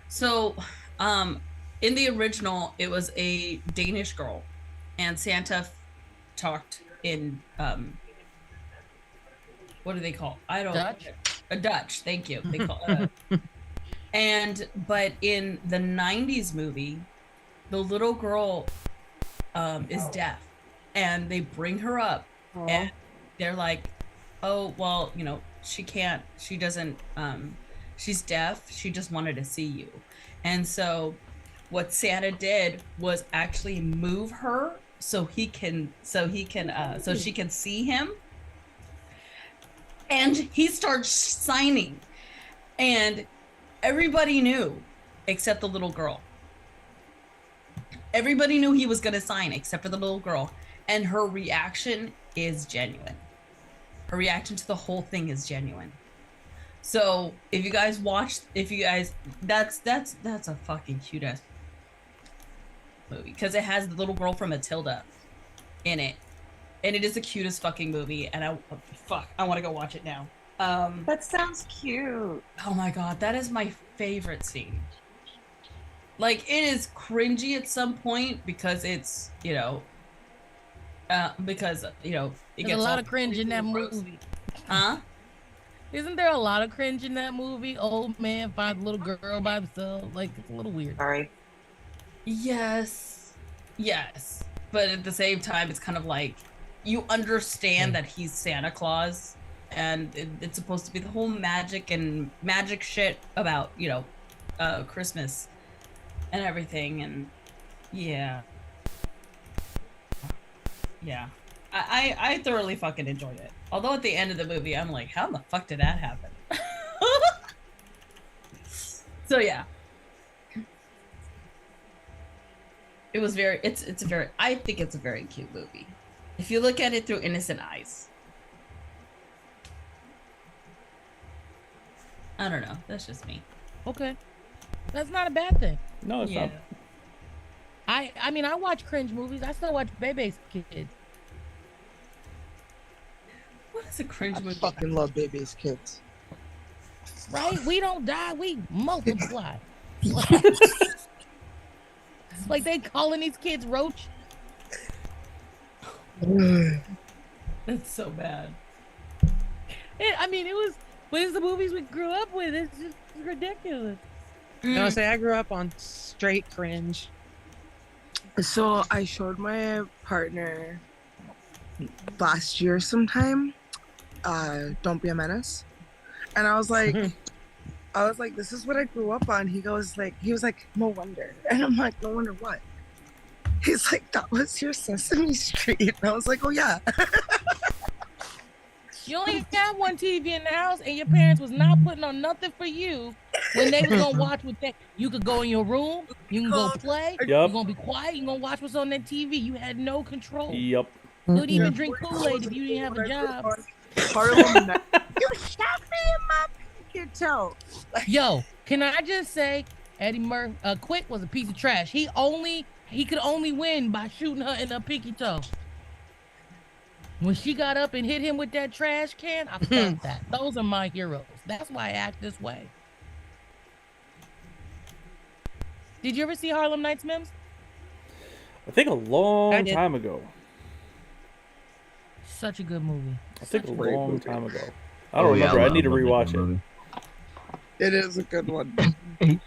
So, um, in the original, it was a Danish girl, and Santa talked in what do they call? I don't Dutch. a Dutch. Thank you. They call it. And but in the '90s movie, the little girl is deaf, and they bring her up, and Oh, they're like, "Oh, well, she can't. She doesn't. She's deaf. She just wanted to see you." And so, what Santa did was actually move her so she can see him, and he starts signing, and everybody knew except the little girl. Everybody knew he was going to sign except for the little girl, and her reaction is genuine. Her reaction to the whole thing is genuine. So if you guys, that's a fucking cute ass movie because it has the little girl from Matilda in it, and it is the cutest fucking movie. And I want to go watch it now. that sounds cute. Oh my god, that is my favorite scene. Like, it is cringy at some point because it's it There's a gets lot all of cringe in that gross. movie. Huh? Isn't there a lot of cringe in that movie? Old man finds a little girl by himself. Like, it's a little weird. Sorry. Yes. Yes. But at the same time, it's kind of like you understand that he's Santa Claus, and it's supposed to be the whole magic shit about, Christmas and everything. And yeah. Yeah. I thoroughly fucking enjoyed it. Although at the end of the movie, I'm like, how the fuck did that happen? So yeah. It's a very, I think it's a very cute movie. If you look at it through innocent eyes. I don't know. That's just me. Okay. That's not a bad thing. No, it's Yeah. not. I mean, I watch cringe movies. I still watch Bebe's Kids. What is a cringe I movie? fucking love Baby's Kids. Right? We don't die, we multiply. Like they calling these kids roach. That's so bad. It was, but it's the movies we grew up with. It's just ridiculous. No, say I grew up on straight cringe. So I showed my partner last year sometime, Don't Be a Menace. And I was like, this is what I grew up on. He was like, no wonder. And I'm like, no wonder what? He's like, that was your Sesame Street. And I was like, oh yeah. You only have one TV in the house, and your parents was not putting on nothing for you when they was gonna watch what they. You could go in your room, you can go play. Yep. You're gonna be quiet. You're gonna watch what's on that TV. You had no control. Yep. You couldn't even drink Kool-Aid if you didn't have a job. Harlem Night. You shot me in my pinky toe. Yo, can I just say, Eddie Murphy, Quick was a piece of trash. He could only win by shooting her in her pinky toe. When she got up and hit him with that trash can, I felt that. Those are my heroes. That's why I act this way. Did you ever see Harlem Nights, Mims? I think a long time ago. Such a good movie. I think a great long movie. time ago. I don't remember. I need to rewatch it. It is a good one. Do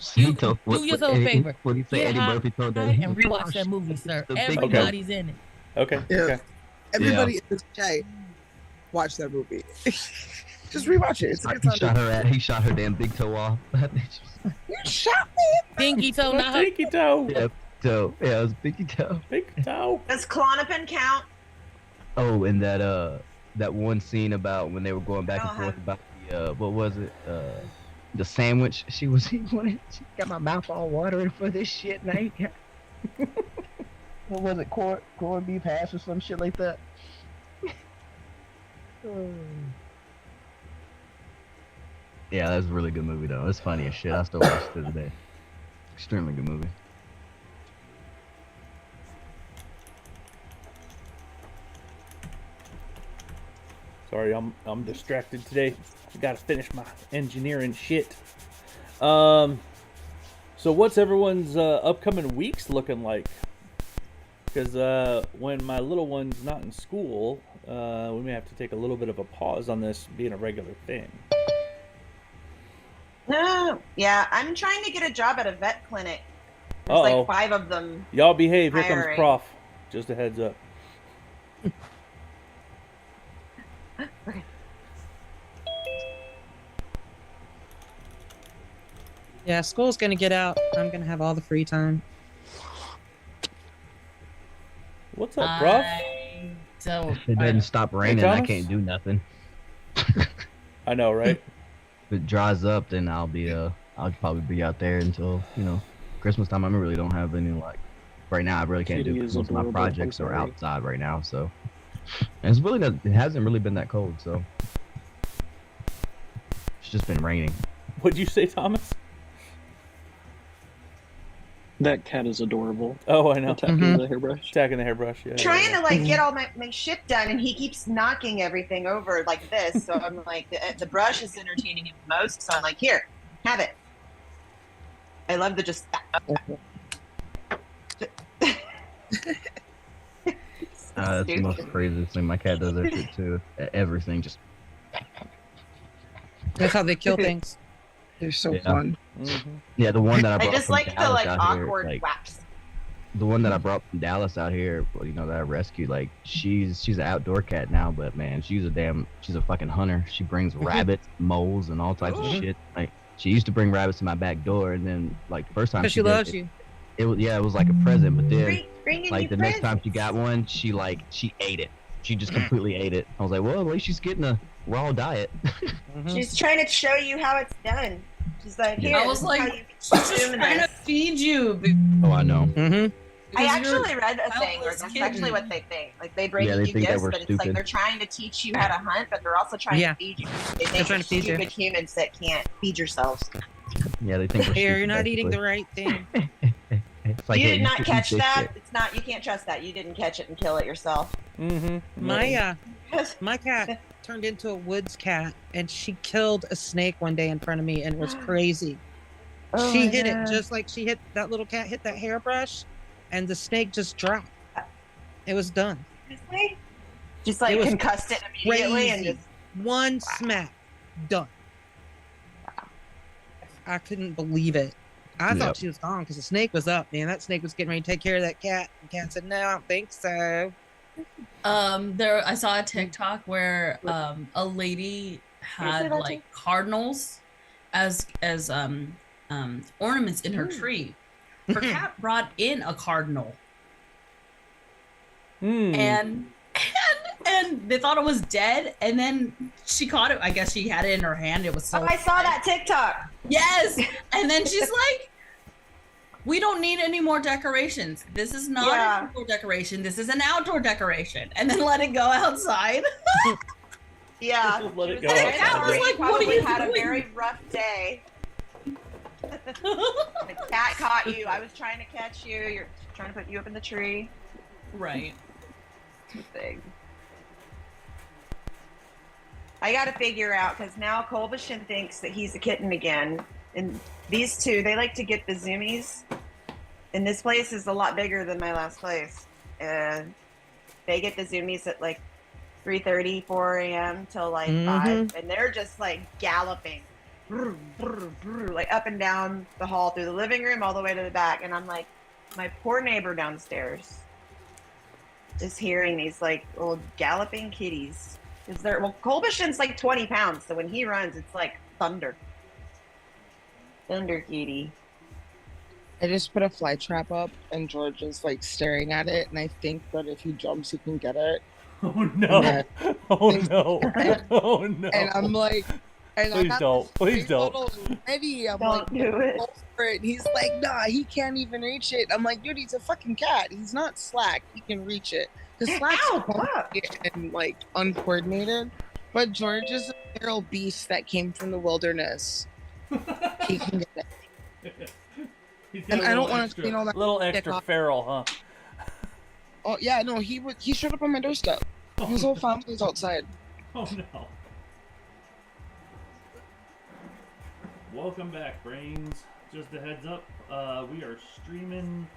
yourself a favor. What do you say? Get Eddie high Murphy told that. and rewatch that movie, sir. The big Everybody's in it. Okay. Yeah. Okay. Everybody in the chat, watch that movie. Just rewatch it. It's a good time. He shot her damn big toe off. You shot me. Pinky toe, not her. Pinky toe. Yeah, toe. Yeah, it was pinky toe. Pinky toe. Does Klonopin count? Oh, and that one scene about when they were going back and Oh, forth about the what was it? The sandwich she was eating. She got my mouth all watering for this shit, and I ain't got. What was it? Corned beef hash or some shit like that. Yeah, that's a really good movie though. It's funny as shit. I still watch it to today. Extremely good movie. Sorry, I'm distracted today. I gotta finish my engineering shit. So So what's everyone's upcoming weeks looking like? Because when my little one's not in school, we may have to take a little bit of a pause on this being a regular thing. No, yeah, I'm trying to get a job at a vet clinic. There's like 5 of them. Y'all behave. Here comes hiring. Prof. Just a heads up. Okay. Yeah, school's gonna get out. I'm gonna have all the free time. What's up, Prof? Don't. It doesn't stop raining. I Thomas? can't do nothing. I know, right? If it dries up, then I'll probably be out there until Christmas time. I really don't have any right now. I really can't do Kitty because is most of my adorable. projects I'm are sorry. outside right now. So and it hasn't really been that cold. So it's just been raining. What'd you say, Thomas? That cat is adorable. Oh, I know. Attacking Mhm. the hairbrush. Attacking the hairbrush. Yeah. Trying to like get all my shit done, and he keeps knocking everything over like this. So I'm like, the brush is entertaining him the most. So I'm like, here, have it. I love to just. That's the most craziest thing. My cat does that shit too. Everything just. That's how they kill things. They're so Yeah. fun. Mm-hmm. Yeah, the one that I I brought just from like the Dallas like out here, awkward like, whaps. the one that I brought from Dallas out here, that I rescued, like she's an outdoor cat now, but man, she's a fucking hunter. She brings rabbits, moles, and all types of shit. Like she used to bring rabbits to my back door, and then like the first time Because she did loves it, you. it was like a present, but then Bringing like you the next time presents. she got one, she ate it. She just completely ate it. I was like, well, at least she's getting a raw diet. She's trying to show you how it's done. She's like, here. I was this is like, how you she's just consume trying to this. feed you. Oh, I know. Mm-hmm. I because you're actually read a thing where helpless that's kitten. actually what they think. Like they bring Yeah, they you think that gifts, we're but it's like stupid. they're trying to teach you how to hunt, but they're also trying Yeah. to feed you. They think trying to feed you. stupid humans that can't feed yourselves. Yeah, they think we're Here, stupid, you're not eating basically. the right thing. It's like, you yeah, did not should catch eat this that. shit. It's not. You can't trust that. You didn't catch it and kill it yourself. Mm-hmm. My cat turned into a woods cat, and she killed a snake one day in front of me, and it was crazy. Oh She my hit God. it just like that little cat hit that hairbrush, and the snake just dropped. It was done. Just like It was concussed it immediately and Crazy. just. One smack, done. I couldn't believe it. I Yep. thought she was gone because the snake was up, man. That snake was getting ready to take care of that cat. The cat said, "No, I don't think so." I saw a TikTok where a lady had that like cardinals as ornaments in her tree. Her cat brought in a cardinal Mm. and they thought it was dead, and then she caught it. I guess she had it in her hand. It was so Oh, I saw that TikTok. Yes. And then she's like, we don't need any more decorations. This is not Yeah. an indoor decoration. This is an outdoor decoration. And then let it go outside. Yeah. Just let it She was go very outside. sorry. Like, She what are probably you had a doing? very rough day. The cat caught you. I was trying to catch you. You're trying to put you up in the tree. Right. Thing. I got to figure out because now Kolbashin thinks that he's a kitten again, and these two they like to get the zoomies. And this place is a lot bigger than my last place. They get the zoomies at like 3:30, 4 a.m. till like 5, and they're just like galloping, brr, brr, brr, like up and down the hall through the living room all the way to the back. And I'm like, my poor neighbor downstairs is hearing these like little galloping kitties. Is there? Well, Kolbashin's like 20 pounds, so when he runs, it's like thunder. Thunder kitty. I just put a fly trap up, and George is like staring at it, and I think that if he jumps, he can get it. Oh no! Yeah. Oh no! Oh no! And I'm like, and I Please got don't. this Please big don't. little Eddie. I'm Don't like, do it. go for it. And he's like, nah, he can't even reach it. I'm like, dude, he's a fucking cat. He's not Slack. He can reach it. Because Slack's Ow, clumsy and like uncoordinated, but George is a feral beast that came from the wilderness. He can get it. He's got And a I don't little want extra- to, you know, that. little extra off. feral, huh? Oh yeah, no, he showed up on my doorstep. His whole family's outside. Oh no! Welcome back, brains. just a heads up. We are streaming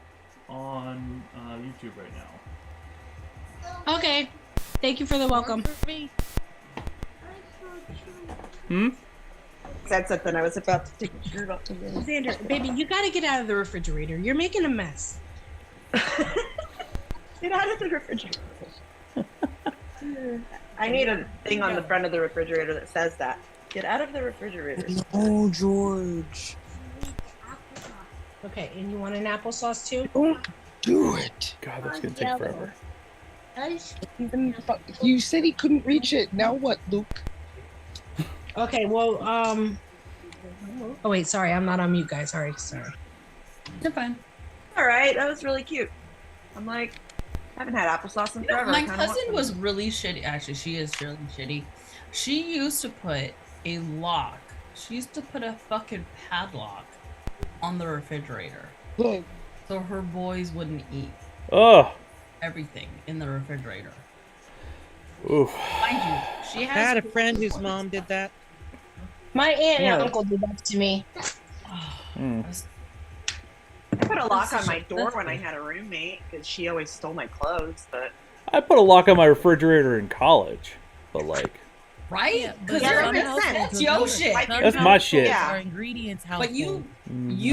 on YouTube right now. Okay. Thank you for the welcome. For me. Said something. I was about to take a shirt off. Xander, baby, you gotta get out of the refrigerator. You're making a mess. Get out of the refrigerator. I need a thing on the front of the refrigerator that says that. Get out of the refrigerator. Oh, George. Okay, and you want an applesauce too? Don't do it. God, that's gonna take forever. You said he couldn't reach it. Now what, Luke? Okay, well, oh wait, sorry, I'm not on mute, guys. Sorry. You're fine. All right, that was really cute. I'm like, I haven't had applesauce in forever. My I kinda want cousin some. was really shitty. Actually, she is really shitty. She used to put a lock. She used to put a fucking padlock on the refrigerator Look, so her boys wouldn't eat Oh, everything in the refrigerator. oof. Mind you, she I had has a friend whose mom did that. My aunt Yeah. and uncle did that to me. I put a lock on my door when I had a roommate because she always stole my clothes. But I put a lock on my refrigerator in college, but like, right? Because Yeah, that some makes households sense. It's your shit. some That's my shit. households Yeah. Are ingredients household. But you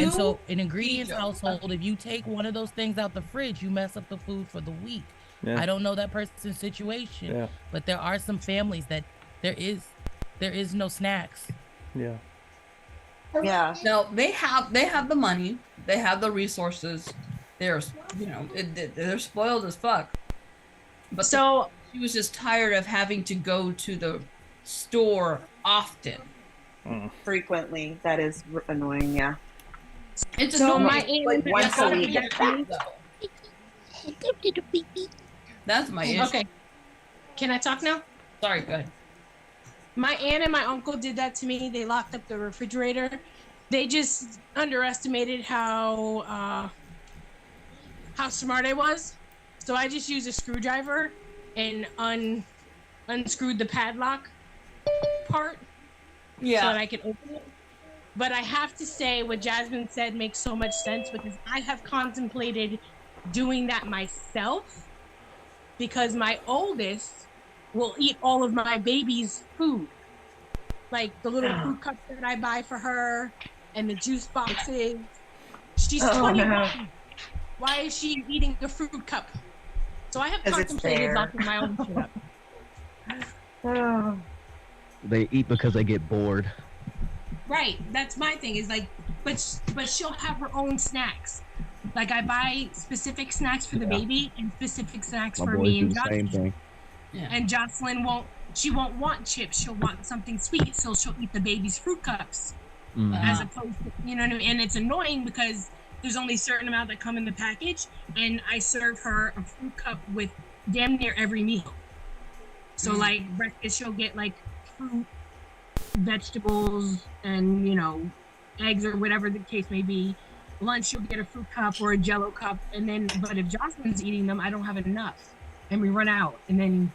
And so, in ingredients your- household, if you take one of those things out the fridge, you mess up the food for the week. Yeah. I don't know that person's situation, Yeah. but there are some families that there is no snacks. Yeah. yeah, No, they have the money, they have the resources. They're they're spoiled as fuck. But So she was just tired of having to go to the store often. frequently. That is annoying. Yeah. It's So annoying. my aunt Like and once a uncle week. did that to me. That's my issue. Okay. Can I talk now? Sorry, go ahead. My aunt and my uncle did that to me. They locked up the refrigerator. They just underestimated how smart I was. So I just used a screwdriver and unscrewed the padlock part so that I could open it. But I have to say what Jasmine said makes so much sense because I have contemplated doing that myself because my oldest will eat all of my baby's food. Like the little fruit cups that I buy for her and the juice boxes. She's 21. no. Why is she eating a fruit cup? So I have 'Cause it's contemplated there. locking my own shit up. Oh. They eat because they get bored. Right. That's my thing. Is like, but she'll have her own snacks. Like I buy specific snacks for the baby and specific snacks My for boys me do and the same Jocelyn. thing. And Jocelyn won't want chips. She'll want something sweet. So she'll eat the baby's fruit cups as opposed to, you know what I mean? And it's annoying because there's only a certain amount that come in the package. And I serve her a fruit cup with damn near every meal. So like breakfast, she'll get like fruit, vegetables, and eggs or whatever the case may be. Lunch, she'll get a fruit cup or a Jello cup, and then. But if Jocelyn's eating them, I don't have enough, and we run out, and then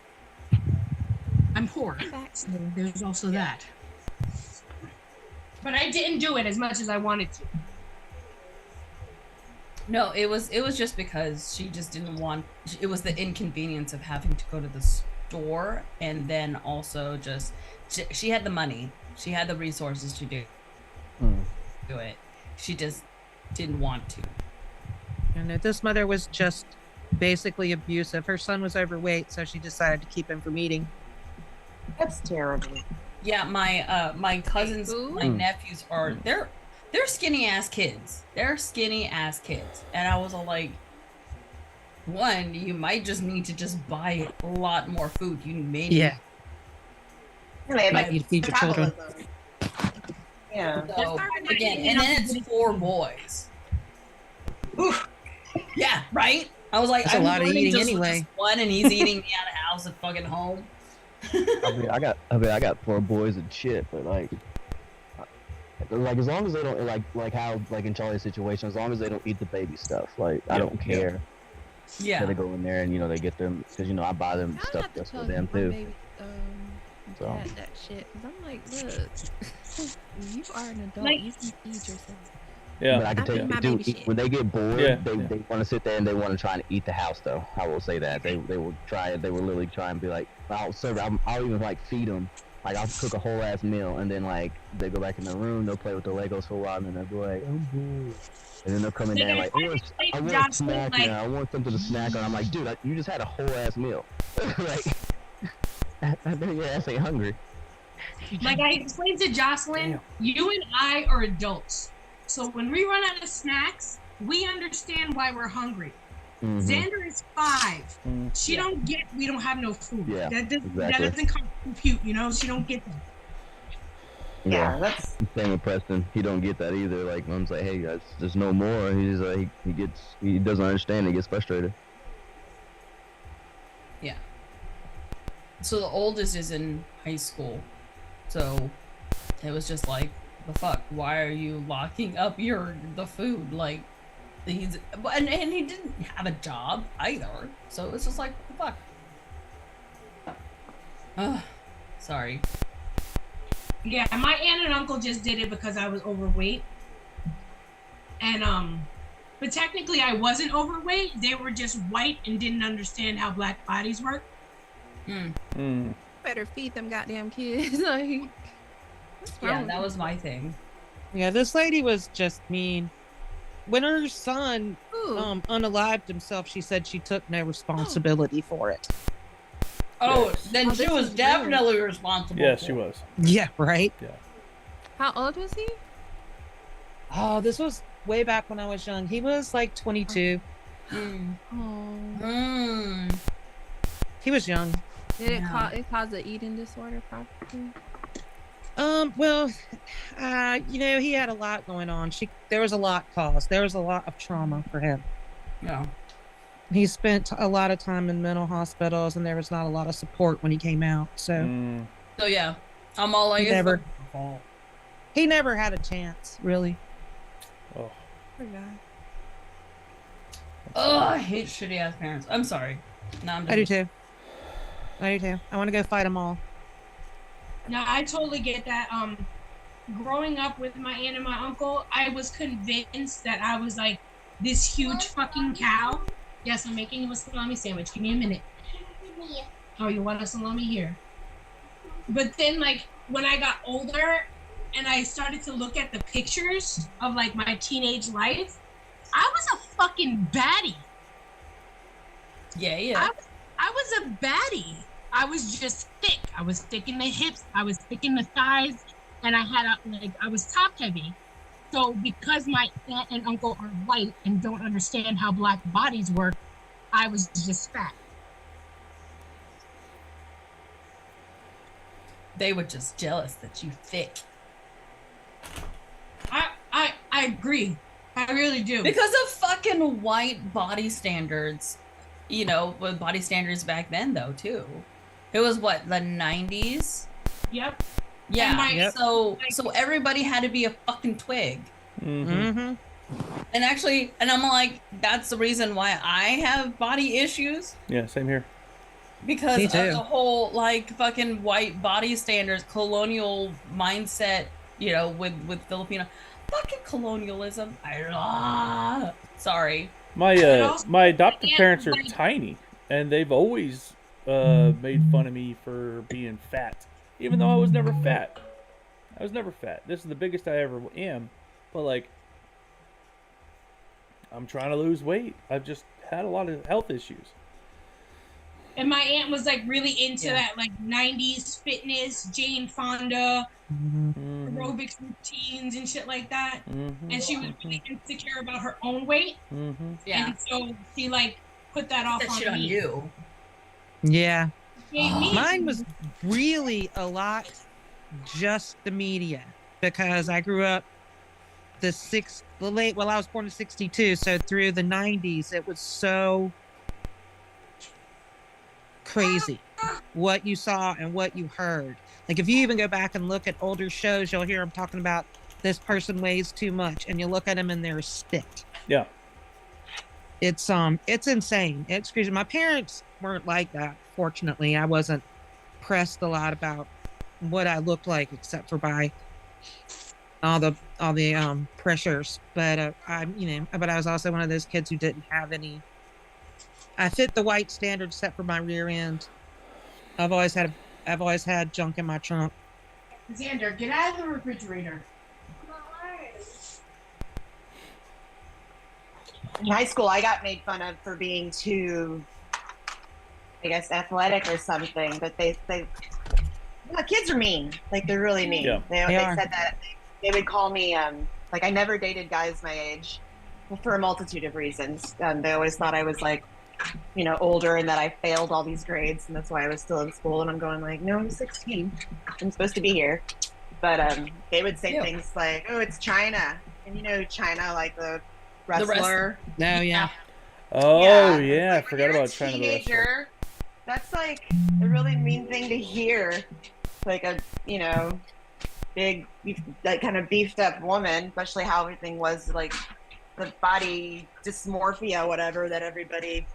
I'm poor. So there's also that. But I didn't do it as much as I wanted to. No, it was just because she just didn't want. It was the inconvenience of having to go to the store, and then also just she had the money, she had the resources to do it. She just didn't want to. And this mother was just basically abusive. Her son was overweight, so she decided to keep him from eating. That's terrible. Yeah, my cousins, my nephews are they're skinny ass kids. They're skinny ass kids, and I was all like, one, you might just need to just buy a lot more food. You maybe Yeah. They Might need to feed your children. Yeah. So, again, and then it's 4 boys. Oof. Yeah, right. I was like, That's a I'm lot of learning eating just with anyway. this one, and he's eating me out of house at fucking home. I got 4 boys and shit, but like as long as they don't like how like in Charlie's situation, as long as they don't eat the baby stuff, like I don't care. Yeah. They go in there and they get them because I buy them I stuff have to just for tell them my too. baby, So. dad that shit. 'Cause I'm like, look, you are an adult. Like- You can feed yourself. Yeah. But I can I tell need you, my they do baby eat, shit. when they get bored, Yeah, they yeah. want to sit there and they want to try and eat the house. Though I will say that they will try. They will literally try and be like, I'll serve. I'll even like feed them. Like I'll cook a whole ass meal and then like they go back in their room. They'll play with the Legos for a while and then they'll be like, I'm bored. And then they'll come in there and like, I want a snack now. I want something to snack on. I'm like, dude, you just had a whole ass meal. Like, I know your ass ain't hungry. Like I explained to Jocelyn, you and I are adults. So when we run out of snacks, we understand why we're hungry. Xander is 5. She don't get we don't have no food. Yeah, that exactly. doesn't compute, you know, she don't get that. Yeah, that's Same with Preston. He don't get that either. Like Mom's like, hey guys, there's no more. He's like, he doesn't understand. He gets frustrated. Yeah. So the oldest is in high school. So it was just like, the fuck? Why are you locking up the food? Like, and he didn't have a job either. So it's just like, what the fuck? Ugh. Sorry. Yeah, my aunt and uncle just did it because I was overweight. And but technically I wasn't overweight. They were just white and didn't understand how black bodies work. Better feed them goddamn kids. Like, what's wrong Yeah, with that you? was my thing. Yeah, this lady was just mean. When her son Ooh. unalived himself, she said she took no responsibility for it. Oh, Yes. then Oh, she this was is rude. definitely responsible. Yes, for she it. was. Yeah, right? How old was he? Oh, this was way back when I was young. He was like 22. Mm. Oh. Mm. He was young. Did it Yeah. cause an eating disorder, probably? Well, you know, he had a lot going on. There was a lot caused. There was a lot of trauma for him. Yeah. He spent a lot of time in mental hospitals, and there was not a lot of support when he came out. So So yeah, I'm all like, Never. it's her fault. he never had a chance, really. Oh, Poor guy. Oh, I hate shitty ass parents. I'm sorry. No, I'm done. I do too. I want to go fight them all. Now I totally get that. Growing up with my aunt and my uncle, I was convinced that I was like this huge fucking cow. Yes, I'm making you a salami sandwich. Give me a minute. Oh, you want a salami here? But then, like, when I got older and I started to look at the pictures of like my teenage life, I was a fucking baddie. Yeah. I was a baddie. I was just thick. I was thick in the hips. I was thick in the thighs, and I was top heavy. So because my aunt and uncle are white and don't understand how black bodies work, I was just fat. They were just jealous that you thick. I agree. I really do. Because of fucking white body standards. You know, with body standards back then though too. It was what, the 90s? Yep. Yeah. Yep. So everybody had to be a fucking twig. Mm-hmm. And actually, and I'm like, that's the reason why I have body issues. yeah, same here. Because Me of too. the whole like fucking white body standards, colonial mindset, you know, with Filipino fucking colonialism. Sorry. My adoptive Yeah, parents are like- tiny, and they've always made fun of me for being fat, even though I was never fat. I was never fat. This is the biggest I ever am, but like, I'm trying to lose weight. I've just had a lot of health issues. And my aunt was like really into Yeah. that like 90s fitness, Jane Fonda, Mm-hmm. aerobics routines and shit like that. Mm-hmm. And she was really insecure about her own weight. Mm-hmm. Yeah. And so she like put that off That on shit on me. you. Yeah. Gave me- Mine was really a lot just the media, because I grew up I was born in 62, so through the 90s it was so crazy what you saw and what you heard. Like if you even go back and look at older shows, you'll hear them talking about this person weighs too much, and you look at them and they're stick. Yeah. It's insane. It's crazy. My parents weren't like that. Fortunately, I wasn't pressed a lot about what I looked like, except for by all the pressures. But but I was also one of those kids who didn't have any. I fit the white standard except for my rear end. I've always had junk in my trunk. Xander, get out of the refrigerator. In high school, I got made fun of for being too, I guess, athletic or something. But kids are mean. Like, they're really mean. Yeah. They said that they would call me, like, I never dated guys my age, for a multitude of reasons. They always thought I was, like, older and that I failed all these grades, and that's why I was still in school. And I'm going like, no, I'm 16. I'm supposed to be here. But they would say things like, oh, it's China. And China, like the wrestler. No, yeah. Oh, yeah. I Like, forgot when you're about a China the wrestler. teenager, that's like a really mean thing to hear. Like a, big, like kind of beefed up woman, especially how everything was like the body dysmorphia, whatever, that everybody,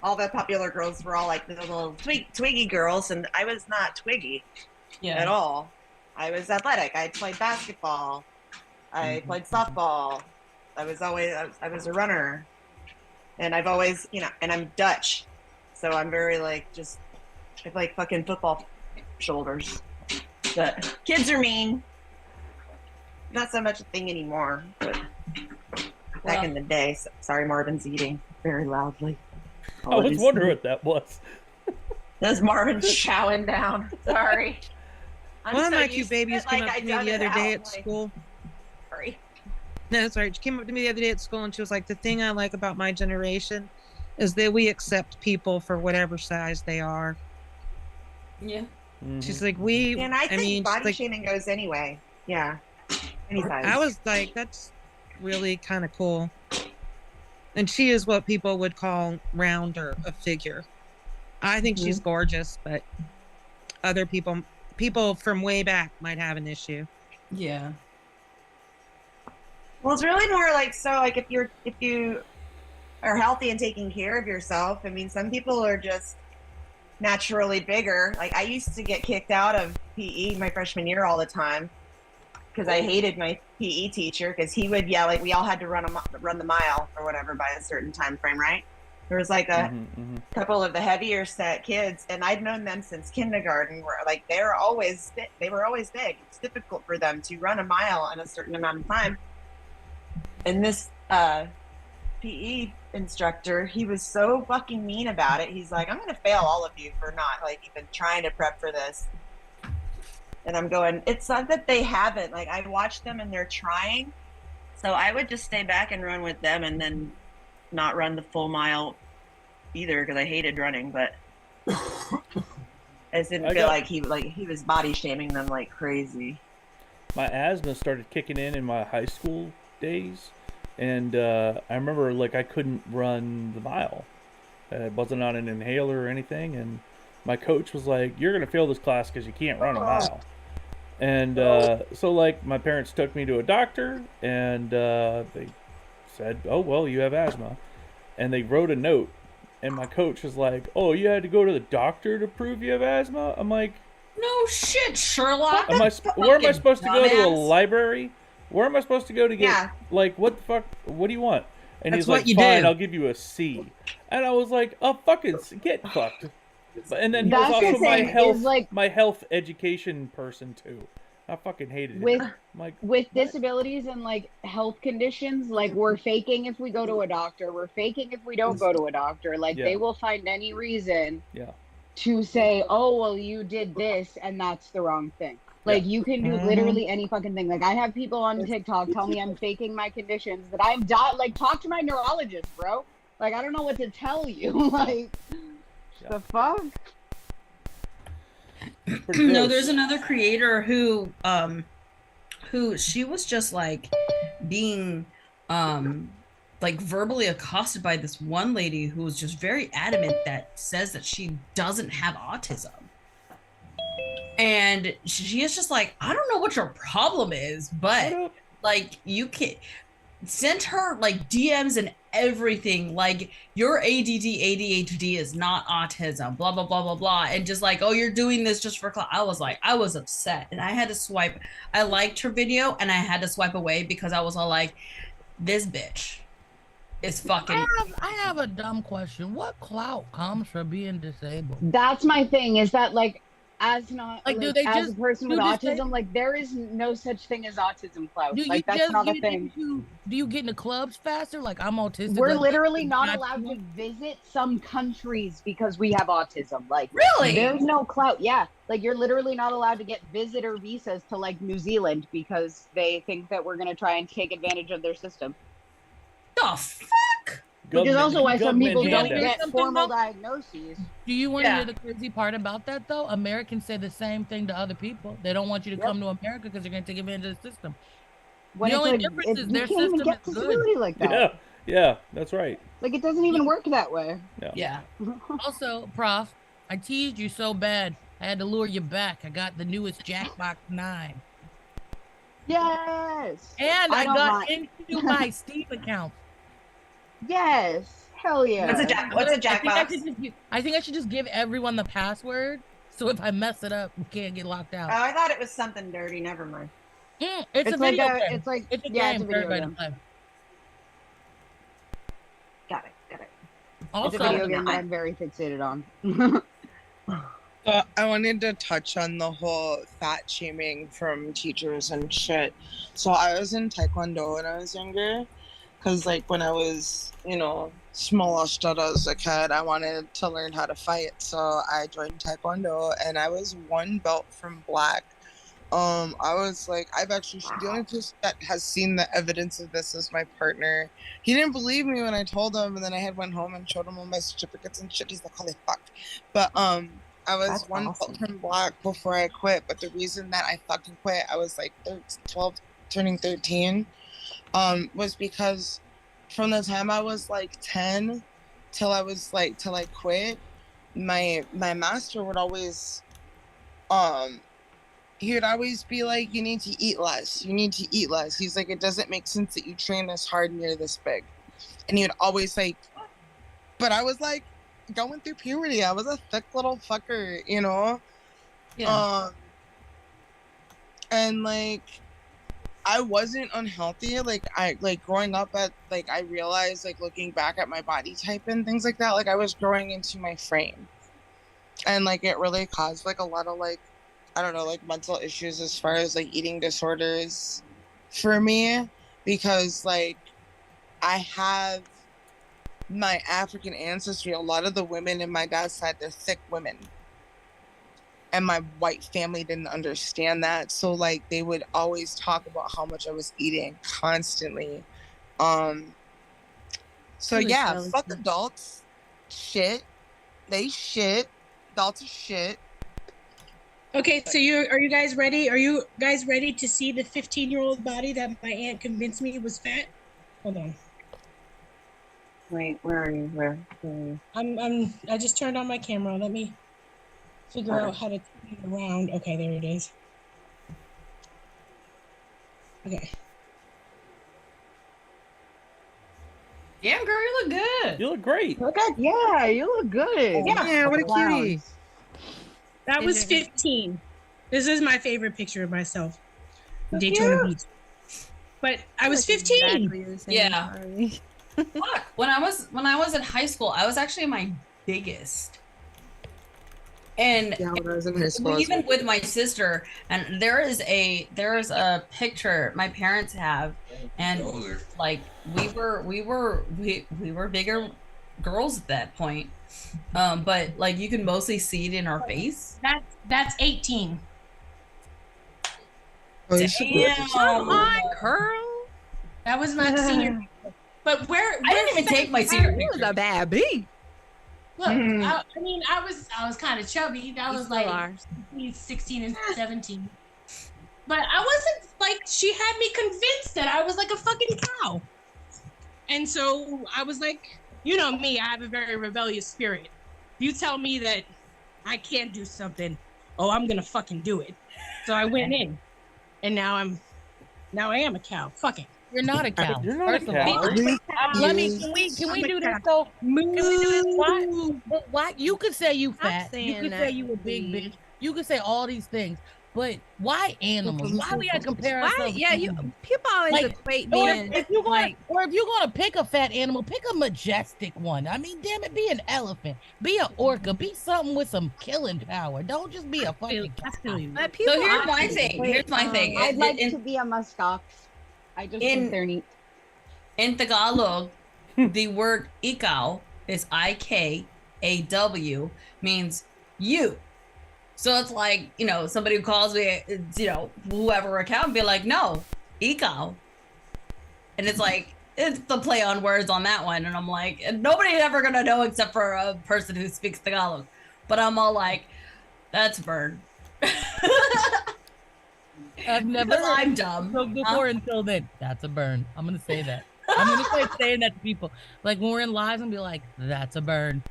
all the popular girls were all like the little twiggy girls, and I was not twiggy at all. I was athletic. I played basketball. I played softball. I was a runner, and I've always, and I'm Dutch, so I'm very I have like fucking football shoulders. But kids are mean. Not so much a thing anymore, but back in the day. Sorry, Marvin's eating very loudly. I was wondering what that was. That's Marvin chowing down. Sorry. One of my cute babies came up to me the other day at school. Sorry. No, sorry. She came up to me the other day at school and she was like, the thing I like about my generation is that we accept people for whatever size they are. Yeah. Mm-hmm. She's like, and I think body shaming goes anyway. Yeah. Any size. I was like, that's really kind of cool. And she is what people would call rounder of figure. I think she's gorgeous, but other people from way back might have an issue. Yeah. Well, it's really more like, so like if you are healthy and taking care of yourself, I mean, some people are just naturally bigger. Like, I used to get kicked out of PE my freshman year all the time because I hated my PE teacher because he would yell, like, we all had to run the mile or whatever by a certain time frame, right? There was like a couple of the heavier set kids, and I'd known them since kindergarten, where like they were always big. It's difficult for them to run a mile in a certain amount of time. And this PE instructor, he was so fucking mean about it. He's like, I'm gonna fail all of you for not like even trying to prep for this. And I'm going, it's not that they haven't. Like, I watched them and they're trying. So I would just stay back and run with them and then not run the full mile either because I hated running, but I just didn't feel like he was body shaming them like crazy. My asthma started kicking in my high school days, and I remember like I couldn't run the mile. It wasn't on an inhaler or anything, and my coach was like, "You're gonna fail this class because you can't run a mile." And so like my parents took me to a doctor, and they said, "Oh well, you have asthma," and they wrote a note. And my coach was like, "Oh, you had to go to the doctor to prove you have asthma?" I'm like, "No shit, Sherlock." Where am I supposed to go to a library? Where am I supposed to go to get like what the fuck? What do you want? And That's he's like, "Fine, I'll give you a C." And I was like, "Oh, fucking get fucked." And then he was also my health education person too. I fucking hated it. With disabilities and like health conditions, like we're faking if we go to a doctor, we're faking if we don't go to a doctor. Like they will find any reason to say, "Oh, well, you did this and that's the wrong thing." Like you can do literally any fucking thing. Like I have people on TikTok tell me I'm faking my conditions, that I'm like talk to my neurologist, bro. Like I don't know what to tell you. Like the fuck? No, there's another creator who she was just like being like verbally accosted by this one lady who was just very adamant that says that she doesn't have autism. And she is just like, I don't know what your problem is, but like you can send her like DMs and everything. Like, your ADD, ADHD is not autism, blah, blah, blah, blah, blah. And just like, oh, you're doing this just for class. I was upset. And I had to swipe. I liked her video and I had to swipe away because I was all like, this bitch is fucking. I have a dumb question. What clout comes from being disabled? That's my thing. Is that like, as not Like, like, do they as just a person do with this autism, thing? like there is no such thing as autism clout. Do Like you that's just not a get thing. do you get into clubs faster? Like, I'm autistic. We're like, literally not that's allowed not- to visit some countries because we have autism. Like, Really? there's no clout. Yeah, like you're literally not allowed to get visitor visas to like New Zealand because they think that we're gonna try and take advantage of their system. The fuck? Which is also why some people don't handouts. get Something formal about- diagnoses. Do you want to Yeah. hear the crazy part about that though? Americans say the same thing to other people. They don't want you to come to America because they're going to take advantage of the system. When The it's only like, difference is you their can't even system get is good. disability like that. Yeah, yeah, that's right. Like it doesn't even work that way. Yeah. Also, Prof, I teased you so bad, I had to lure you back. I got the newest Jackbox 9. Yes. And I don't got mind. into my Steam account. Yes. Hell yeah. What's a I think I should just give everyone the password, so if I mess it up, we can't get locked out. Oh, I thought it was something dirty. Never mind. It's a like video a- game. it's like- it's a yeah, game it's a for video everybody game. to play. Got it. Got it. Also, It's a video game that I'm very fixated on. I wanted to touch on the whole fat shaming from teachers and shit. So I was in Taekwondo when I was younger, because like when I was, smallest as a kid, I wanted to learn how to fight. So I joined Taekwondo and I was one belt from black. I was like, the only person that has seen the evidence of this is my partner. He didn't believe me when I told him, and then I went home and showed him all my certificates and shit. He's like, holy fuck. But I was That's one awesome. belt from black before I quit. But the reason that I fucking quit, I was like 12, turning 13, was because from the time I was like 10 till I was like, till I quit, my master would always, he would always be like, you need to eat less. You need to eat less. He's like, it doesn't make sense that you train this hard and you're this big. And he would always like, but I was like going through puberty. I was a thick little fucker, Yeah. And like, I wasn't unhealthy. Like growing up I realized like looking back at my body type and things like that, like I was growing into my frame. And like, it really caused like a lot of like, I don't know, like mental issues as far as like eating disorders for me, because like I have my African ancestry. A lot of the women in my dad's side, they're thick women. And my white family didn't understand that. So like they would always talk about how much I was eating constantly. So yeah, fuck adults. Shit. They shit. Adults are shit. Okay, so are you guys ready? Are you guys ready to see the 15-year-old body that my aunt convinced me was fat? Hold on. Wait, where are you? Where are you? I just turned on my camera. Let me figure out how to turn it around. Okay, there it is. Okay. Damn, girl, you look good. You look great. Yeah, you look good. Yeah, what a cutie. That was 15. This is my favorite picture of myself. Daytona Beach. But I was 15. Exactly the same, Yeah. Charlie. Fuck. When I was in high school, I was actually my biggest. And Yeah, when I was in high school, even with my sister, and there is a picture my parents have, and like we were bigger girls at that point. But like you can mostly see it in our face. That's 18. Damn. Girl. That was my senior. But where I didn't even take my senior You was picture. a bad bee. Look, I mean, I was kind of chubby. That You was still like are. 16 and 17. But I wasn't like, she had me convinced that I was like a fucking cow. And so I was like, you know me, I have a very rebellious spirit. You tell me that I can't do something, oh, I'm gonna fucking do it. So I went in, and now I am a cow. Fuck it. You're not a cow. You're not a First of cow. all, let me. Can we do this though? Can we do this? Why? You could say you fat. You could say you a big bitch. You could say all these things. But why animals? Why we gotta compare ourselves? Yeah, people always equate me in if you're gonna pick a fat animal, pick a majestic one. I mean, damn it, be an elephant, be an orca, be something with some killing power. Don't just be a fucking cow. So here's my thing. Here's my thing. I'd like to be a muskox. I just think they're neat. In Tagalog, the word ikaw is IKAW, means you. So it's like, somebody who calls me, whoever account, be like, no, ikaw. And it's like, it's the play on words on that one. And I'm like, nobody's ever going to know except for a person who speaks Tagalog. But I'm all like, that's Vern. I've never heard I'm dumb. Before until then. That's a burn. I'm going to say that. I'm going to start saying that to people. Like when we're in lives, I'm going to be like, that's a burn.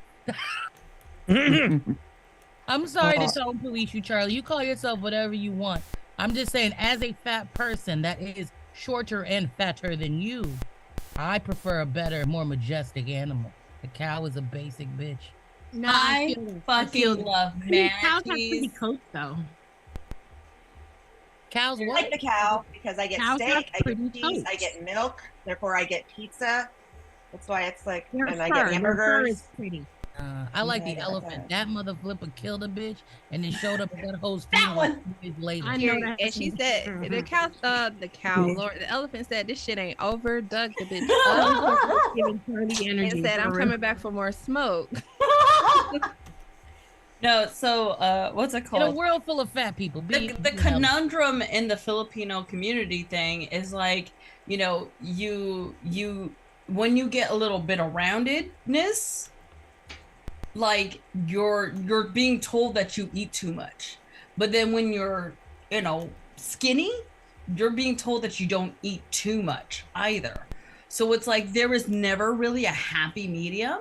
I'm sorry to don't police you, Charlie. You call yourself whatever you want. I'm just saying, as a fat person that is shorter and fatter than you, I prefer a better, more majestic animal. The cow is a basic bitch. No, I fucking love manatees. Cows have pretty coats, though. Cows I what? like the cow because I get Cows have steak, I get pretty cheese, toes. I get milk. Therefore, I get pizza. That's why it's like, Their and I fur, get their fur hamburgers. is pretty. I like the Yeah, elephant. That mother flipper killed a bitch and then showed up at that whole That funeral one. 2 days later. I know Period. that. And she said the cow, Lord, the elephant said this shit ain't over. Dug the bitch Giving Charlie energy. and said I'm for coming back for more smoke. No, so what's it In a called? world full of fat people. The conundrum in the Filipino community thing is like, you when you get a little bit of roundedness, like you're being told that you eat too much. But then when you're, skinny, you're being told that you don't eat too much either. So it's like there is never really a happy medium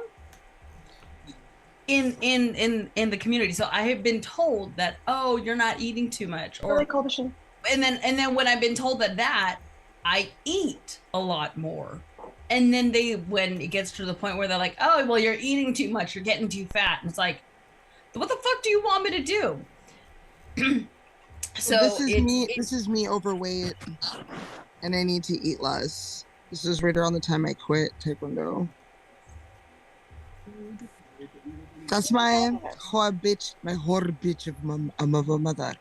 in the community. So I have been told that, oh, you're not eating too much, or and then when I've been told that I eat a lot more. And then when it gets to the point where they're like, oh, well, you're eating too much, you're getting too fat. And it's like, what the fuck do you want me to do? So this is me overweight and I need to eat less. This is right around the time I quit Taekwondo. That's my whore bitch of a mother.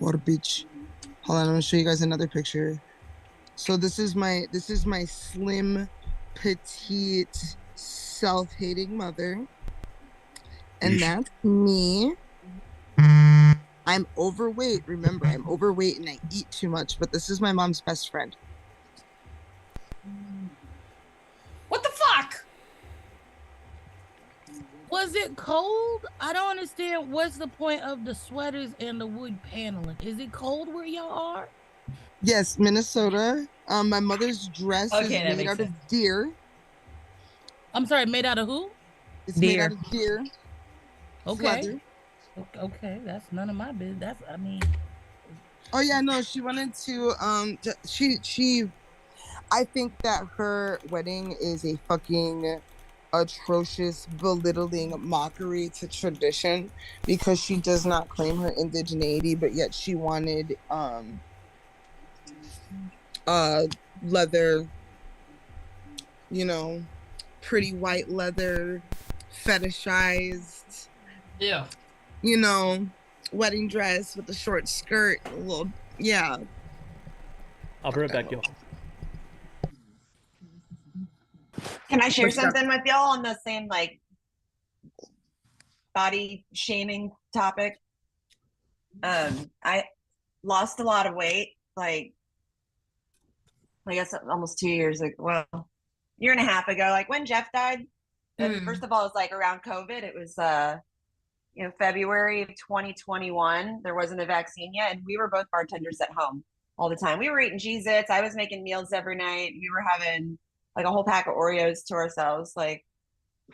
Whore bitch. Hold on, I'm gonna show you guys another picture. So this is my slim, petite, self-hating mother. And that's me. I'm overweight. Remember, I'm overweight and I eat too much, but this is my mom's best friend. What the fuck? Was it cold? I don't understand. What's the point of the sweaters and the wood paneling? Is it cold where y'all are? Yes, Minnesota. My mother's dress is made out of deer. I'm sorry, made out of who? It's made out of deer. Okay. Leather. Okay, that's none of my business. Oh yeah, no, she wanted to she I think that her wedding is a fucking atrocious, belittling mockery to tradition because she does not claim her indigeneity, but yet she wanted leather, pretty white leather, fetishized, wedding dress with a short skirt, a little, yeah. I'll be right back, y'all. Can I share something with y'all on the same body shaming topic? I lost a lot of weight, I guess almost 2 years ago. Well, year and a half ago, when Jeff died. First of all, it was around COVID. It was February of 2021. There wasn't a vaccine yet, and we were both bartenders at home all the time. We were eating Cheez-Its. I was making meals every night. We were having a whole pack of Oreos to ourselves.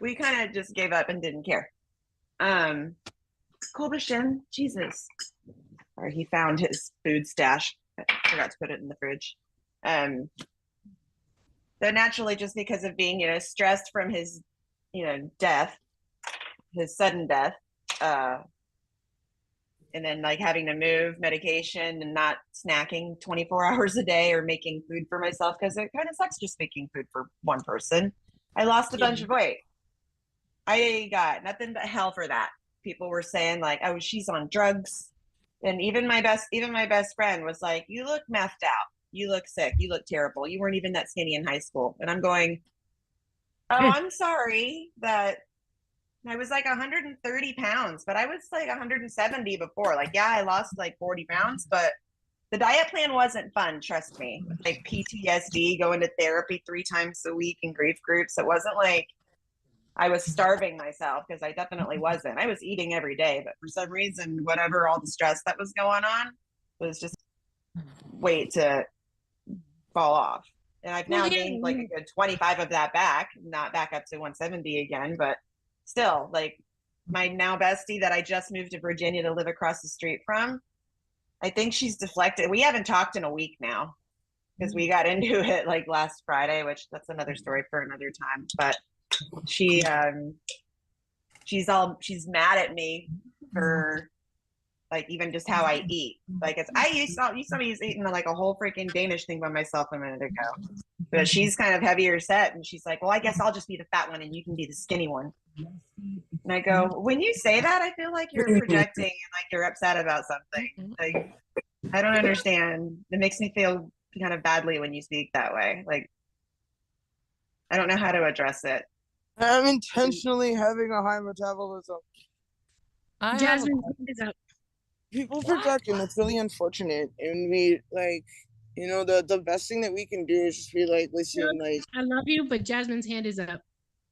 We kind of just gave up and didn't care. Kolbashin, Jesus. Or he found his food stash. I forgot to put it in the fridge. So naturally, just because of being, stressed from his, death, his sudden death, and then like having to move medication and not snacking 24 hours a day or making food for myself, because it kind of sucks just making food for one person. I lost a bunch of weight. I got nothing but hell for that. People were saying like, oh, she's on drugs. And even my best friend was like, you look methed out. You look sick. You look terrible. You weren't even that skinny in high school. And I'm going, oh, I'm sorry that I was like 130 pounds, but I was like 170 before. Like, yeah, I lost like 40 pounds, but the diet plan wasn't fun. Trust me. Like PTSD, going to therapy 3 times a week in grief groups. It wasn't like I was starving myself, because I definitely wasn't. I was eating every day, but for some reason, whatever, all the stress that was going on was just weight to fall off. And I've now gained like a good 25 of that back, not back up to 170 again, but still, like my now bestie that I just moved to Virginia to live across the street from, I think she's deflected. We haven't talked in a week now because we got into it like last Friday, which that's another story for another time. But she's mad at me for like even just how I eat. Like you saw me eating like a whole freaking Danish thing by myself a minute ago. But she's kind of heavier set, and she's like, well, I guess I'll just be the fat one and you can be the skinny one. And I go, when you say that, I feel like you're projecting and like you're upset about something. Like, I don't understand. It makes me feel kind of badly when you speak that way. Like, I don't know how to address it. I'm intentionally having a high metabolism. Jasmine is up. People forget, and it's really unfortunate. And we like, the best thing that we can do is just be like, listen, like, I love you, but Jasmine's hand is up.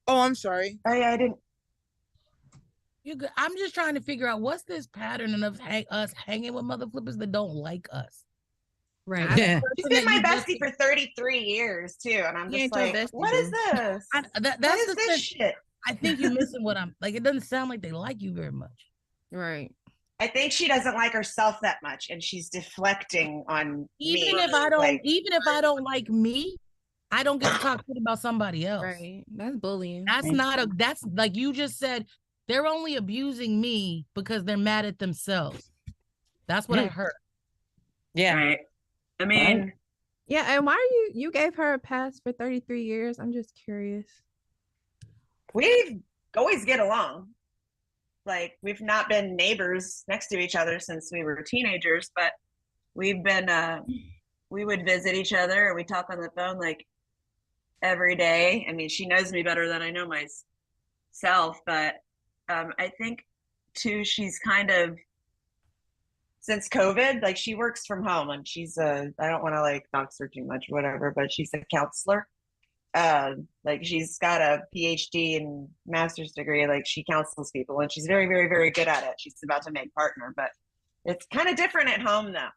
Oh, I'm sorry. Oh yeah, I didn't. You good? I'm just trying to figure out what's this pattern of us hanging with mother flippers that don't like us. Right. She's been my bestie for 33 years too, and I'm just like, what is this? That's this shit? I think you're missing what I'm like. It doesn't sound like they like you very much. Right. I think she doesn't like herself that much, and she's deflecting on even me. If I don't like me, I don't get to talk shit about somebody else. Right. That's bullying. That's like you just said, they're only abusing me because they're mad at themselves. That's what I heard. Yeah. Right. I mean, yeah. And why are you gave her a pass for 33 years? I'm just curious. We always get along. Like, we've not been neighbors next to each other since we were teenagers, but we've been, we would visit each other, and we talk on the phone like every day. I mean, she knows me better than I know myself, but I think too, she's kind of, since COVID, like she works from home, and she's I don't want to like dox her too much or whatever, but she's a counselor. Like she's got a PhD and master's degree, like she counsels people, and she's very, very, very good at it. She's about to make partner, but it's kind of different at home now.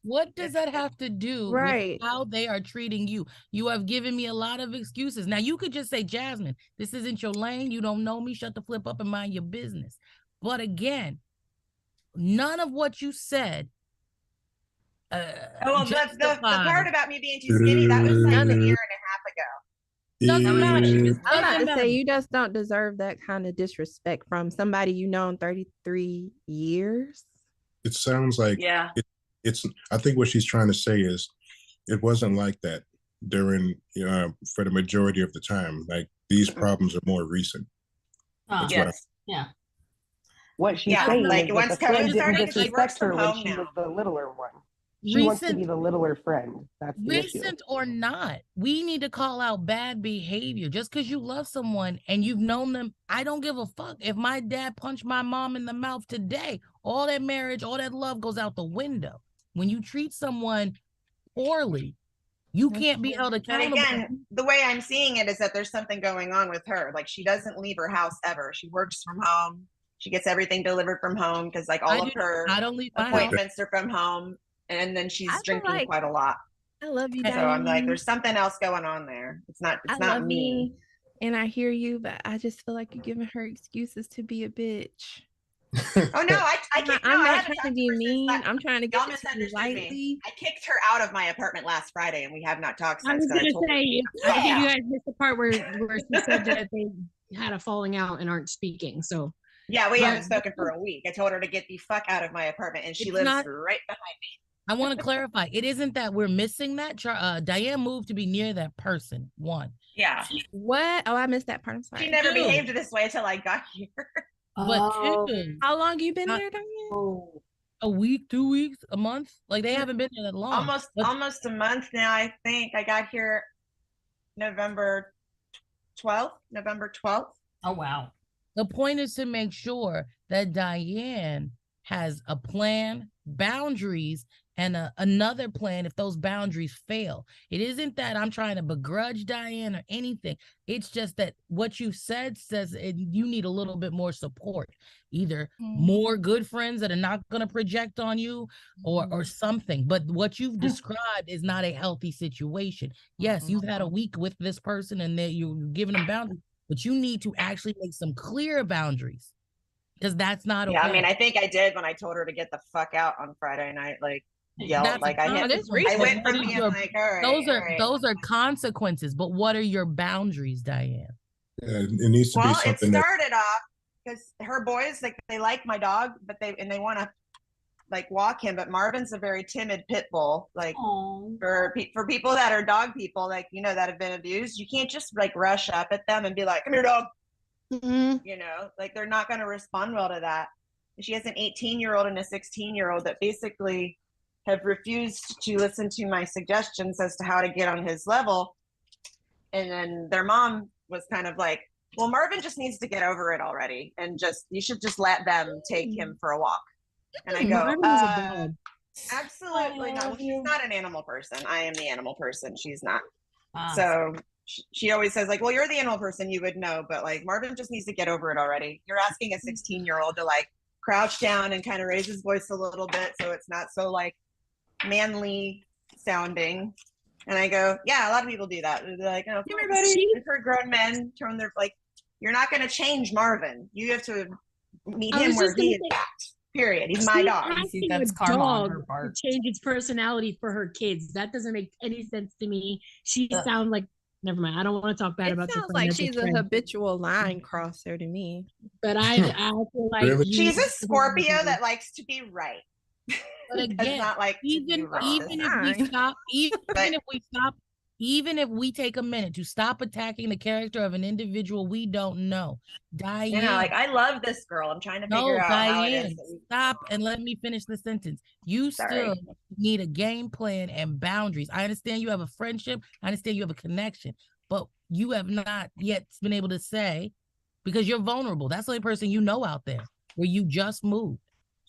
What does that have to do with how they are treating you? You have given me a lot of excuses. Now, you could just say, Jasmine, this isn't your lane. You don't know me. Shut the flip up and mind your business. But again, none of what you said. The part about me being too skinny, that was like a year and a half ago. Doesn't matter. I'm about to say, you just don't deserve that kind of disrespect from somebody you know in 33 years. It sounds like I think what she's trying to say is it wasn't like that during for the majority of the time. Like, these problems are more recent. What she's saying like is once COVID started, she works from home she now. was the littler one. She wants to be the littler friend. That's the issue. Recent or not, we need to call out bad behavior. Just because you love someone and you've known them, I don't give a fuck. If my dad punched my mom in the mouth today, all that marriage, all that love goes out the window. When you treat someone poorly, you can't be held accountable. And again, the way I'm seeing it is that there's something going on with her. Like, she doesn't leave her house ever. She works from home. She gets everything delivered from home because like all of her appointments are from home. And then she's drinking quite a lot. I love you, so I'm like, there's something else going on there. It's not me. And I hear you, but I just feel like you're giving her excuses to be a bitch. Oh no, I kicked. I'm no, I not haven't trying to talked be to her since mean. last- I'm trying to Y'all get it to you misunderstood me. lightly. I kicked her out of my apartment last Friday, and we have not talked I since. was 'cause gonna told her- say, I think you Yeah. guys missed the part where she said that they had a falling out and aren't speaking. So Yeah, we But- haven't spoken for a week. I told her to get the fuck out of my apartment, and she It's lives not- right behind me. I want to clarify. It isn't that we're missing that. Diane moved to be near that person. One. Yeah. What? Oh, I missed that part. I'm sorry. She never Two. behaved this way till I got here. But two, How long you been Not- there, Diane? a week, 2 weeks, a month. Like they haven't been there that long. Almost a month now. I think I got here November 12th. Oh wow. The point is to make sure that Diane has a plan, boundaries, and another plan if those boundaries fail. It isn't that I'm trying to begrudge Diane or anything. It's just that what you said says you need a little bit more support, either more good friends that are not going to project on you or something. But what you've described is not a healthy situation. Yes, you've had a week with this person and you're giving them boundaries, but you need to actually make some clear boundaries. Because that's not okay. Yeah, I mean, I think I did when I told her to get the fuck out on Friday night. Like, yelled, That's like I hit. I went from being like, all right, those are consequences. But what are your boundaries, Diane? It needs to be Well, it something that started off because her boys they like my dog, but they want to like walk him. But Marvin's a very timid pit bull. Like for people that are dog people, like that have been abused, you can't just like rush up at them and be like, "Come here, dog." Like they're not going to respond well to that. She has an 18-year-old and a 16-year-old that basically have refused to listen to my suggestions as to how to get on his level. And then their mom was kind of like, well, Marvin just needs to get over it already. And you should just let them take him for a walk. And I go, absolutely not. Well, she's not an animal person. I am the animal person. She's not. So she always says like, well, you're the animal person, you would know, but like Marvin just needs to get over it already. You're asking a 16-year-old to like crouch down and kind of raise his voice a little bit so it's not so like manly sounding. And I go, yeah, a lot of people do that. They're like, oh, come here, buddy. I've heard grown men turn their like, you're not going to change Marvin. You have to meet him where he is at. Period. He's my dog. That's karma on her part. To change its personality for her kids. That doesn't make any sense to me. She sounds like. Never mind. I don't want to talk bad about. It sounds like she's a habitual line crosser to me. But I feel like Really? She's a Scorpio that likes to be right. But again, not like even if we take a minute to stop attacking the character of an individual we don't know, Diane. Like I love this girl. I'm trying to figure out how it is. Stop and let me finish the sentence. You still need a game plan and boundaries. I understand you have a friendship. I understand you have a connection, but you have not yet been able to say, because you're vulnerable. That's the only person you know out there where you just moved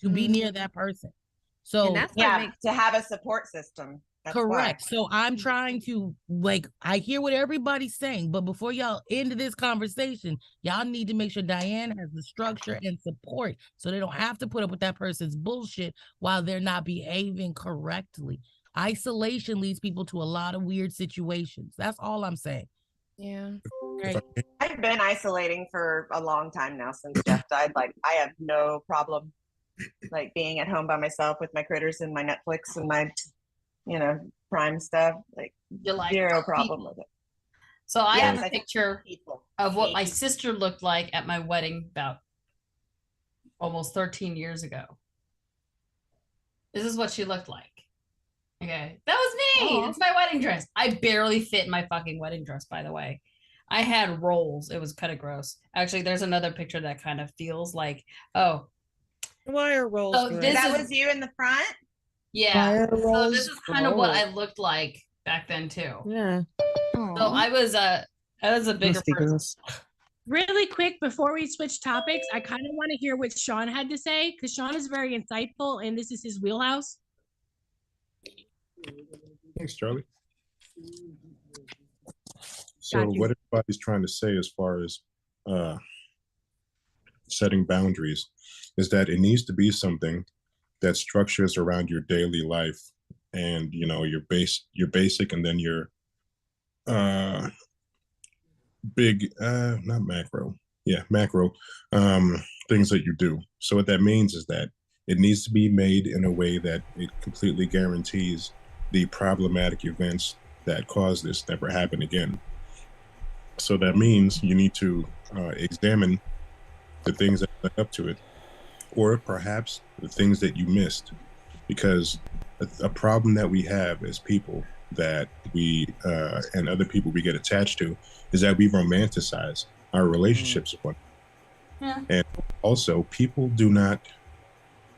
to be near that person. So to have a support system. That's correct. why. So I'm trying to I hear what everybody's saying, but before y'all end this conversation, y'all need to make sure Diane has the structure and support so they don't have to put up with that person's bullshit while they're not behaving correctly. Isolation leads people to a lot of weird situations. That's all I'm saying. Yeah. Right. I've been isolating for a long time now since Jeff died. Like I have no problem like being at home by myself with my critters and my Netflix and my Prime stuff. Like zero problem with it. So I have a picture of what my sister looked like at my wedding about almost 13 years ago. This is what she looked like. Okay. That was me. It's my wedding dress. I barely fit in my fucking wedding dress, by the way. I had rolls. It was kind of gross. Actually, there's another picture that kind of feels like, why are rolls? So that was you in the front? Yeah. So this is kind of what I looked like back then too. Yeah. So I was a bigger person. Really quick before we switch topics, I kind of want to hear what Sean had to say because Sean is very insightful and this is his wheelhouse. Thanks, Charlie. So what everybody's trying to say as far as setting boundaries is that it needs to be something that structures around your daily life and your basic and then your big not macro, macro things that you do. So what that means is that it needs to be made in a way that it completely guarantees the problematic events that cause this never happen again. So that means you need to examine the things that led up to it, or perhaps the things that you missed, because a problem that we have as people that we and other people we get attached to is that we romanticize our relationships with one. Yeah. And also, people do not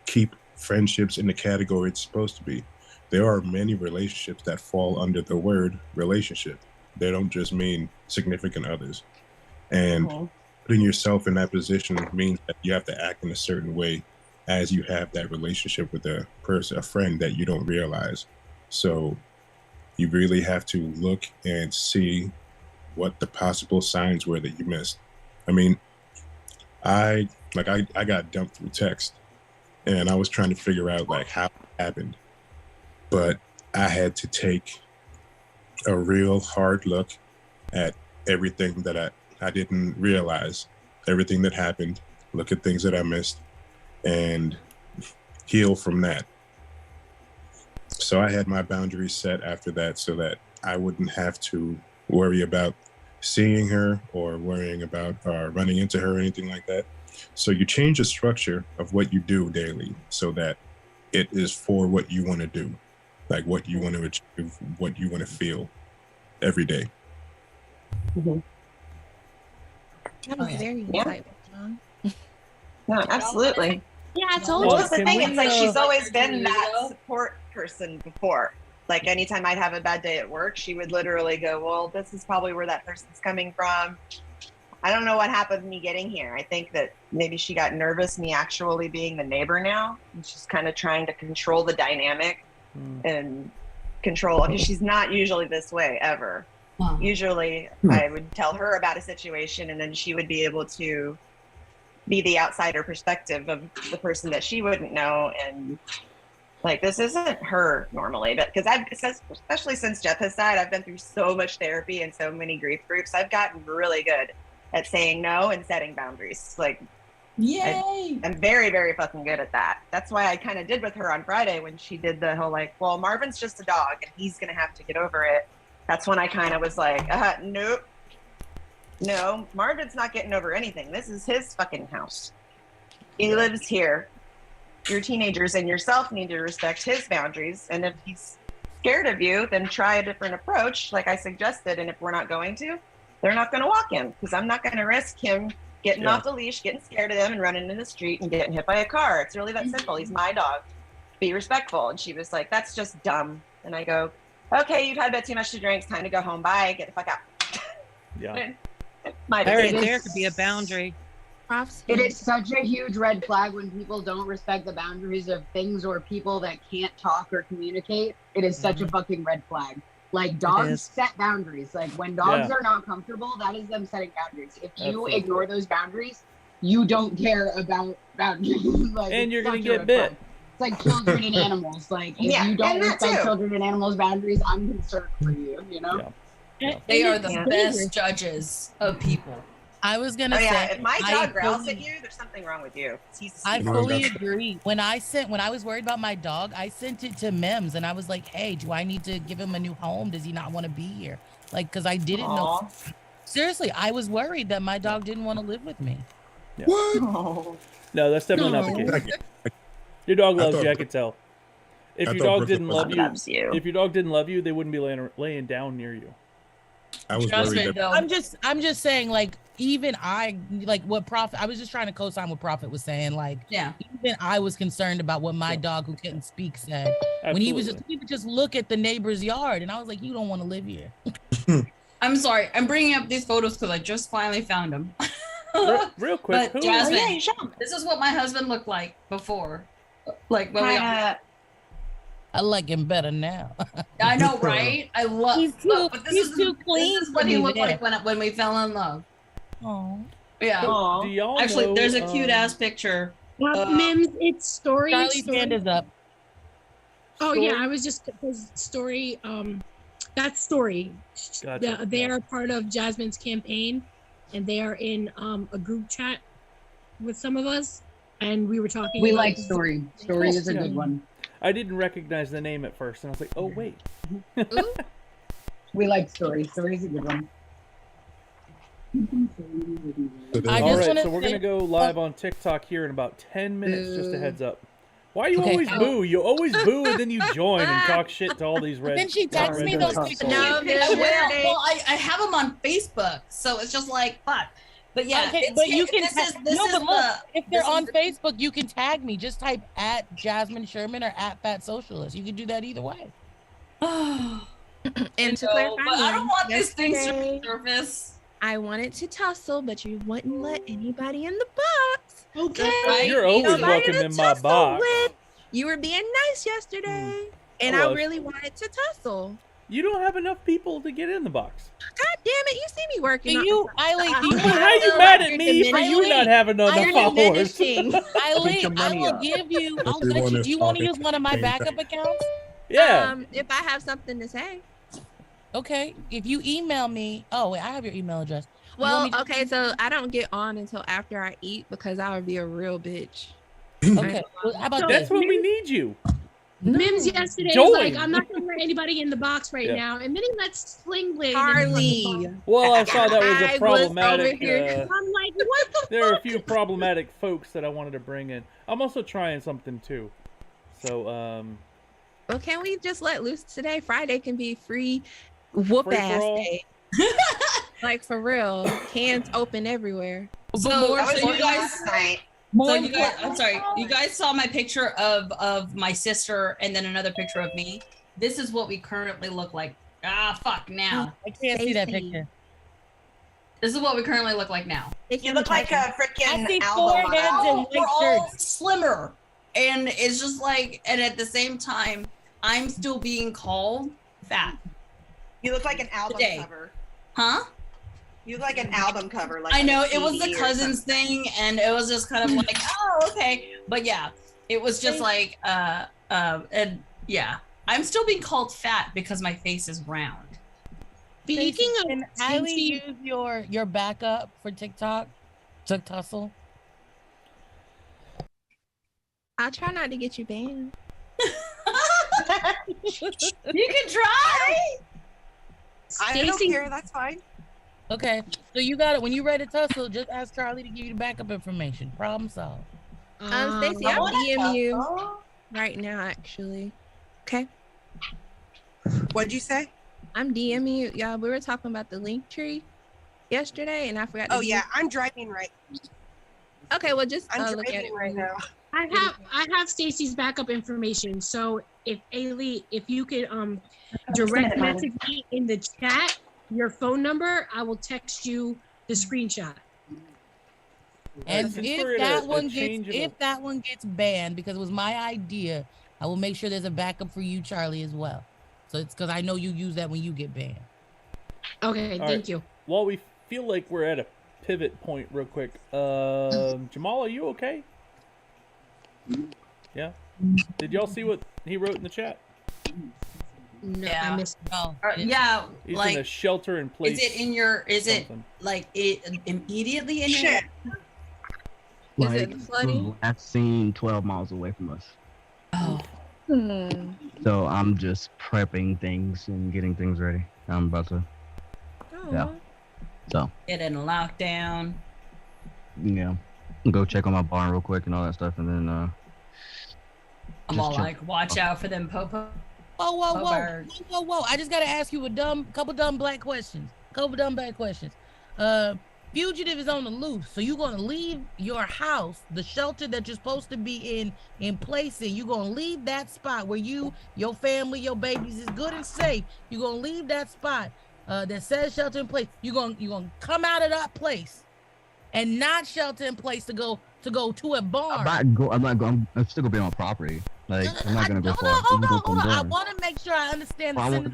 keep friendships in the category it's supposed to be. There are many relationships that fall under the word relationship. They don't just mean significant others. And putting yourself in that position means that you have to act in a certain way as you have that relationship with a person, a friend that you don't realize. So you really have to look and see what the possible signs were that you missed. I mean, I got dumped through text, and I was trying to figure out like how it happened, but I had to take a real hard look at everything that I didn't realize, everything that happened, look at things that I missed, and heal from that. So I had my boundaries set after that so that I wouldn't have to worry about seeing her or worrying about running into her or anything like that. So you change the structure of what you do daily so that it is for what you want to do, like what you want to achieve, what you want to feel every day. That was very insightful, John. No, absolutely. Yeah, I told Well, you. that's the thing. It's like she's always been that support person before. Like anytime I'd have a bad day at work, she would literally go, well, this is probably where that person's coming from. I don't know what happened with me getting here. I think that maybe she got nervous, me actually being the neighbor now. And she's kind of trying to control the dynamic and control, because she's not usually this way ever. Usually I would tell her about a situation and then she would be able to be the outsider perspective of the person that she wouldn't know. And like, this isn't her normally, but because especially since Jeff has died, I've been through so much therapy and so many grief groups. I've gotten really good at saying no and setting boundaries. Like, yay! I'm very, very fucking good at that. That's why I kind of did with her on Friday when she did the whole like, well, Marvin's just a dog and he's going to have to get over it. That's when I kind of was like, nope. No, Marvin's not getting over anything. This is his fucking house. He lives here. Your teenagers and yourself need to respect his boundaries. And if he's scared of you, then try a different approach, like I suggested. And if we're not going to, they're not going to walk him, because I'm not going to risk him getting off the leash, getting scared of them, and running in the street and getting hit by a car. It's really that simple. He's my dog. Be respectful. And she was like, that's just dumb. And I go, okay, you've had a bit too much to drink. It's time to go home. Bye. Get the fuck out. Yeah. There could be a boundary. It is such a huge red flag when people don't respect the boundaries of things or people that can't talk or communicate. It is such a fucking red flag. Like, dogs set boundaries. Like, when dogs are not comfortable, that is them setting boundaries. If you ignore those boundaries, you don't care about boundaries. Like, and you're going to get bit. It's like children and animals. Like, if you don't respect children and animals' boundaries, I'm concerned for you, you know? They are the best judges of people. I was gonna say, if my dog growls at you, there's something wrong with you. I fully agree. When I was worried about my dog, I sent it to MIMS and I was like, hey, do I need to give him a new home? Does he not want to be here? Like, because I didn't know. Seriously, I was worried that my dog didn't want to live with me. Yeah. What? No, that's definitely not the case. Your dog loves you, I could tell. If your dog didn't love you, they wouldn't be laying down near you. I was worried that I'm just saying, like, even I, like, what Prophet, I was just trying to co-sign what Prophet was saying. Like, even I was concerned about what my dog who couldn't speak said. Absolutely. When he would just look at the neighbor's yard, and I was like, you don't want to live here. I'm sorry, I'm bringing up these photos because I just finally found them. Real quick, but Jasmine, this is what my husband looked like before. Like, when we I like him better now. I know, right? I love. He's too clean. This is what he looked like when we fell in love. Oh, yeah. Do y'all actually know, there's a cute ass picture. MIMS, it's story. Charlie's hand is up. Oh yeah, I was just story. That's story. Gotcha. They are part of Jasmine's campaign. and they are in a group chat with some of us, and we were talking. We about like Story. Story is a good one. I didn't recognize the name at first, and I was like, oh wait. We like Story. Story's a good one. All right, so we're gonna go live on TikTok here in about 10 minutes. Just a heads up. Why you always boo? You always boo and then you join and talk shit to all these red. Then she texts me those No, well, I have them on Facebook, so it's just like fuck. But yeah, okay, but you can. If they're on Facebook, Facebook, you can tag me. Just type at Jasmine Sherman or at Fat Socialist. You can do that either way. And to clarify, but I don't want these things yesterday, to surface. I wanted to tussle, but you wouldn't let anybody in the box. Okay. Right? You're always Nobody welcome to in my tussle box. with. You were being nice yesterday, and I I was. really wanted to tussle. You don't have enough people to get in the box. God damn it! You see me working. Do on- you, Eileen? Do you How you mad at me for you not having enough followers? Eileen, I will give you. I'll let you. Do you want to use one of my backup accounts? Yeah. If I have something to say. Okay. If you email me. Oh wait, I have your email address. You Well, want me to- okay, so I don't get on until after I eat because I would be a real bitch. Okay. Well, how about That's this? when we need you. Mims yesterday Join. was like, I'm not gonna let anybody in the box right Yeah. now, and then he lets Sling Blade. Harley. Well, I saw that was I a was problematic. over here. I'm like, what the There are a few problematic folks that I wanted to bring in. I'm also trying something too. So, Well, can we just let loose today? Friday can be free whoop Free for ass all? day. Like for real. Cans open everywhere. So, That so was you guys, last night. so you guys, I'm sorry, you guys saw my picture of my sister and then another picture of me. This is what we currently look like. Ah, fuck now. I can't see that Stacey. picture. This is what we currently look like now. You look like a I freaking see album. four heads model. and We're white all shirts. slimmer, and it's just like, and at the same time, I'm still being called fat. You look like an album Today. cover. Huh? You look like an album cover. Like I on a know it was the CD or cousins something. thing, and it was just kind of like, oh, okay. But yeah, it was just like, and yeah, I'm still being called fat because my face is round. Speaking of Can Eileen use your backup for TikTok to tussle? I'll try not to get you banned. You can try. I don't Stacey- care. That's fine. Okay, so you got it. When you ready to tussle, just ask Charlie to give you the backup information. Problem solved. Stacey, I I'll wanna DM you tussle. right now, actually. Okay. What'd you say? I'm DMing you. Y'all, we were talking about the link tree yesterday, and I forgot to Oh do- yeah, I'm driving right. Okay, well, just I'm look at driving it right now. I have Stacy's backup information. So if Ailey, if you could direct message me in the chat your phone number, I will text you the screenshot. And Since if we're at that a one change gets of a- if that one gets banned because it was my idea, I will make sure there's a backup for you, Charlie, as well. So it's because I know you use that when you get banned. Okay, All thank right. you. While we feel like we're at a pivot point, real quick, Jamal, are you okay? Yeah. Did y'all see what he wrote in the chat? No, Yeah. I missed. Oh, Yeah, He's in a like, shelter in place. is it in your? Is it something. like it immediately in your? Shit. Is it the flooding? Last seen 12 miles away from us. Oh, So I'm just prepping things and getting things ready. I'm about to, yeah. So, get in lockdown. yeah, go check on my barn real quick and all that stuff, and then I'm Just all chill. like, watch out for them popo. Whoa. birds. I just gotta ask you a couple dumb black questions. Fugitive is on the loose, so you're gonna leave your house, the shelter that you're supposed to be in place in. You're gonna leave that spot where you, your family, your babies is good and safe. You're gonna leave that spot that says shelter in place. You're gonna come out of that place and not shelter in place to go to a barn. I'm still gonna be on property. Like, I'm not gonna go far. Hold I'm gonna on. go I barn. want to make sure I understand. I want to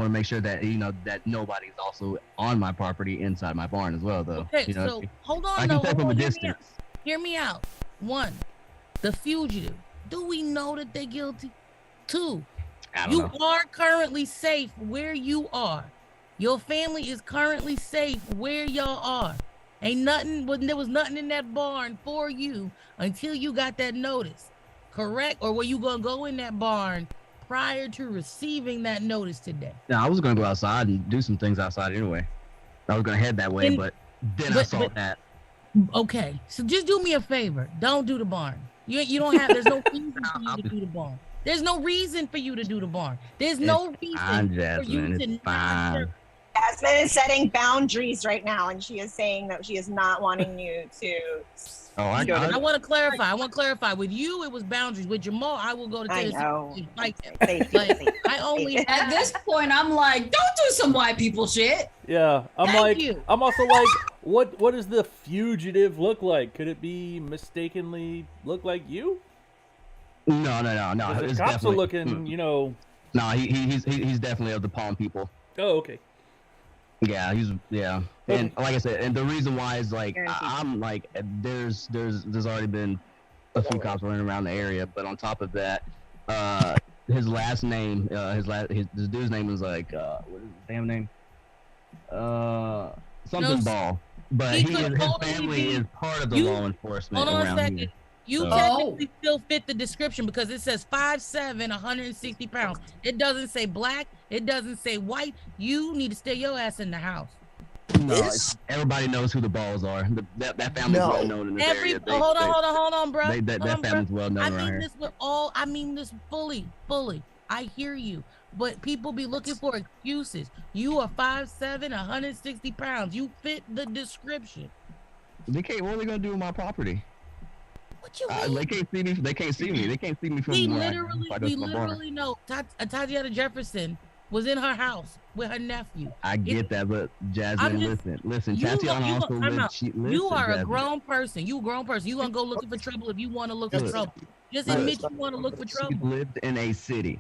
make sure that you know that nobody's also on my property inside my barn as well, though. Okay, You know, so hold on. I can tell from a Hear me distance. out. Hear me out. One, the fugitive. Do we know that they're guilty? Two, I don't you know. are currently safe where you are. Your family is currently safe where y'all are. There was nothing in that barn for you until you got that notice, correct? Or were you gonna go in that barn prior to receiving that notice today? No, I was gonna go outside and do some things outside anyway. I was gonna head that way, but then I saw that. Okay, so just do me a favor. Don't do the barn. You don't have. There's no reason for you to do the barn. There's no reason for you to do the barn. There's no reason for you to not. Jasmine is setting boundaries right now, and she is saying that she is not wanting you to. Oh, I want to clarify. With you, it was boundaries. With Jamal, I will go to Tennessee. I know. Like, I only at this point, I'm like, don't do some white people shit. Yeah, I'm also like, what does the fugitive look like? Could it be mistakenly look like you? No. The cops are looking, you know. No, he's definitely of the Palm people. Oh, okay. Yeah, and like I said, and the reason why is like I'm like there's already been a few cops running around the area, but on top of that, his last name, this dude's name is like what is his damn name? Something Ball, but his family is part of the law enforcement around here. You technically still fit the description because it says 5'7", 160 pounds. It doesn't say black. It doesn't say white. You need to stay your ass in the house. No, everybody knows who the Balls are. That family's well known in this area. Hold on, bro. That family's well known around here. I mean this fully. I hear you, but people be looking for excuses. You are 5'7", 160 pounds. You fit the description. What are they gonna do with my property? What you mean? They can't see me. They can't see me. They can't see me from we literally know. Tatiana Jefferson was in her house with her nephew. I get that, but Jasmine, listen. Tatiana also lives. You are a grown person. You a grown person. You gonna go looking for trouble if you want to look for trouble. Just admit you want to look for trouble. She lived in a city.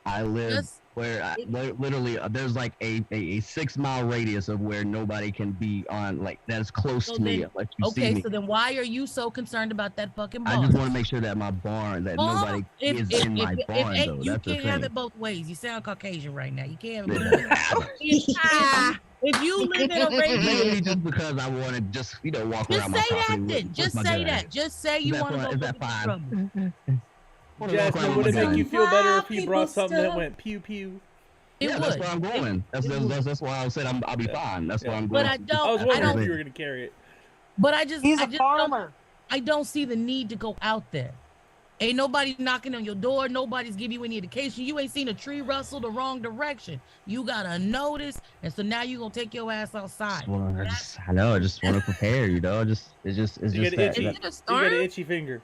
I live where literally there's like a 6-mile radius of where nobody can be on, like that is close to me. Like so then why are you so concerned about that fucking barn? I just want to make sure that my barn, that nobody is in my barn though. You can't have it both ways. You sound Caucasian right now. You can't have it both ways. If you live in a radius, maybe just because I want to just walk around my property. Just say that. Just say you want to go look for trouble. Jasmine, would it make you feel better if he brought something that went pew pew? That's where I'm going. That's why I said I'll be fine. That's where I'm But going. I was wondering if you were gonna carry it. But He's a farmer. I don't see the need to go out there. Ain't nobody knocking on your door. Nobody's giving you any indication. You ain't seen a tree rustle the wrong direction. You got a notice, and so now you gonna take your ass outside. I know. I just want to prepare. You got an itchy finger.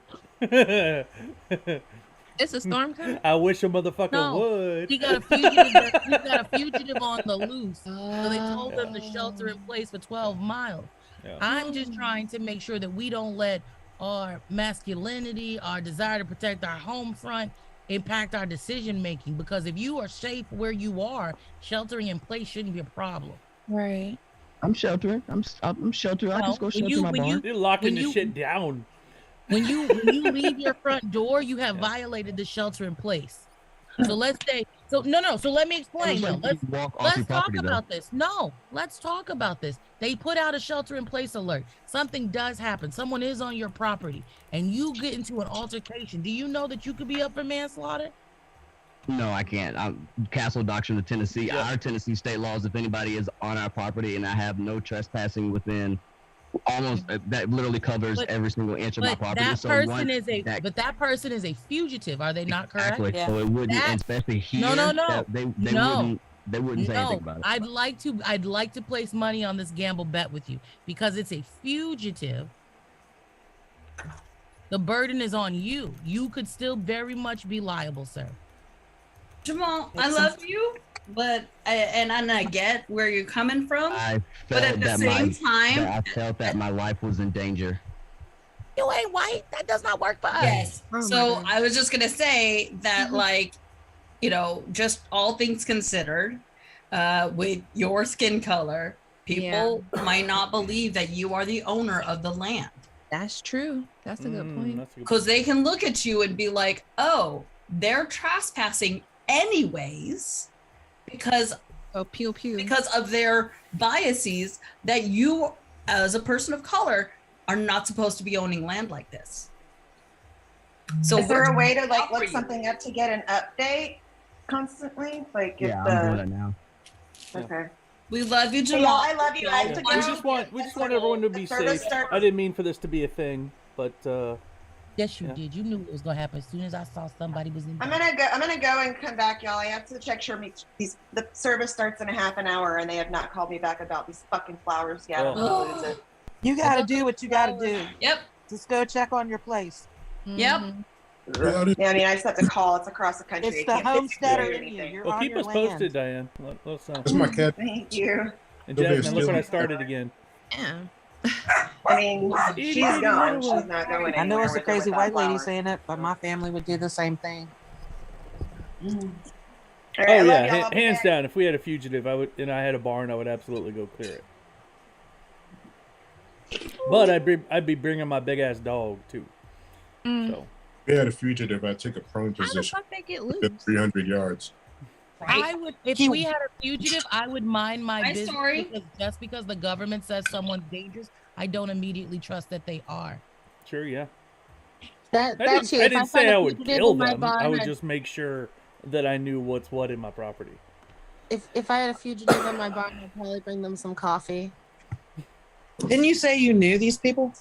It's a storm coming. I wish a motherfucker would. He got a fugitive on the loose. So they told them to shelter in place for 12 miles. Yeah. I'm just trying to make sure that we don't let our masculinity, our desire to protect our home front, impact our decision making. Because if you are safe where you are, sheltering in place shouldn't be a problem. Right. I'm sheltering. I'm sheltered. I just go shelter my barn. You're locking this shit down. When you leave your front door, you have violated the shelter in place. So let's say so let me explain. Let's talk about this. No, let's talk about this. They put out a shelter in place alert. Something does happen. Someone is on your property and you get into an altercation. Do you know that you could be up for manslaughter? No, I can't. Castle Doctrine of Tennessee. Yep. Our Tennessee state laws, if anybody is on our property and I have no trespassing within almost, that literally covers every single inch of my property. That person is a fugitive. Are they not correct? Exactly. Yeah. So it wouldn't, especially here. No. They wouldn't say anything about it. I'd like to place money on this gamble bet with you because it's a fugitive. The burden is on you. You could still very much be liable, sir. Jamal, I love you, but I get where you're coming from. But at the same time, I felt that my life was in danger. You ain't white. That does not work for us. Yes. So I was just gonna say that, just all things considered, with your skin color, people might not believe that you are the owner of the land. That's true. That's a good point. Because they can look at you and be like, oh, they're trespassing anyways, because Oh, pew pew. Because of their biases that you, as a person of color, are not supposed to be owning land like this. So is there a way to like for look you. something up to get an update constantly? Like if Yeah, the I'm doing it now. okay. We love you, Hey, Jamal. y'all, I love you. I have Yeah, to we go. just want everyone to be service safe. start- I didn't mean for this to be a thing, but Yes, you Yeah. did. You knew it was gonna happen as soon as I saw somebody was in. I'm gonna go and come back, y'all. I have to check sure the service starts in a half an hour, and they have not called me back about these fucking flowers yet. I'm gonna lose it. You gotta do what you gotta do. Yep. Just go check on your place. Yep. Yeah, I mean, I just have to call. It's across the country. It's I the can't homesteader do in you. anything. You're well, on keep your us land. posted, Diane. Let us know. That's my cat. Thank you. And Go ahead, Jasmine, look what I Steele. started again. Yeah. I mean, she's gone. She's not going anywhere. I know it's a with or crazy without white lady flowers. saying it, but my family would do the same thing. All right, Oh I love yeah, y'all. I'll be hands back. down. If we had a fugitive, I would, and I had a barn, I would absolutely go clear it. But I'd be bringing my big ass dog too. So If we had a fugitive, I'd take a prone How the position fuck they get within loose? 300 yards. I would, if we had a fugitive, I would mind my My business. story. Because just because the government says someone's dangerous, I don't immediately trust that they are. sure, yeah. That I didn't, too. I If didn't find say a I would fugitive kill in my them. I barn, would I'd- just make sure that I knew what's what in my property. if I had a fugitive in my barn, I'd probably bring them some coffee. Didn't you say you knew these people?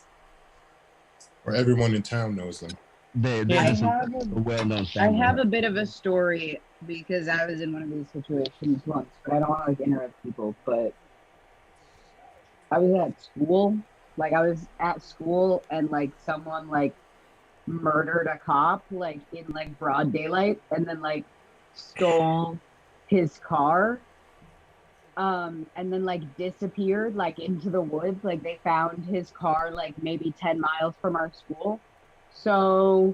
Or everyone in town knows them. They're I just have a well-known I family. have a bit of a story because I was in one of these situations once, but I don't want to like interrupt people. But I was at school, and like someone like murdered a cop like in like broad daylight, and then like stole his car, and then like disappeared like into the woods. Like they found his car like maybe 10 miles from our school. So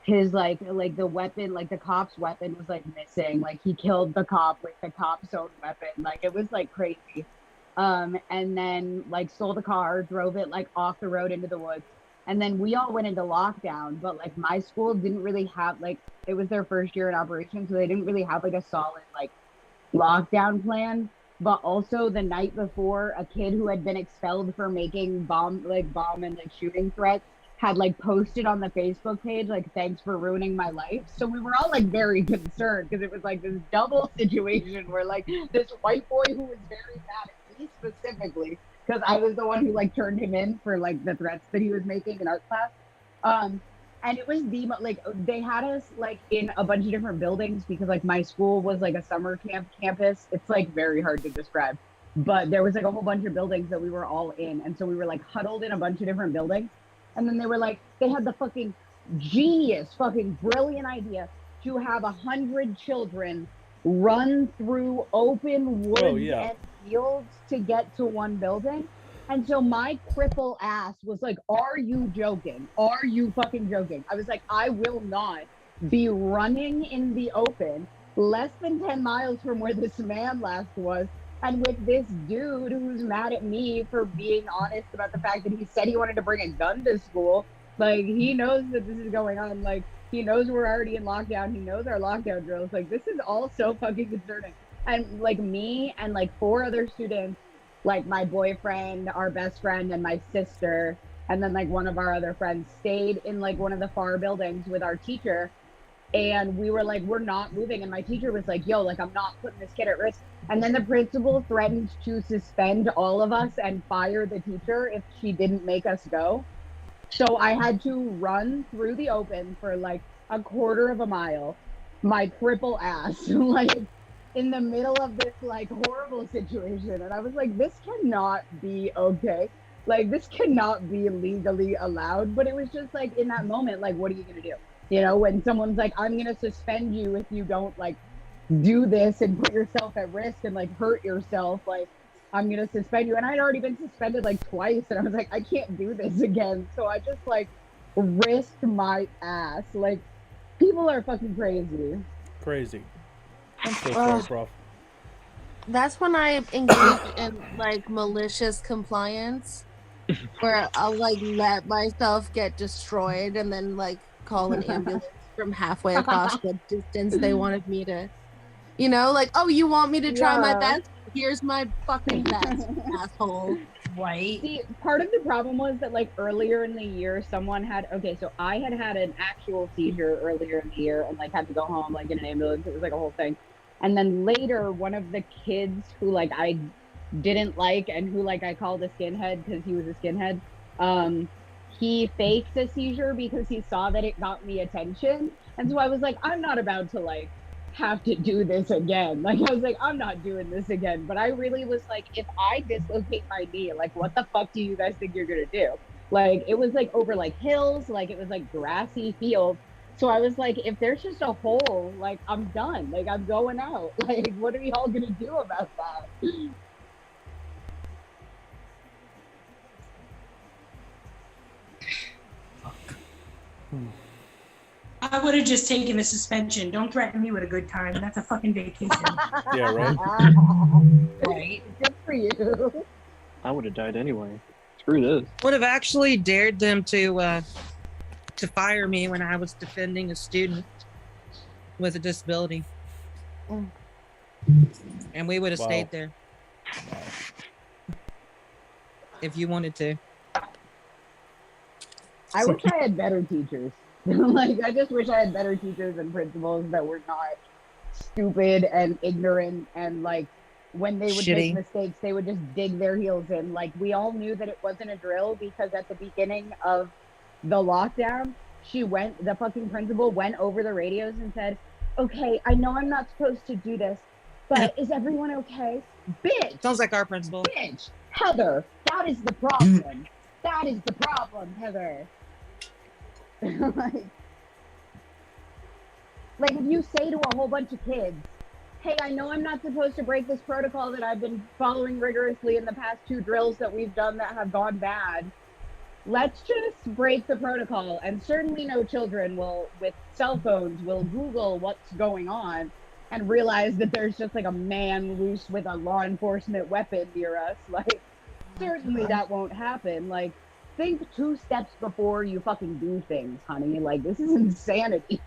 his like the weapon, like the cop's weapon was like missing. Like he killed the cop with the cop's own weapon. Like it was like crazy. And then like stole the car, drove it like off the road into the woods. And then we all went into lockdown, but like my school didn't really have like, it was their first year in operation, so they didn't really have like a solid like lockdown plan. But also the night before, a kid who had been expelled for making bomb and like shooting threats had like posted on the Facebook page like, thanks for ruining my life. So we were all like very concerned because it was like this double situation where like this white boy who was very mad at me specifically because I was the one who like turned him in for like the threats that he was making in art class. And it was they had us like in a bunch of different buildings because like my school was like a summer campus. It's like very hard to describe, but there was like a whole bunch of buildings that we were all in. And so we were like huddled in a bunch of different buildings. And then they were like, they had the fucking fucking brilliant idea to have 100 children run through open woods and fields to get to one building. And so my cripple ass was like, are you joking? Are you fucking joking? I was like, I will not be running in the open less than 10 miles from where this man last was. And with this dude who's mad at me for being honest about the fact that he said he wanted to bring a gun to school. Like, he knows that this is going on. Like, he knows we're already in lockdown. He knows our lockdown drills. Like, this is all so fucking concerning. And, like, me and, like, 4 other students, like, my boyfriend, our best friend, and my sister, and then, like, one of our other friends stayed in, like, one of the far buildings with our teacher. And we were like, we're not moving. And my teacher was like, yo, like, I'm not putting this kid at risk. And then the principal threatened to suspend all of us and fire the teacher if she didn't make us go. So I had to run through the open for like a quarter of a mile, my cripple ass, like in the middle of this like horrible situation. And I was like, this cannot be okay. Like, this cannot be legally allowed. But it was just like in that moment, like, what are you going to do? You know, when someone's like, I'm going to suspend you if you don't like do this and put yourself at risk and like hurt yourself, like I'm going to suspend you. And I'd already been suspended like twice. And I was like, I can't do this again. So I just like risked my ass. Like, people are fucking crazy. Crazy. I'm so sorry, Prof. That's when I engage in like malicious compliance, where I'll like let myself get destroyed and then like call an ambulance from halfway across the distance they wanted me to You know, like, oh, you want me to try my Yeah. best? Here's my fucking best, asshole. Right. See, part of the problem was that like earlier in the year, someone had so I had an actual seizure earlier in the year and like had to go home like in an ambulance. It was like a whole thing. And then later, one of the kids who like I didn't like and who like I called a skinhead because he was a skinhead, he faked a seizure because he saw that it got me attention. And so I was like, I'm not about to like have to do this again. Like I was like, I'm not doing this again. But I really was like, if I dislocate my knee, like what the fuck do you guys think you're gonna do? Like it was like over like hills, like it was like grassy fields. So I was like, if there's just a hole, like I'm done. Like I'm going out. Like what are y'all gonna do about that? I would have just taken the suspension. Don't threaten me with a good time. That's a fucking vacation. Yeah, right. Right. Good for you. I would have died anyway. Screw this. Would have actually dared them to fire me when I was defending a student with a disability, and we would have stayed there if you wanted to. I wish I had better teachers. Like, I just wish I had better teachers and principals that were not stupid and ignorant and, like, when they would make mistakes, they would just dig their heels in. Like, we all knew that it wasn't a drill because at the beginning of the lockdown, the fucking principal went over the radios and said, okay, I know I'm not supposed to do this, but is everyone okay? Bitch! Sounds like our principal. Bitch! Heather, that is the problem. That is the problem, Heather. like if you say to a whole bunch of kids, hey, I know I'm not supposed to break this protocol that I've been following rigorously in the past 2 drills that we've done that have gone bad. Let's just break the protocol. And certainly no children will, with cell phones, will Google what's going on and realize that there's just like a man loose with a law enforcement weapon near us. Like, certainly that won't happen. Like, think 2 steps before you fucking do things, honey. Like, this is insanity.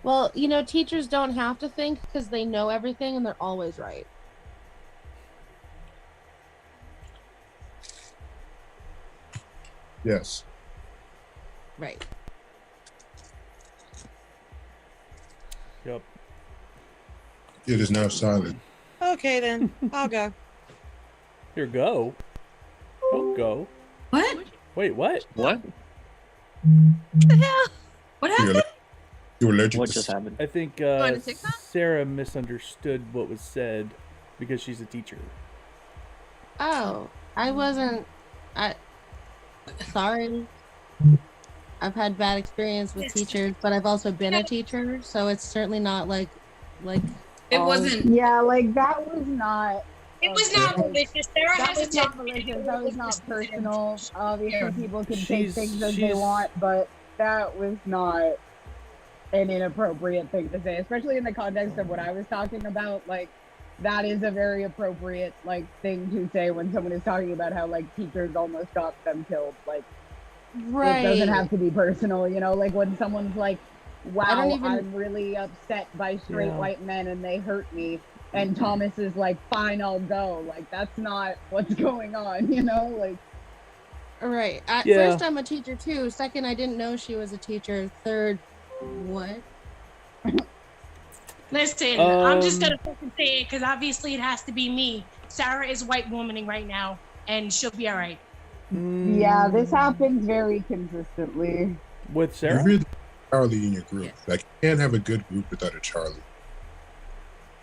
Well, you know, teachers don't have to think because they know everything and they're always right. Yes. Right. Yep. It is now silent. Okay, then I'll go. Here, go. Don't go. What? Wait, what? What? What the hell? What happened? You were allergic What to just happened? I think Going to TikTok? Sarah misunderstood what was said because she's a teacher. Oh, I wasn't. Sorry. I've had bad experience with teachers, but I've also been a teacher, so it's certainly not like. It wasn't. Yeah, like that was not. It was not malicious. Sarah That has was not malicious. That was not personal. Obviously, people can take things as they want, but that was not an inappropriate thing to say, especially in the context of what I was talking about. Like, that is a very appropriate like thing to say when someone is talking about how like teachers almost got them killed. Like, Right. it doesn't have to be personal, you know. Like when someone's like, "Wow, even- I'm really upset by straight Yeah. white men and they hurt me," and Thomas is like, "Fine, I'll go." Like that's not what's going on, you know. Like, Right. At Yeah. first, I'm a teacher too. Second, I didn't know she was a teacher. Third, what? Listen, I'm just gonna fucking say it because obviously it has to be me. Sarah is white womaning right now, and she'll be all right. yeah, this happens very consistently. With Sarah? You really Charlie in your group. Like, you can't have a good group without a Charlie.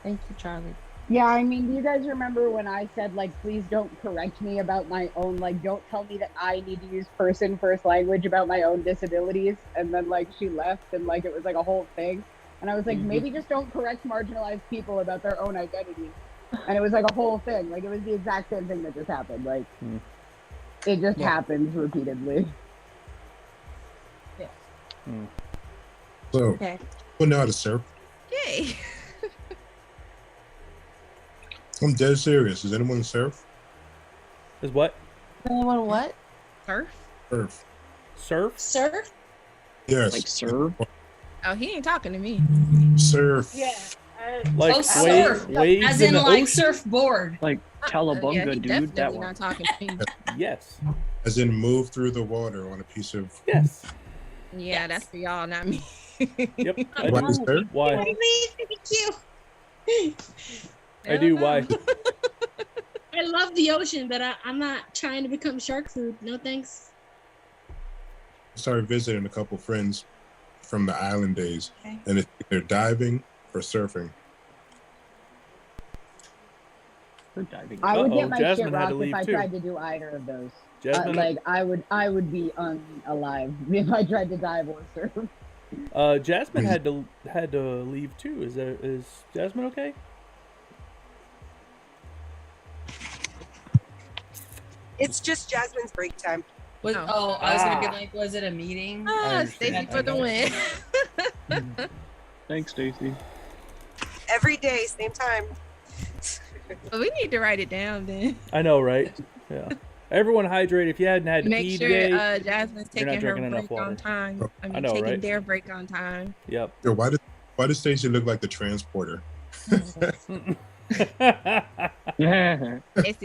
Thank you, Charlie. Yeah, I mean, do you guys remember when I said, like, please don't correct me about my own, like, don't tell me that I need to use person first language about my own disabilities? And then, like, she left and, like, it was, like, a whole thing. And I was like, maybe just don't correct marginalized people about their own identity. And it was, like, a whole thing. Like, it was the exact same thing that just happened. Like, it just happens repeatedly. So, Okay. you know how to surf? Yay. I'm dead serious. Does anyone surf? Is what? Anyone what? Surf? Surf. Surf? Surf? Yes. Like serve? Oh, he ain't talking to me. Surf. Yeah. Like surf. waves As in in the like ocean? surfboard. Like Cowabunga, Yeah, he dude. That definitely one. not talking to me. Yes. As in move through the water on a piece of. Yes. Yeah, that's for y'all, not me. Yep. I Why do. is there? Why? Thank you. I do. Why? I love the ocean, but I'm not trying to become shark food. No thanks. I started visiting a couple friends from the island days, and it's either diving or surfing. I would get my shit Jasmine had to rocked if leave I too. tried to do either of those. Jasmine- Like I would be unalive if I tried to dive or surf. Jasmine had to leave too. Is Jasmine okay? It's just Jasmine's break time. I was gonna be like, was it a meeting? Stacy for the win. Thanks, Stacy. Every day, same time. We need to write it down then. I know, right? Yeah. Everyone hydrate. If you hadn't had to Make pee sure today, Jasmine's you're not taking her drinking enough break water. on time. I mean, I know, taking right? their break on time. Yep. Yo, why does Stacey look like the transporter? Stacy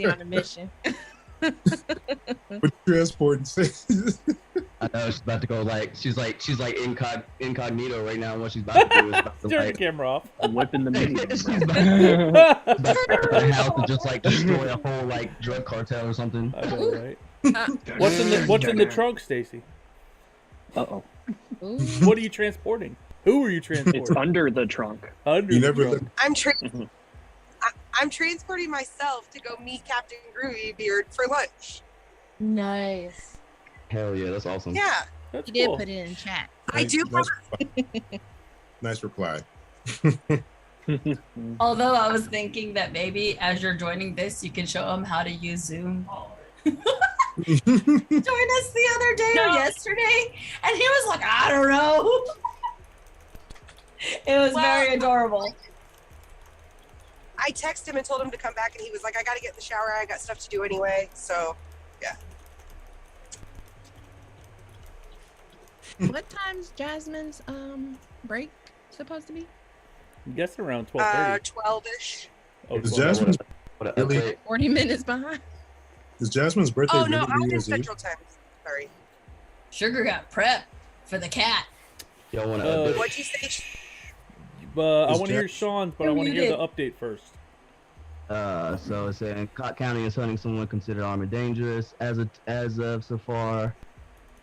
on a mission. With transporting Stacey. I know she's about to go she's like incognito right now. And what she's about to do is about to Turn the like camera off. I'm whipping the meat. she's about to go to the house and just like destroy a whole like drug cartel or something. I know, right? What's in the trunk, Stacy? Uh-oh. What are you transporting? Who are you transporting? It's under the trunk. Under You the never trunk. I'm transporting myself to go meet Captain Groovy Beard for lunch. Nice. Hell yeah, that's awesome. Yeah, That's You did cool. put it in chat. I do. Nice reply. Although I was thinking that maybe as you're joining this, you can show them how to use Zoom. Joined us the other day or yesterday, and he was like, I don't know. It was very adorable. I texted him and told him to come back, and he was like, I got to get in the shower. I got stuff to do anyway. So, yeah. What time's Jasmine's break supposed to be? I'm guessing around 12:30. 12-ish. Oh, Is 12. Jasmine's What an really? upgrade. 40 minutes behind. Is Jasmine's birthday Oh, no, really I'm New in Year's Eve? Central Time. Sorry. Sugar got prep for the cat. Y'all want to Uh, What'd you say? I want to hear Sean's, but I want to hear the update first. So it's saying Cott County is hunting someone considered armed and dangerous. As of so far,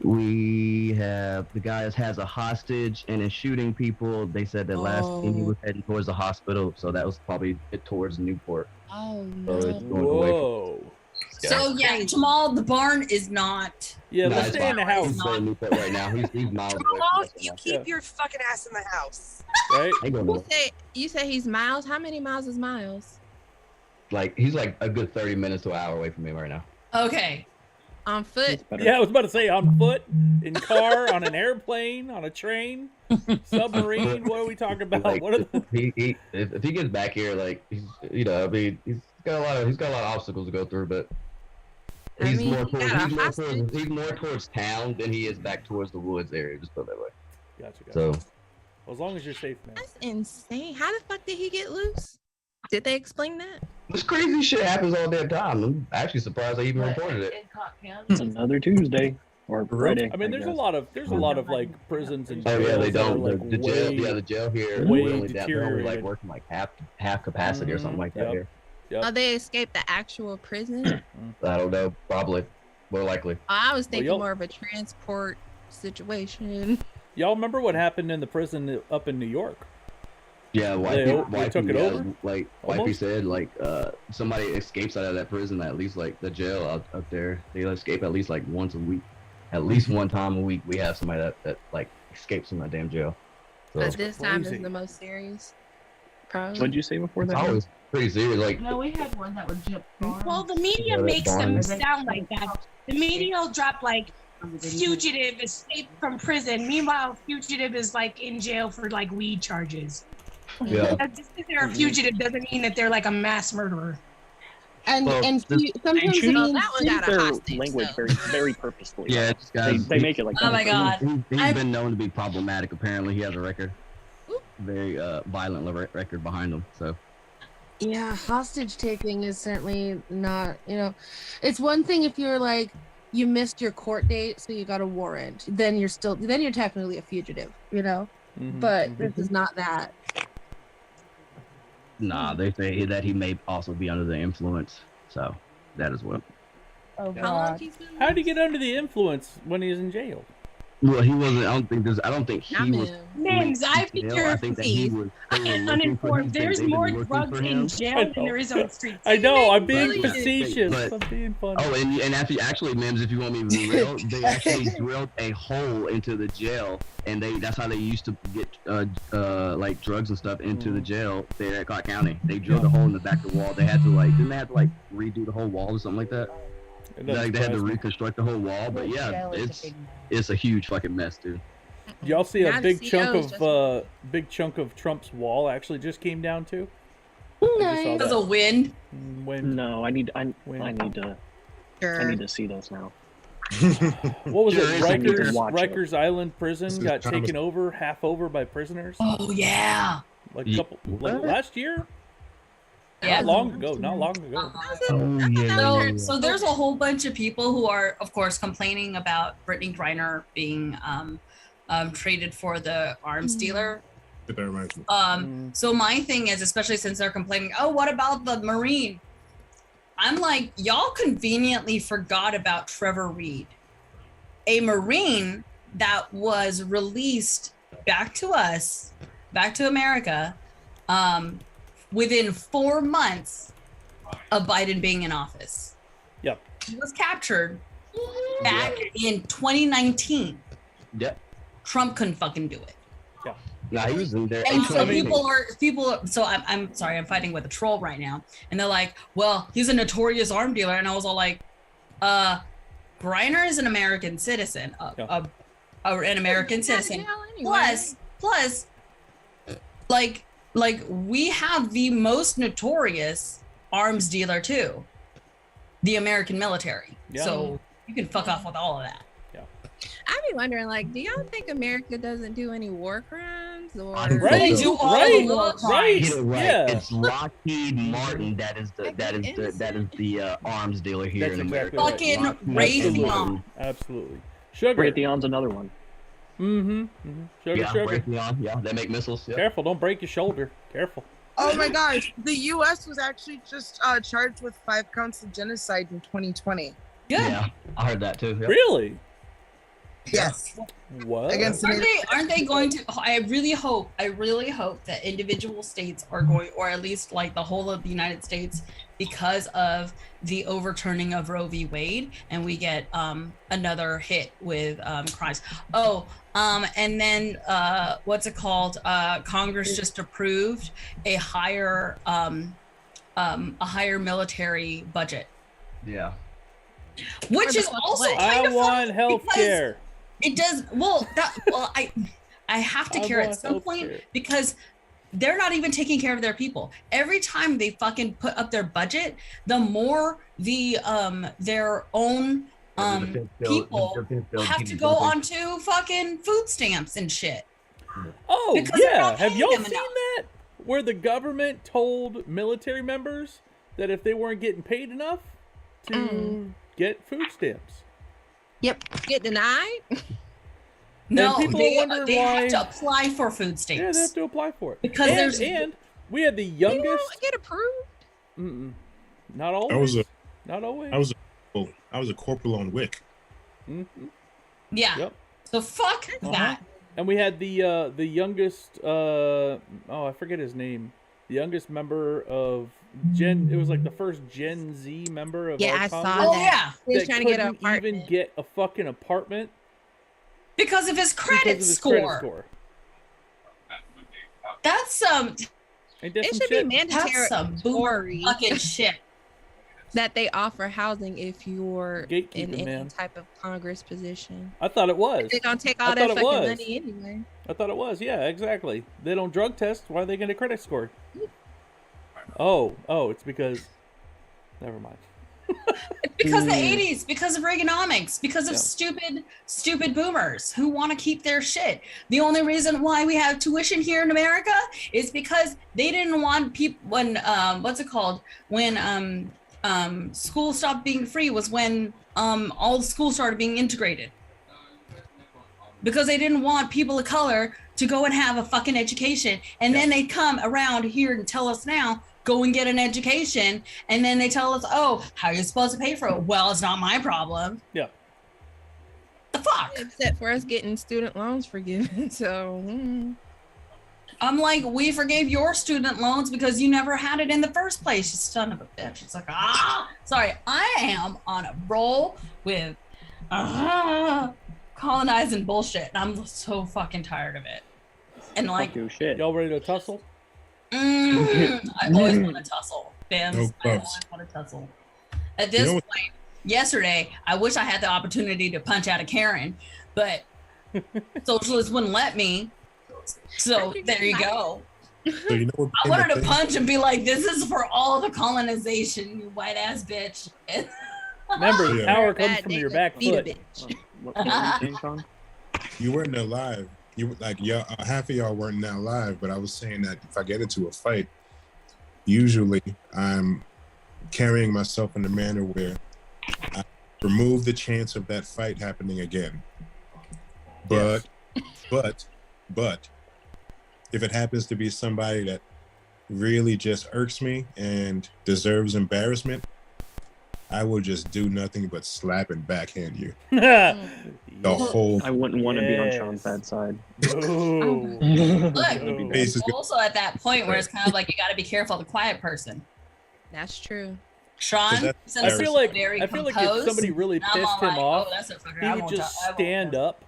we have the guy has a hostage and is shooting people. They said that last thing he was heading towards the hospital, so that was probably towards Newport. Oh So it's no. going away Whoa. So yeah, Jamal, the barn is not. Yeah, No, let's it's stay in the fine. house, He's in Newport right now. He's miles away. Jamal, from us you right keep your fucking ass in the house. right? now. Ain't going nowhere. You say he's miles? How many miles is miles? Like he's like a good 30 minutes to an hour away from me right now. Okay. On foot? Yeah, I was about to say on foot, in car, on an airplane, on a train, submarine. What are we talking about? Like, What are the... if he gets back here, like he's I mean he's got a lot of obstacles to go through, but I he's mean, more he got a hostage. he's more towards town than he is back towards the woods area. Just put it that way. Gotcha. So Well, as long as you're safe, man. That's insane. How the fuck did he get loose? Did they explain that? this crazy shit happens all damn time. I'm actually surprised I even reported it. It's another Tuesday or Friday. I mean, there's a lot of like prisons and Oh yeah, they jails that are, don't. like, The jail, way- yeah, the jail here. way They're only deteriorated. like working like half capacity or something like that Yep. here. Yep. Oh, they escaped the actual prison? I don't know. Probably, more likely. I was thinking y'all- more of a transport situation. Y'all remember what happened in the prison up in New York? Yeah, They took it over? Like Wifey Almost? said, like somebody escapes out of that prison. At least like the jail up there, they escape at least like once a week. At least one time a week, we have somebody that like escapes from that damn jail. So But this time is crazy. the most serious. Probably. What'd you say before it's that? always pretty serious. Like No, we had one that would jump farm. Well, the media that makes them barn. sound like that. The media will drop like fugitive escaped from prison. Meanwhile, fugitive is like in jail for like weed charges. yeah, Just because they're a fugitive doesn't mean that they're like a mass murderer. And Well, and this- sometimes They it choose means that one got a their hostage, language so. very purposefully. yeah, this guy. They make it like Oh my God. He's I'm- been known to be problematic. Apparently, he has a record. very violent record behind them. So Yeah, hostage taking is certainly not, it's one thing if you're like, you missed your court date, so you got a warrant. Then you're technically a fugitive, But this is not that. nah, they say that he may also be under the influence. So that as well. Oh How long God. he's been? How'd he get under the influence when he was in jail? Well, he wasn't. I don't think he Not was. him. Mims, I think jail. you're I think that he please. was. I they were am looking for him. uninformed. They There's were more looking drugs for in him. jail than there is on the streets. I know. I'm being Believe it. facetious. But- I'm being funny. Oh, and actually, Mims, if you want me to be real, they actually drilled a hole into the jail, and that's how they used to get like drugs and stuff into the jail there at Clark County. They drilled a hole in the back of the wall. They had to didn't they have to redo the whole wall or something like that? Like they had to reconstruct the whole wall, but yeah, it's a huge fucking mess, dude. Y'all see a Now the big CEOs chunk of Trump's wall actually just came down too? I just saw Because that. of wind. Wind. No, I need to Sure. see this now. What was Sure, it? it's like you can watch it. Rikers Island prison This is got Thomas- taken over, half over by prisoners. Oh yeah. Like Ye- like last year? Yeah. Not long ago. Not long ago. Oh yeah. So there's a whole bunch of people who are, of course, complaining about Brittany Griner being traded for the arms dealer. That reminds me. So my thing is, especially since they're complaining, oh, what about the Marine? I'm like, y'all conveniently forgot about Trevor Reed, a Marine that was released back to us, back to America, within 4 months of Biden being in office. Yep. He was captured back in 2019. Yep. Trump couldn't fucking do it. Yeah. Nah, he was in there. And so I mean, people. So I'm sorry, I'm fighting with a troll right now, and they're like, "Well, he's a notorious arm dealer," and I was all like, Griner is an American citizen, an American citizen. Plus, like we have the most notorious arms dealer too, the American military. Yeah. So you can fuck off with all of that. I be wondering, like, do y'all think America doesn't do any war crimes or Right. They do all Right. the war Right. crimes. Get it right. Yeah. It's Lockheed Martin that is the arms dealer here That's in America. exactly Fucking Lockheed Raytheon. Martin. Absolutely. Sugar. Raytheon's another one. Sugar, Yeah, sugar. Raytheon. Yeah, they make missiles. Yeah. Careful, don't break your shoulder. Careful. Oh my gosh, the U.S. was actually just charged with 5 counts of genocide in 2020. Good. Yeah, I heard that too. Yep. Really? Yes. What? Against Aren't they going to? I really hope that individual states are going, or at least like the whole of the United States, because of the overturning of Roe v. Wade, and we get another hit with crimes. Oh, and then what's it called? Congress just approved a higher military budget, Yeah. which is also kind I of want funny health because care. it does I have to care at some point because they're not even taking care of their people. Every time they fucking put up their budget, the more the their own people have to go onto fucking food stamps and shit. Oh Because they're yeah, not have paying y'all them seen enough. that? Where the government told military members that if they weren't getting paid enough to get food stamps. Yep. Get denied? No, And people they are wondering why. have to apply for food stamps. Yeah, they have to apply for it. Because there's- and we had the You youngest. don't get approved? Not I always. was Not always. I was a corporal on WIC. Yeah. Yep. So fuck that. And we had the youngest. I forget his name. The youngest member of Gen. It was like the first Gen Z member of Yeah, our I saw Congress Oh that. yeah. He was that trying to get an couldn't even apartment. get a fucking apartment Because of his credit because of his score. credit score. That's Ain't that It some should be shit? mandatory That's some boomer fucking shit. that they offer housing if you're in Gatekeeping, any man. type of Congress position. I thought it was. They're gonna take I all that thought it fucking was. money anyway. I thought it was. Yeah, exactly. They don't drug test. Why are they getting a credit score? Oh, it's because. Never mind. Because the 80s, because of Reaganomics, because of stupid boomers who want to keep their shit. The only reason why we have tuition here in America is because they didn't want people when school stopped being free was when all the schools started being integrated. Because they didn't want people of color to go and have a fucking education. And then they come around here and tell us now, go and get an education. And then they tell us, oh, how are you supposed to pay for it? Well, it's not my problem. Yeah. The fuck? Except for us getting student loans forgiven. So I'm like, we forgave your student loans because you never had it in the first place, you son of a bitch. It's like, sorry, I am on a roll with colonizing bullshit. And I'm so fucking tired of it. And like, y'all ready to tussle? I always want to tussle. Bims, I always want to tussle. At this point, yesterday, I wish I had the opportunity to punch out a Karen, but socialists wouldn't let me. So there you go. So you know I wanted to punch and be like, this is for all the colonization, you white ass bitch. Remember, the power comes from your back foot. You weren't alive. You were like, y'all, half of y'all weren't now live, but I was saying that if I get into a fight, usually I'm carrying myself in a manner where I remove the chance of that fight happening again. But if it happens to be somebody that really just irks me and deserves embarrassment, I will just do nothing but slap and backhand you. The whole. I wouldn't want to be on Sean's bad side. Look, also at that point where it's kind of like you got to be careful of the quiet person. That's true. Sean, I feel like if somebody really pissed him off, he would just stand up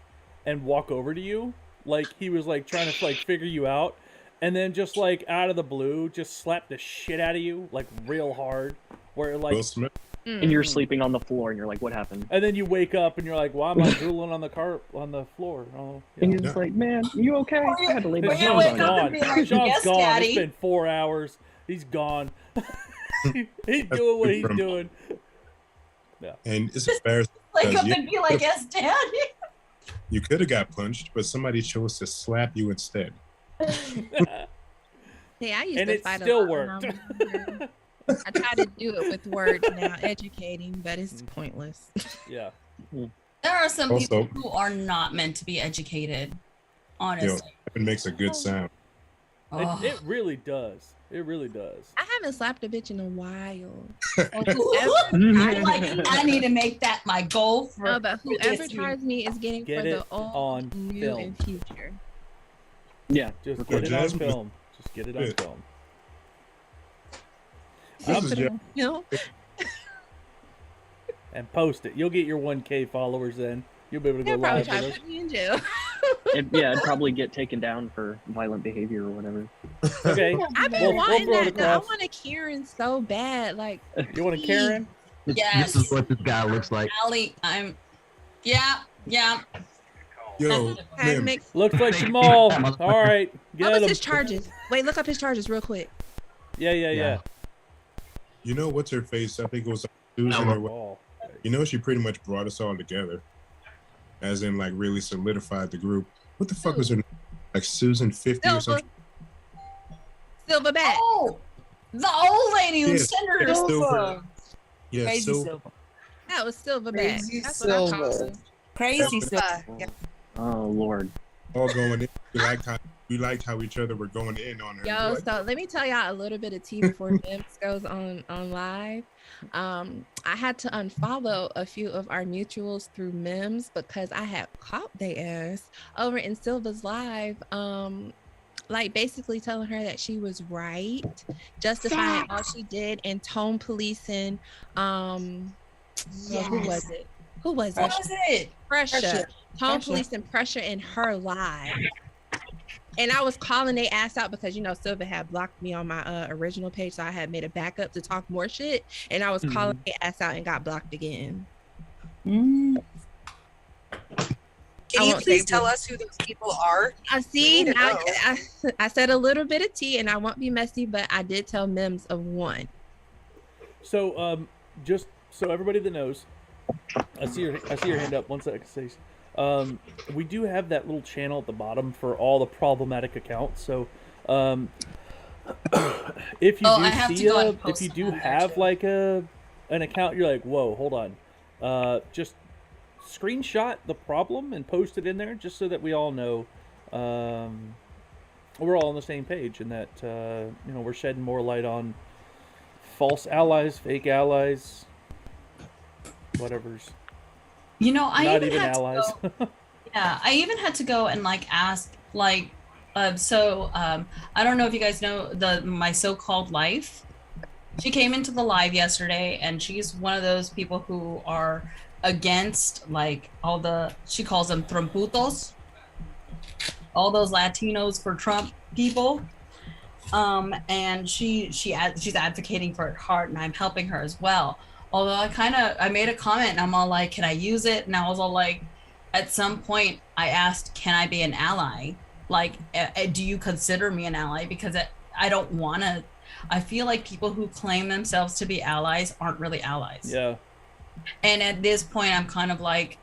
and walk over to you, like he was like trying to like figure you out, and then just like out of the blue, just slap the shit out of you like real hard, where like. Will Smith. And you're sleeping on the floor, and you're like, "What happened?" And then you wake up, and you're like, "Why am I drooling on the floor?" Oh, yeah. And he's like, "Man, you okay?" I had to lay my hands Sean's on you. gone. Sean's gone. It's been 4 hours. He's gone. He's doing what he's doing. Yeah. And it's embarrassing. Like up and be like, "Yes, Daddy." You could have got punched, but somebody chose to slap you instead. Hey, I used and to it fight still a lot when worked. I try to do it with words now, educating, but it's pointless. Yeah. There are some Also- people who are not meant to be educated, honestly. It makes a good sound. It really does. It really does. I haven't slapped a bitch in a while. I need to make that my goal for. No, but whoever this tries week. me is getting Get for the it old, on new, film. and future. Yeah, Just get it on film. Just get it on film. And post it. You'll get your 1K followers then. You'll be able to go They'll probably live try with to us. put me in jail. I'd probably get taken down for violent behavior or whatever. Okay. I've been We'll wanting throw it that. Though. I across. want a Karen so bad. Like, You want a Karen? Yes. This is what this guy looks like. Allie, yeah. Yo, man, Looks like Jamal. All right. what Get was him. his charges? Wait, look up his charges real quick. Yeah. you know what's her face? I think it was Susan or what. Oh. You know, she pretty much brought us all together, as in like really solidified the group. What the fuck was her name? Like Susan 50 or something? Silverback. Oh, the old lady who Yeah, sent her yeah, to Silver. Yeah, Crazy so Silver. That was Silverback. Crazy That's what I call Silver. him. Crazy Silver. Yeah. Oh Lord. all going in. We liked how each other were going in on her. Yo, Like, so let me tell y'all a little bit of tea before MIMS goes on live. I had to unfollow a few of our mutuals through MIMS because I had caught their ass over in Silva's live. Like basically telling her that she was right, justifying all she did, and tone policing. Who was it? Who was What it? was it? Pressure. Tone Pressure. policing pressure in her live. And I was calling they ass out because, you know, Silva had blocked me on my original page. So I had made a backup to talk more shit. And I was calling their ass out and got blocked again. Can I you won't please say tell who. us who those people are? I see. We need to Now, know. I said a little bit of tea and I won't be messy, but I did tell MIMS of one. So, just So everybody that knows, I see your hand up. 1 second, Stacey. We do have that little channel at the bottom for all the problematic accounts. So, if you do have like an account, you're like, whoa, hold on, just screenshot the problem and post it in there, just so that we all know we're all on the same page, and that we're shedding more light on false allies, fake allies, whatever's. I not even had allies. To go, yeah, I even had to go and ask I don't know if you guys know my so-called life. She came into the live yesterday, and she's one of those people who are against she calls them tromputos, all those Latinos for Trump people. And she's advocating for it hard, and I'm helping her as well. Although I made a comment, and I'm all like, can I use it? And I was all like, at some point I asked, can I be an ally? Do you consider me an ally? Because I don't want to. I feel like people who claim themselves to be allies aren't really allies. Yeah. And at this point, I'm kind of like,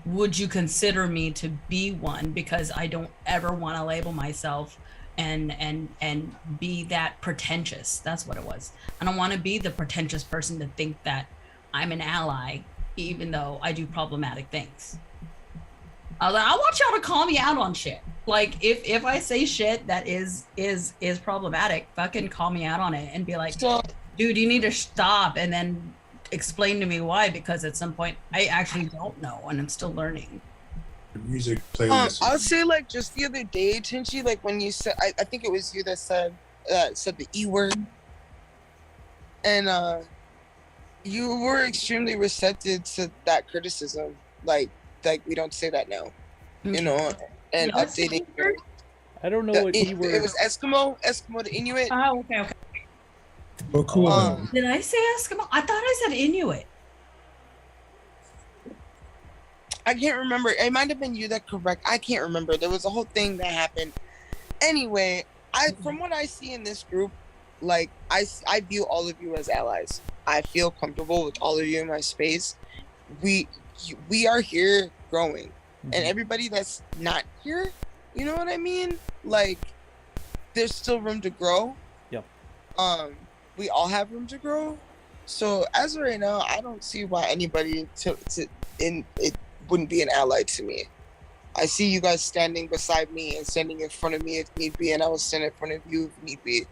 would you consider me to be one? Because I don't ever want to label myself and be that pretentious. That's what it was. I don't want to be the pretentious person to think that I'm an ally, even though I do problematic things. I was like, I want y'all to call me out on shit. If I say shit that is problematic, fucking call me out on it and be like, dude, you need to stop, and then explain to me why, because at some point I actually don't know and I'm still learning. Music playlist. I'll say just the other day, Tinchi, when you said, I think it was you that said the E word, and you were extremely receptive to that criticism. Like we don't say that now, and updating. I don't know what E word. It was Eskimo to Inuit. Oh, okay. Well, cool. Did I say Eskimo? I thought I said Inuit. I can't remember. It might have been you that correct. I can't remember. There was a whole thing that happened. Anyway, from what I see in this group, I view all of you as allies. I feel comfortable with all of you in my space. We are here growing, and everybody that's not here, you know what I mean? There's still room to grow. Yep. We all have room to grow. So as of right now, I don't see why anybody wouldn't be an ally to me. I see you guys standing beside me and standing in front of me if need be, and I will stand in front of you if need be.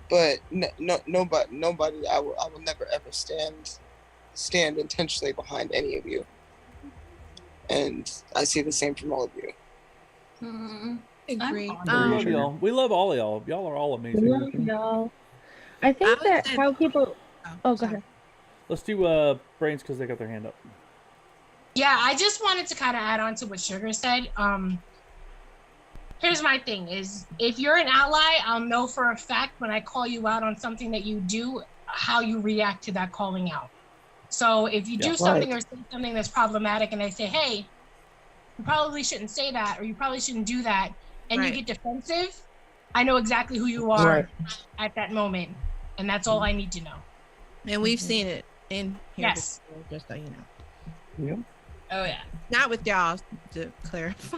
But nobody. I will never ever stand intentionally behind any of you. And I see the same from all of you. Agree. We love y'all. We love all y'all. Y'all are all amazing. We love y'all. I think that how people. Oh, go ahead. Let's do Brains because they got their hand up. Yeah, I just wanted to kind of add on to what Sugar said. Here's my thing is, if you're an ally, I'll know for a fact when I call you out on something that you do, how you react to that calling out. So if you do something or say something that's problematic and I say, hey, you probably shouldn't say that, or you probably shouldn't do that, and you get defensive, I know exactly who you are at that moment. And that's all I need to know. And we've seen it in here before, just so you know. Yep. Oh yeah. Not with y'all, to clarify.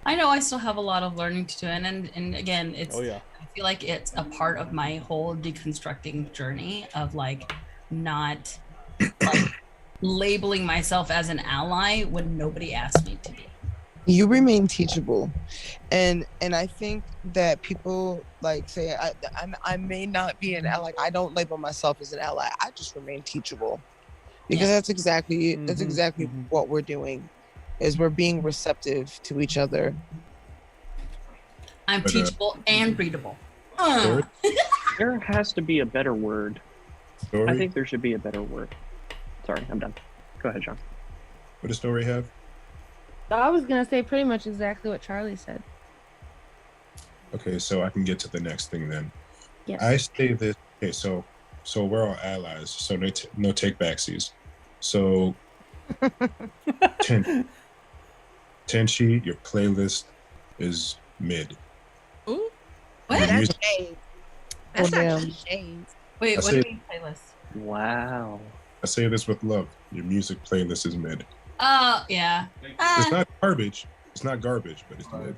I know I still have a lot of learning to do, and again, it's. Oh yeah. I feel like it's a part of my whole deconstructing journey of not labeling myself as an ally when nobody asked me to be. You remain teachable, and I think that people say I may not be an ally. I don't label myself as an ally. I just remain teachable, because that's exactly what we're doing, is we're being receptive to each other. I'm teachable and readable. There has to be a better word. Story? I think there should be a better word. Sorry, I'm done. Go ahead, John. What does Story have? I was gonna say pretty much exactly what Charlie said. Okay, so I can get to the next thing then. Yes. I say this. Okay, so we're all allies. So no take backsies. So Tenchi, your playlist is mid. Ooh. What? Your That's music- shade. That's Oh, actually damn. shades. Wait, I what do you said- mean playlist? Wow. I say this with love. Your music playlist is mid. Yeah. It's not garbage. It's not garbage, but it's mid.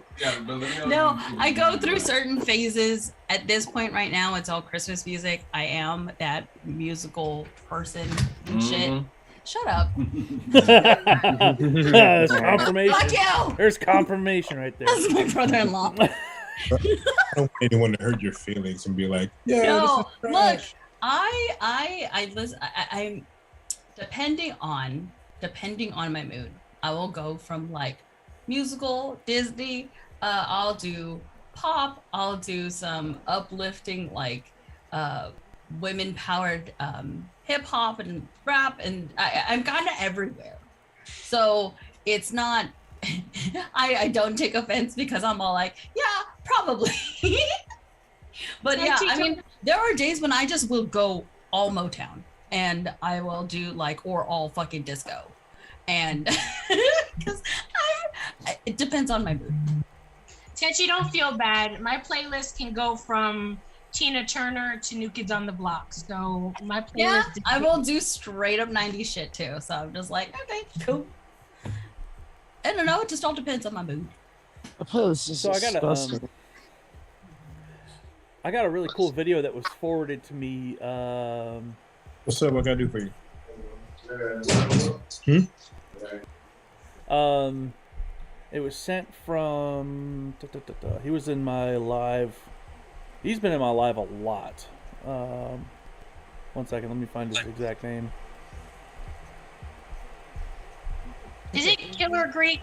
No, I go through certain phases. At this point right now, it's all Christmas music. I am that musical person and shit. Shut up. There's confirmation. Fuck you! There's confirmation right there. That's my brother-in-law. I don't want anyone to hurt your feelings and be like, yeah, No, this is look, trash. I listen. I'm depending on my mood. I will go from like musical Disney. I'll do pop. I'll do some uplifting like women powered hip hop and rap, and I'm kind of everywhere. So it's not. I don't take offense because I'm all like, yeah, probably. But yeah, I mean, there are days when I just will go all Motown and I will do like, or all fucking disco. And because it depends on my mood. Tetchy, don't feel bad. My playlist can go from Tina Turner to New Kids on the Block. So my playlist. Yeah, I will do straight up 90s shit too. So I'm just like, okay, cool. I don't know. It just all depends on my mood. So I got a really cool video that was forwarded to me. What's up? What can I do for you? It was sent from. He was in my live. He's been in my live a lot. 1 second, let me find his exact name. Is it Killer Greek?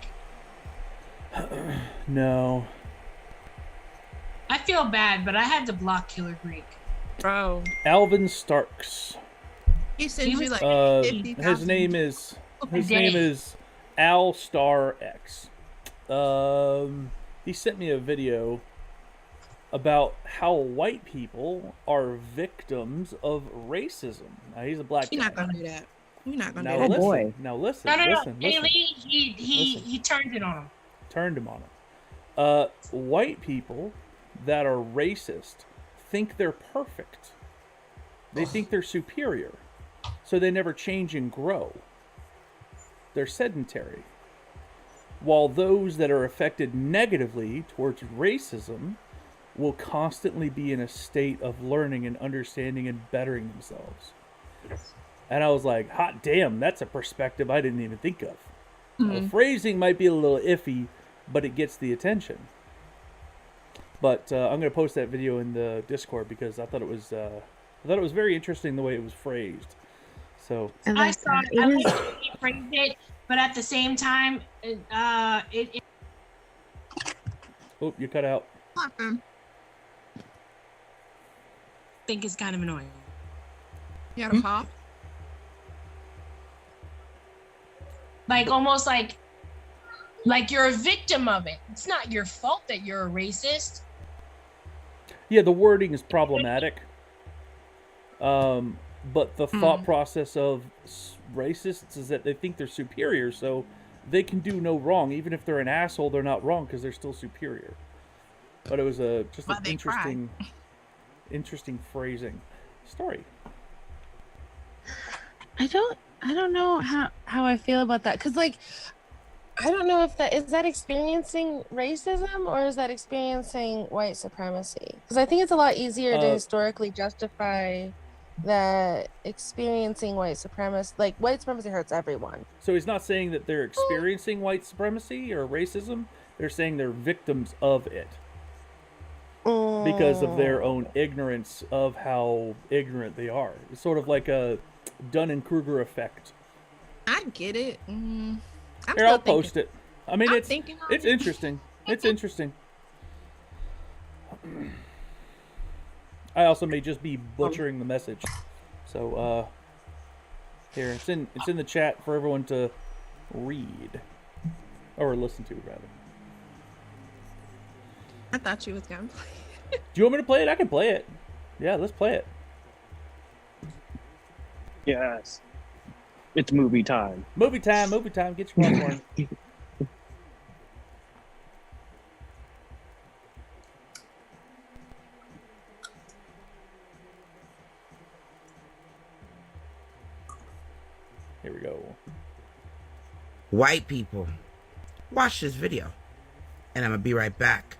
No. I feel bad, but I had to block Killer Greek. Bro. Alvin Starks. He sends you like his name is Al Star X. He sent me a video about how white people are victims of racism. Now, he's a black guy. You're not gonna do that. You're not gonna Now do that. listen, boy. Now listen. No. Listen. Haley, he turned it on him. Turned him on him. White people that are racist think they're perfect. They think they're superior. So they never change and grow. They're sedentary. While those that are affected negatively towards racism will constantly be in a state of learning and understanding and bettering themselves. And I was like, hot damn, that's a perspective I didn't even think of. Now, the phrasing might be a little iffy, but it gets the attention. But I'm going to post that video in the Discord because I thought it was very interesting the way it was phrased. So I saw it. I like the way he phrased it, but at the same time, it. Oh, you cut out. I think it's kind of annoying. You got a pop? Like almost like you're a victim of it. It's not your fault that you're a racist. Yeah, the wording is problematic. But the thought process of racists is that they think they're superior, so they can do no wrong. Even if they're an asshole, they're not wrong because they're still superior. But it was just an interesting phrasing story. I don't know how I feel about that, because like I don't know if that is experiencing racism or is that experiencing white supremacy, because I think it's a lot easier to historically justify that experiencing white supremacy, like white supremacy hurts everyone. So he's not saying that they're experiencing white supremacy or racism. They're saying they're victims of it because of their own ignorance of how ignorant they are. It's sort of like a Dunning-Kruger effect. I get it. Here, I'll post it. I mean, it's interesting. It's interesting. I also may just be butchering the message. So, here, it's in the chat for everyone to read. Or listen to, rather. I thought you was gonna play it. Do you want me to play it? I can play it. Yeah, let's play it. Yes. It's movie time. Movie time, movie time. Get your popcorn. Here we go. White people, watch this video, and I'm gonna be right back.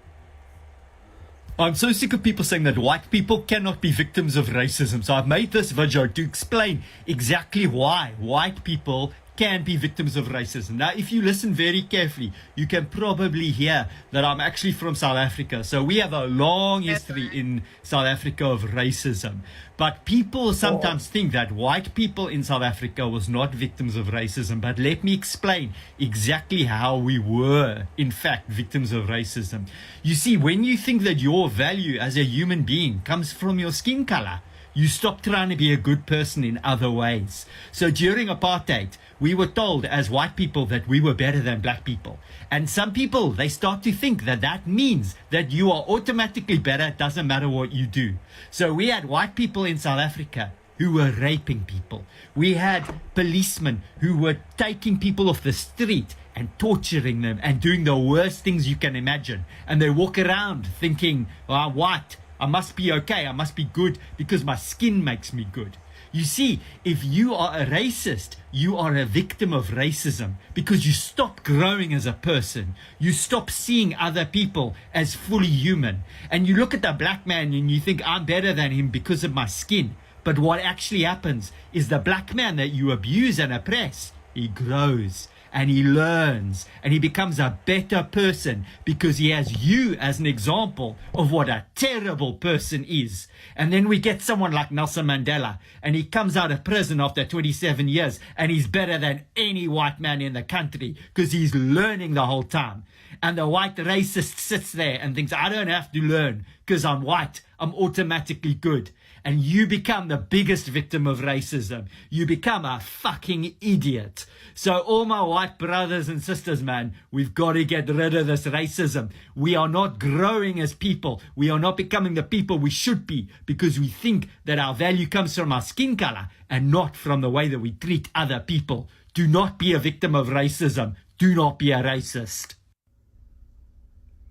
I'm so sick of people saying that white people cannot be victims of racism. So I've made this video to explain exactly why white people can be victims of racism. Now, if you listen very carefully, you can probably hear that I'm actually from South Africa. So we have a long history in South Africa of racism. But people sometimes think that white people in South Africa was not victims of racism. But let me explain exactly how we were, in fact, victims of racism. You see, when you think that your value as a human being comes from your skin color, you stop trying to be a good person in other ways. So during apartheid, we were told as white people that we were better than black people. And some people, they start to think that that means that you are automatically better. It doesn't matter what you do. So we had white people in South Africa who were raping people. We had policemen who were taking people off the street and torturing them and doing the worst things you can imagine. And they walk around thinking, oh, I'm white. I must be okay. I must be good because my skin makes me good. You see, if you are a racist, you are a victim of racism because you stop growing as a person. You stop seeing other people as fully human. And you look at a black man and you think, I'm better than him because of my skin. But what actually happens is the black man that you abuse and oppress, he grows and he learns and he becomes a better person because he has you as an example of what a terrible person is. And then we get someone like Nelson Mandela and he comes out of prison after 27 years and he's better than any white man in the country because he's learning the whole time. And the white racist sits there and thinks, I don't have to learn because I'm white. I'm automatically good. And you become the biggest victim of racism. You become a fucking idiot. So all my white brothers and sisters, man, we've got to get rid of this racism. We are not growing as people. We are not becoming the people we should be because we think that our value comes from our skin color and not from the way that we treat other people. Do not be a victim of racism. Do not be a racist.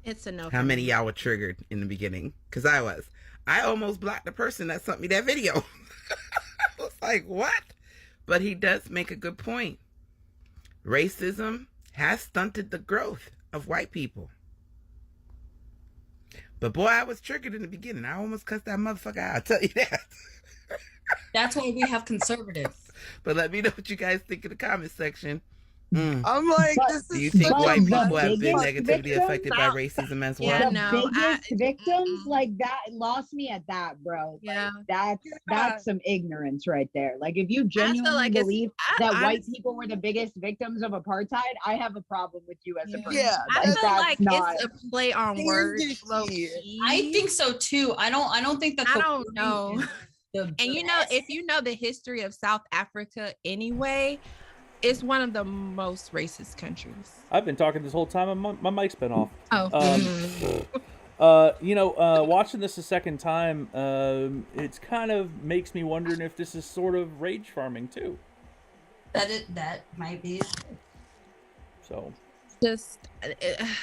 It's a no. How many of y'all were triggered in the beginning? Because I was. I almost blocked the person that sent me that video. I was like, what? But he does make a good point. Racism has stunted the growth of white people. But boy, I was triggered in the beginning. I almost cussed that motherfucker out. I'll tell you that. That's why we have conservatives. But let me know what you guys think in the comment section. I'm like, this is. Do you think white people have been biggest negatively victims? affected by racism as well? Yeah, The no, biggest victims, like that, lost me at that, bro. Yeah. Like, that's some ignorance right there. Like, if you genuinely like it's- believe I- that I- white people were the biggest victims of apartheid, I have a problem with you as a person. Yeah, I Like, feel that's like not. it's a play on words. low-key. I think so too. I don't think that. I the don't wording know. is the And you know, best. if you know the history of South Africa anyway, it's one of the most racist countries. I've been talking this whole time and my mic's been off. Oh. Watching this a second time, it's kind of makes me wondering if this is sort of rage farming too. That might be. So Just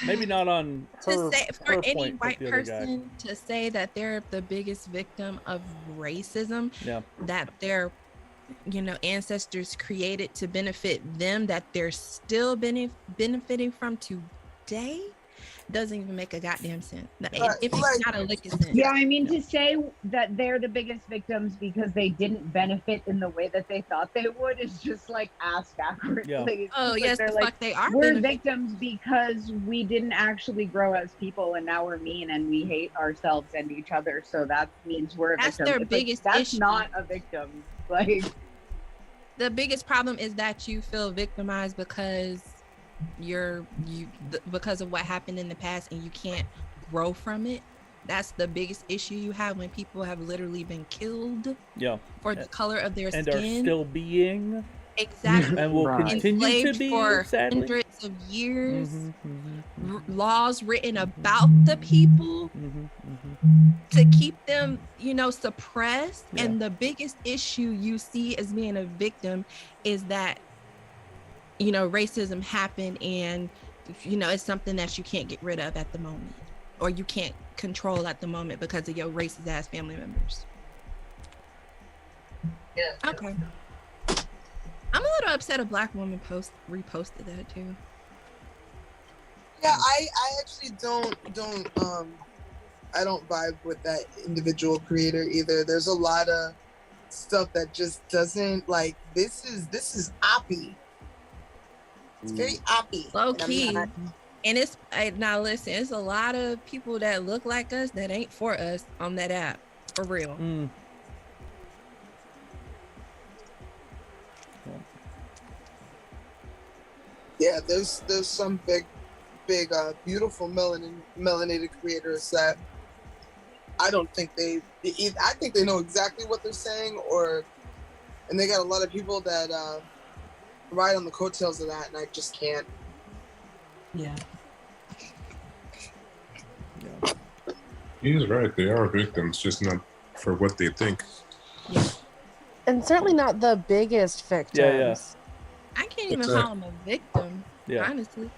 maybe not on her, to say for her any point, but white the other guy. person to say that they're the biggest victim of racism, Yeah. that their ancestors created to benefit them, that they're still benefiting from today, doesn't even make a goddamn sense. If it's not a lick of sense. Yeah, I mean, to say that they're the biggest victims because they didn't benefit in the way that they thought they would is just like ass backwards. Yeah. Like, it's Oh, just yes, they're the like, fuck they are we're benefiting. victims because we didn't actually grow as people, and now we're mean and we hate ourselves and each other. So that means we're a That's victim. their It's like, biggest that's issue. not a victim. Like, The biggest problem is that you feel victimized because because of what happened in the past and you can't grow from it. That's the biggest issue you have when people have literally been killed for the color of their and skin. are still being Exactly. and will continue to Enslaved be for sadly. hundreds of years. Laws written about the people to keep them, suppressed. Yeah. And the biggest issue you see as being a victim is that, racism happened and, it's something that you can't get rid of at the moment or you can't control at the moment because of your racist ass family members. Yeah. Okay. I'm a little upset a black woman reposted that too. Yeah, I actually don't I don't vibe with that individual creator either. There's a lot of stuff that just doesn't like this is oppy. It's very oppy. Low key. And it's now listen, it's a lot of people that look like us that ain't for us on that app. For real. Yeah, there's some big beautiful melanated creators that I don't think I think they know exactly what they're saying, and they got a lot of people that ride on the coattails of that, and I just can't. Yeah. He's right. They are victims, just not for what they think. And certainly not the biggest victims. Yeah. I can't even call him a victim, honestly.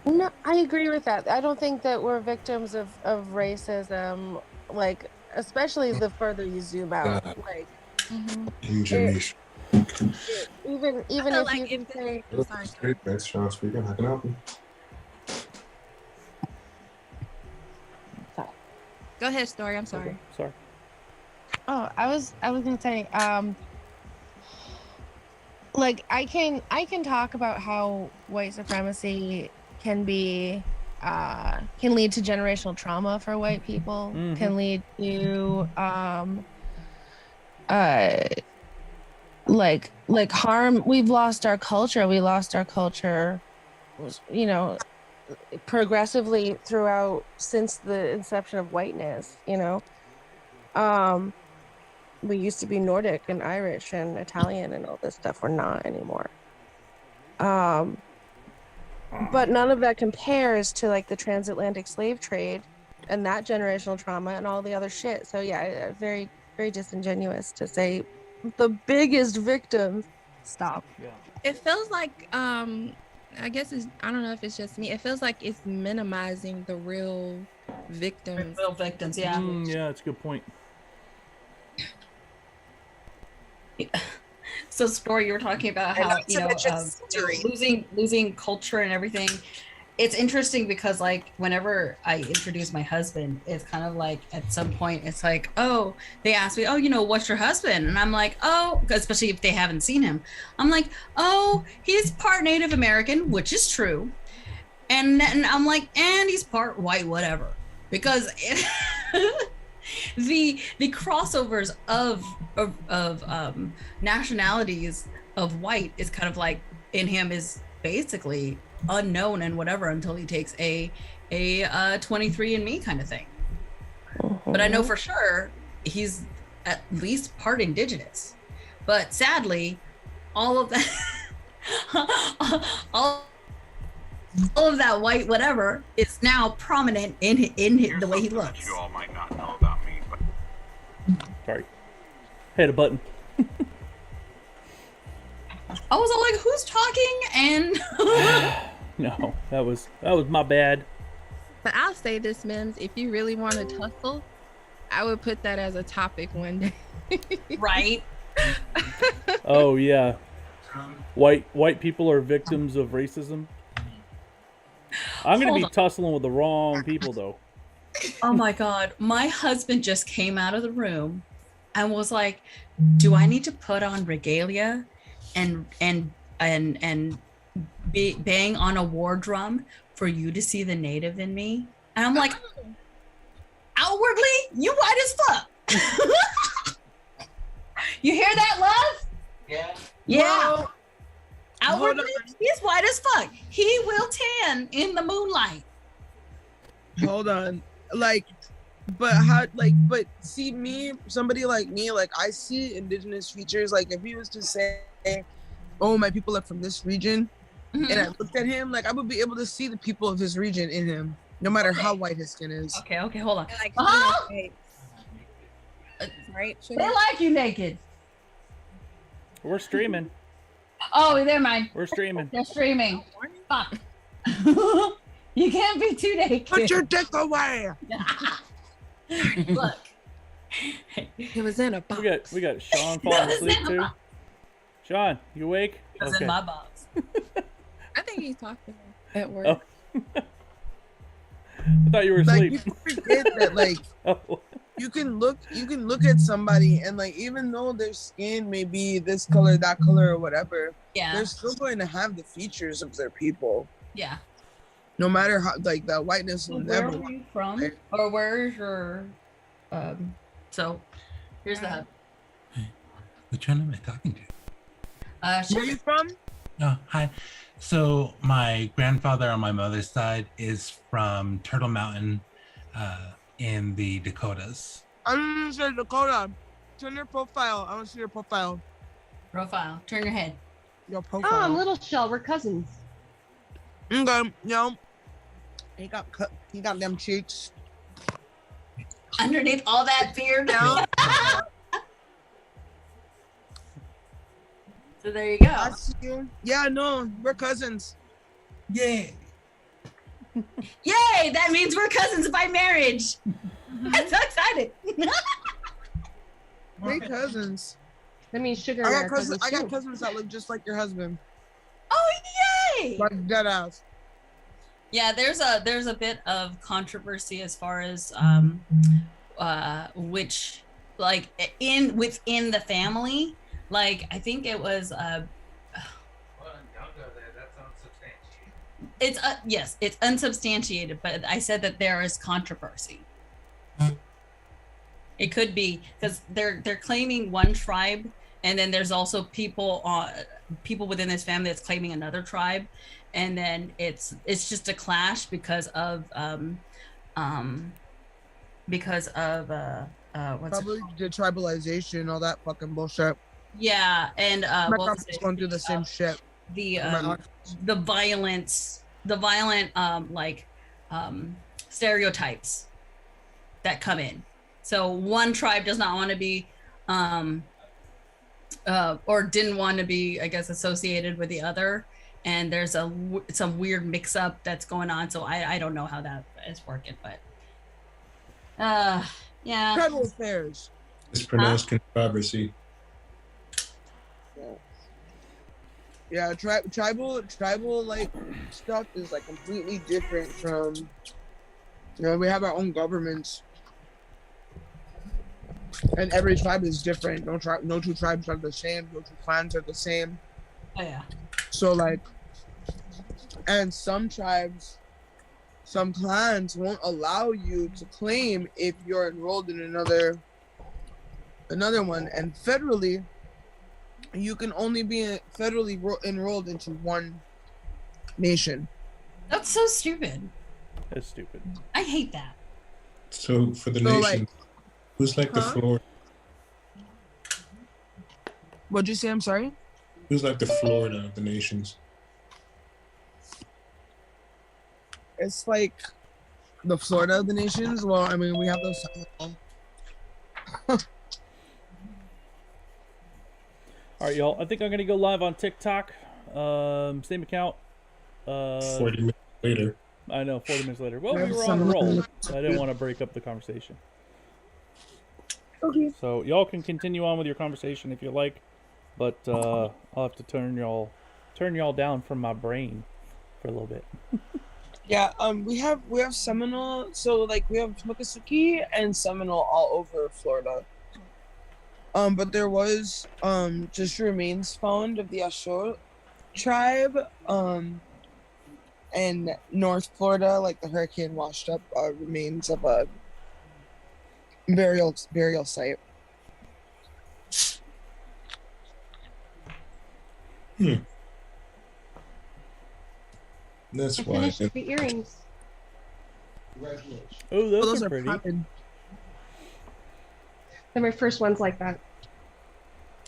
No, I agree with that. I don't think that we're victims of racism, like, especially the further you zoom out. Like, Ingenuity. even if like you can say... Sorry. That's Sean speaking. How can I help you? Go ahead, Story. I'm sorry. Sorry. Oh, I was gonna say, like I can talk about how white supremacy can lead to generational trauma for white people, can lead to like harm. We've lost our culture. We lost our culture, you know, progressively throughout since the inception of whiteness, you know. We used to be Nordic and Irish and Italian and all this stuff. We're not anymore. But none of that compares to like the transatlantic slave trade and that generational trauma and all the other shit. So yeah, very, very disingenuous to say the biggest victims. Stop. Yeah. It feels like I guess I don't know if it's just me. It feels like it's minimizing the real victims. Real victims, yeah. Yeah, that's a good point. So, Story, you were talking about how losing culture and everything. It's interesting because like whenever I introduce my husband, it's kind of like at some point it's like, oh, they ask me, oh, you know, what's your husband? And I'm like, oh, especially if they haven't seen him, I'm like, oh, he's part Native American, which is true, and I'm like, and he's part white, whatever, because the crossovers of nationalities of white is kind of like in him is basically unknown and whatever until he takes a 23andMe kind of thing. But I know for sure he's at least part indigenous. But sadly, all of that all of that white whatever is now prominent in the way he looks. You all might not know about me, but sorry, hit a button. I was all like, who's talking? And no, that was my bad. But I'll say this, Mims, if you really want to tussle, I would put that as a topic one day. Right? Oh yeah. White people are victims of racism. I'm gonna be tussling with the wrong people though. Oh my God. My husband just came out of the room and was like, do I need to put on regalia and bang on a war drum for you to see the native in me? And I'm like, outwardly, you white as fuck. You hear that, love? yeah. Yeah. Outwardly, he's white as fuck. He will tan in the moonlight. Hold on. But see me, somebody like me, like I see indigenous features. Like if he was to say, oh, my people are from this region, and I looked at him, like I would be able to see the people of his region in him, no matter how white his skin is. Okay, hold on. Like, right? They like you naked. We're streaming. Oh, they're mine. We're streaming. They're streaming. Fuck. You can't be too naked. Put your dick away. Look. It was in a box. We got Sean falling asleep too. Sean, you awake? It's in my box. I think he's talking at work. Oh. I thought you were asleep. Like, people forget that, like, Oh. you can look at somebody and, like, even though their skin may be this color, that color, or whatever, Yeah. they're still going to have the features of their people. Yeah. No matter how, like, the whiteness will Where never. are you from? Or where's your so here's the hub. Which one am I talking to? Where are you from? Oh, hi. So my grandfather on my mother's side is from Turtle Mountain in the Dakotas. I'm gonna say Dakota. Turn your profile. I want to see your profile. Profile. Turn your head. Your Oh, profile. I'm Little Shell. We're cousins. Okay, yo. He got them cheeks. Underneath all that beard. So there you go. I see you. Yeah, no, we're cousins. Yeah. Yay! That means we're cousins by marriage. I'm so excited. We're cousins. That means Sugar I and I got are cousins. cousins I got too. cousins that look just like your husband. Oh yay! Like dead ass. Yeah, there's a bit of controversy as far as which, like, within the family, like, I think it was it's yes, it's unsubstantiated, but I said that there is controversy. It could be because they're claiming one tribe, and then there's also people within this family that's claiming another tribe, and then it's just a clash because of what's Probably the tribalization, all that fucking bullshit. yeah, and My what was grandpa's it? going through the same shit. The violent stereotypes that come in. So one tribe does not want to be or didn't want to be, I guess, associated with the other, and there's some weird mix up that's going on. So I don't know how that is working, but yeah, Tribal affairs. It's pronounced controversy. Yeah, tribal like stuff is like completely different from, we have our own governments, and every tribe is different. No two tribes are the same. No two clans are the same. Oh yeah. So like, and some tribes, some clans won't allow you to claim if you're enrolled in another one, and federally, you can only be federally enrolled into one nation. That's so stupid. That's stupid. I hate that. So for the So, nation, like- who's like the Huh? Florida? What'd you say? I'm sorry. Who's like the Florida of the nations? It's like the Florida of the nations. Well, I mean, we have those. All right, y'all. I think I'm gonna go live on TikTok. Same account. 40 minutes later. I know, 40 minutes later. Well, we Grab were on some a roll. little- I didn't want to break up the conversation. Okay. So y'all can continue on with your conversation if you like, but I'll have to turn y'all down from my brain for a little bit. Yeah, we have Seminole, so like we have Miccosukee and Seminole all over Florida. But there was just remains found of the Ashur tribe in North Florida, like the hurricane washed up remains of a burial site. That's I why. finished the earrings. Oh, Those are are pretty. popping. They're my first ones like that.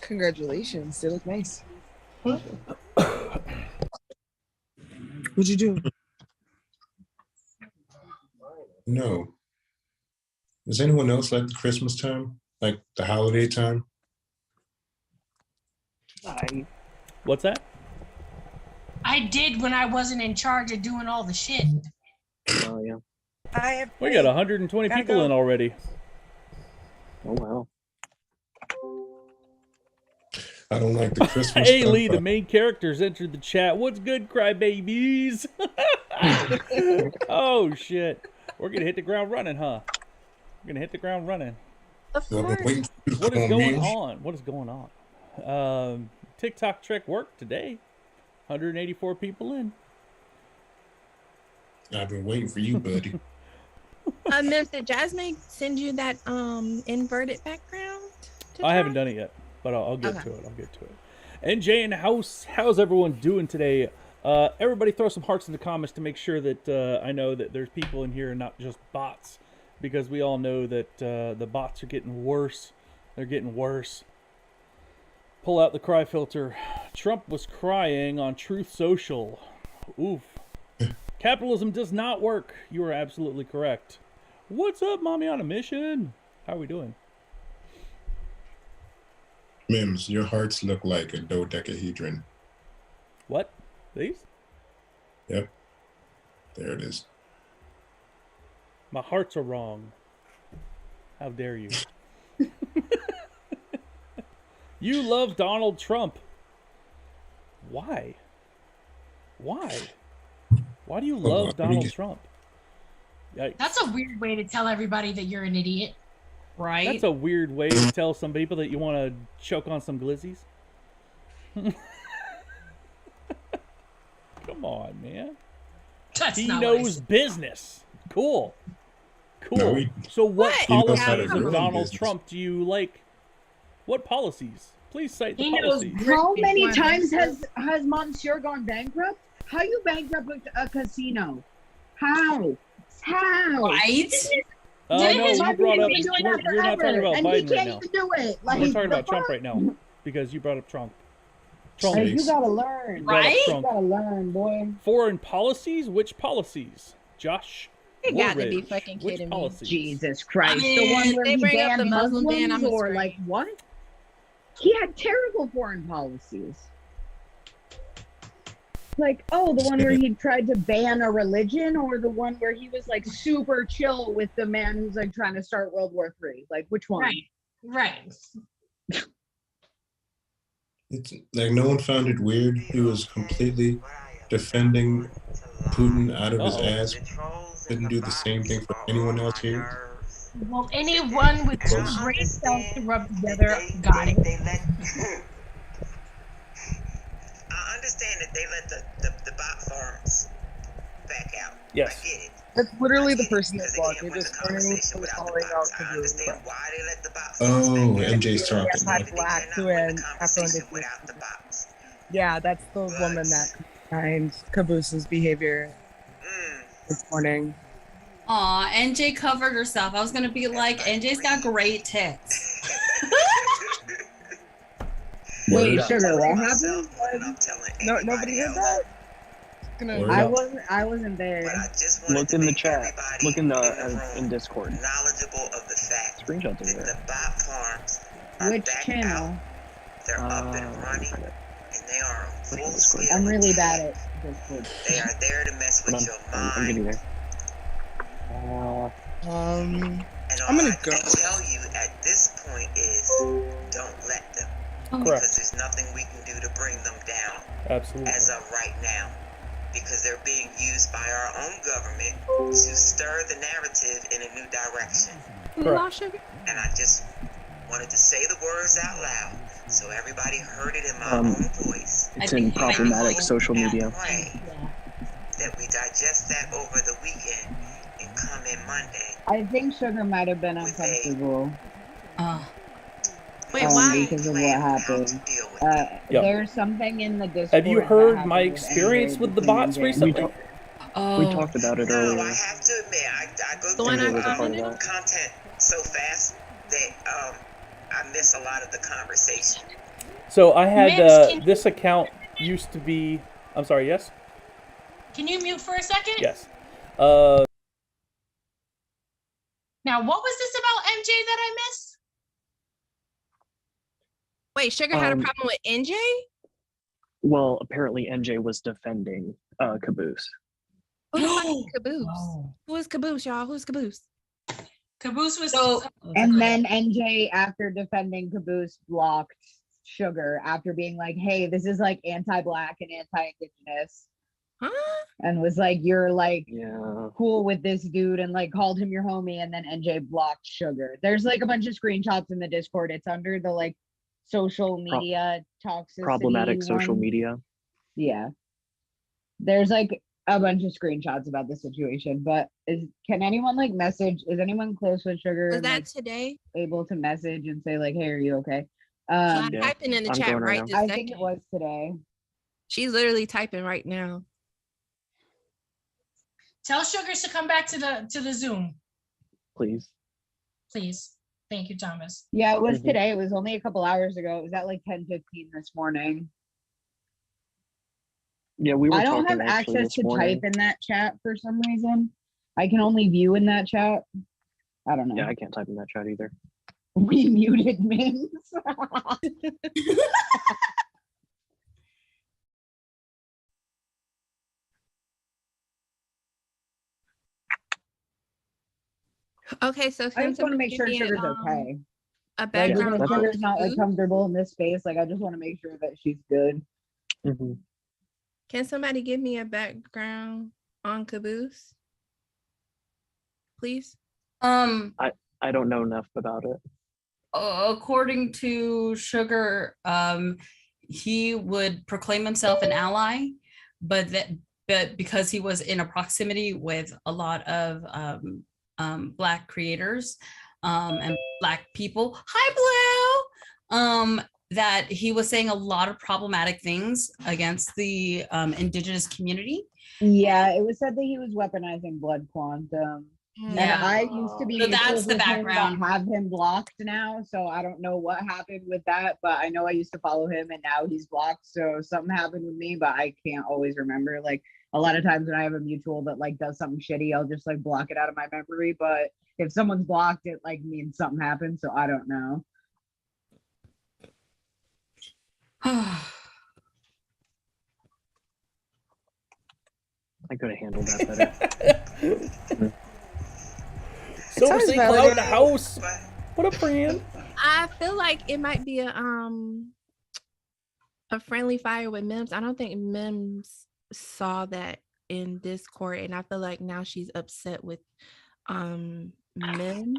Congratulations, they look nice. Thank you. What'd you do? No. Does anyone else like the Christmas time? Like the holiday time? What's that? I did when I wasn't in charge of doing all the shit. Oh yeah. I have. We got 120 Gotta people go. in already. Oh wow. I don't like the Christmas Hey stuff. Lee, the main characters entered the chat. What's good, crybabies? Oh shit. We're gonna hit the ground running, huh? We're gonna hit the ground running. Of course. What is going on? What is going on? TikTok trick worked today. 184 people in. I've been waiting for you, buddy. Mims, did Jasmine send you that inverted background? I haven't done it yet, but I'll get Okay. to it. I'll get to it. NJ in the house, how's everyone doing today? Everybody throw some hearts in the comments to make sure that I know that there's people in here and not just bots, because we all know that the bots are getting worse. They're getting worse. Pull out the cry filter. Trump was crying on Truth Social. Oof. Capitalism does not work. You are absolutely correct. What's up, Mommy on a Mission? How are we doing? Mims, your hearts look like a dodecahedron. What? These? Yep. There it is. My hearts are wrong. How dare you? You love Donald Trump. Why? Why? Why do you love Donald Trump? Yikes. That's a weird way to tell everybody that you're an idiot. Right? That's a weird way to tell some people that you want to choke on some glizzies. Come on, man. That's he not what I knows said. business. Cool. Cool. No, he- So what He knows how to policies of run Donald business. Trump do you like? What policies? Please cite the He knows policies. How many British times ones. has Monsieur gone bankrupt? How you bankrupt a casino? How? How? Right? Oh Didn't no, his you I've brought been up. doing that We're not talking forever, about and he Biden right can't now. even do it. Like, We're talking the about Trump fuck? right now because you brought up Trump. Trump. Hey, you gotta learn. brought up Right? You Trump. gotta learn, boy. Foreign policies? Which policies? Josh? You got to be Woolridge, fucking which kidding me. policies? Jesus Christ. I The one mean, where they he bring up banned the Muslim ban, I'm Muslims, or screaming. like what? He had terrible foreign policies. Like, oh, the one where he tried to ban a religion, or the one where he was like super chill with the man who's like trying to start World War III. Like, which one? Right. Right. It's like no one found it weird. He was completely defending Putin out of his ass. Didn't do the same thing for anyone else here. Well, anyone with two brain cells to rub together got it. I understand that they let the bot farms back out. Yes. I get it. That's literally the person that's Because blocked. they You're can't just win the learning conversation who's without the calling out bots. to I you. understand why they let the bot farms Oh, back out. MJ's talking. Yes, I They black cannot to win an the Afro conversation Indigenous. without the bots. Yeah, that's the woman that behind Caboose's behavior this morning. Aw, NJ covered herself. I was gonna be like, NJ's got great tits. Wait, Word. sugar, what happened? No, nobody heard that. Gonna, Word. I wasn't there. Look in the chat. Look in the in Discord. Knowledgeable of the fact Screenshots over that there. the bot farms are Which back channel? out. They're up and running, and they are on full scale. I'm really bad at Discord. They are there to mess with your I'm getting mind. there. And I'm all gonna I go. can tell you at this point is don't let them. Correct. Because there's nothing we can do to bring them down Absolutely. as of right now. Because they're being used by our own government to stir the narrative in a new direction. And I just wanted to say the words out loud so everybody heard it in my own voice. It's in problematic social media. Pray that we digest that over the weekend and come in Monday. I think Sugar might have been uncomfortable. Wait, why? Because of what happened. Yep. There's something in the Discord. Have you that heard happened my with experience NJ with the between bots NJ and recently? NJ. We talked about it earlier. I have to admit, I go The one through I was a part of commented on? that. content so fast that I miss a lot of the conversation. So I had Mims, can- this account used to be. I'm sorry. Yes. Can you mute for a second? Yes. Now, what was this about MJ that I missed? Wait, Sugar had a problem with NJ? Well, apparently NJ was defending Caboose. Who the fuck is Caboose? Who is Caboose, y'all? Who's Caboose? Caboose was So And then NJ, after defending Caboose, blocked Sugar after being like, hey, this is like anti-black and anti-indigenous. Huh? And was like, you're like Yeah. cool with this dude, and like called him your homie, and then NJ blocked Sugar. There's like a bunch of screenshots in the Discord. It's under the like social media toxicity Problematic social one. media. Yeah. There's like a bunch of screenshots about the situation, but can anyone like message? Is anyone close with Sugar? Was and, that like, today? able to message and say like, hey, are you okay? She's typing in the chat right this I second. think it was today. She's literally typing right now. Tell Sugars to come back to the Zoom, Please. please. Thank you, Thomas. Yeah, it was today. It was only a couple hours ago. It was at like 10:15 this morning. Yeah, we were I don't talking have actually access this to morning. type in that chat for some reason. I can only view in that chat. I don't know. Yeah, I can't type in that chat either. We muted Mims. Okay, so I just want to make sure Sugar's okay. Like, even if Sugar's not like comfortable in this space, like I just want to make sure that she's good. Can somebody give me a background on Caboose, please? I don't know enough about it. According to Sugar, he would proclaim himself an ally, but because he was in a proximity with a lot of Black creators and Black people, hi Blue, that he was saying a lot of problematic things against the Indigenous community. Yeah, it was said that he was weaponizing blood quantum. And I used to be So that's mutuals the with him, but background. have him blocked now. So I don't know what happened with that, but I know I used to follow him and now he's blocked. So something happened with me, but I can't always remember. Like a lot of times when I have a mutual that like does something shitty, I'll just like block it out of my memory. But if someone's blocked, it like means something happened. So I don't know. I could have handled that better. Silver Sea Cloud in the house. What up, friend? I feel like it might be a friendly fire with Mims. I don't think Mims saw that in Discord, and I feel like now she's upset with Mims.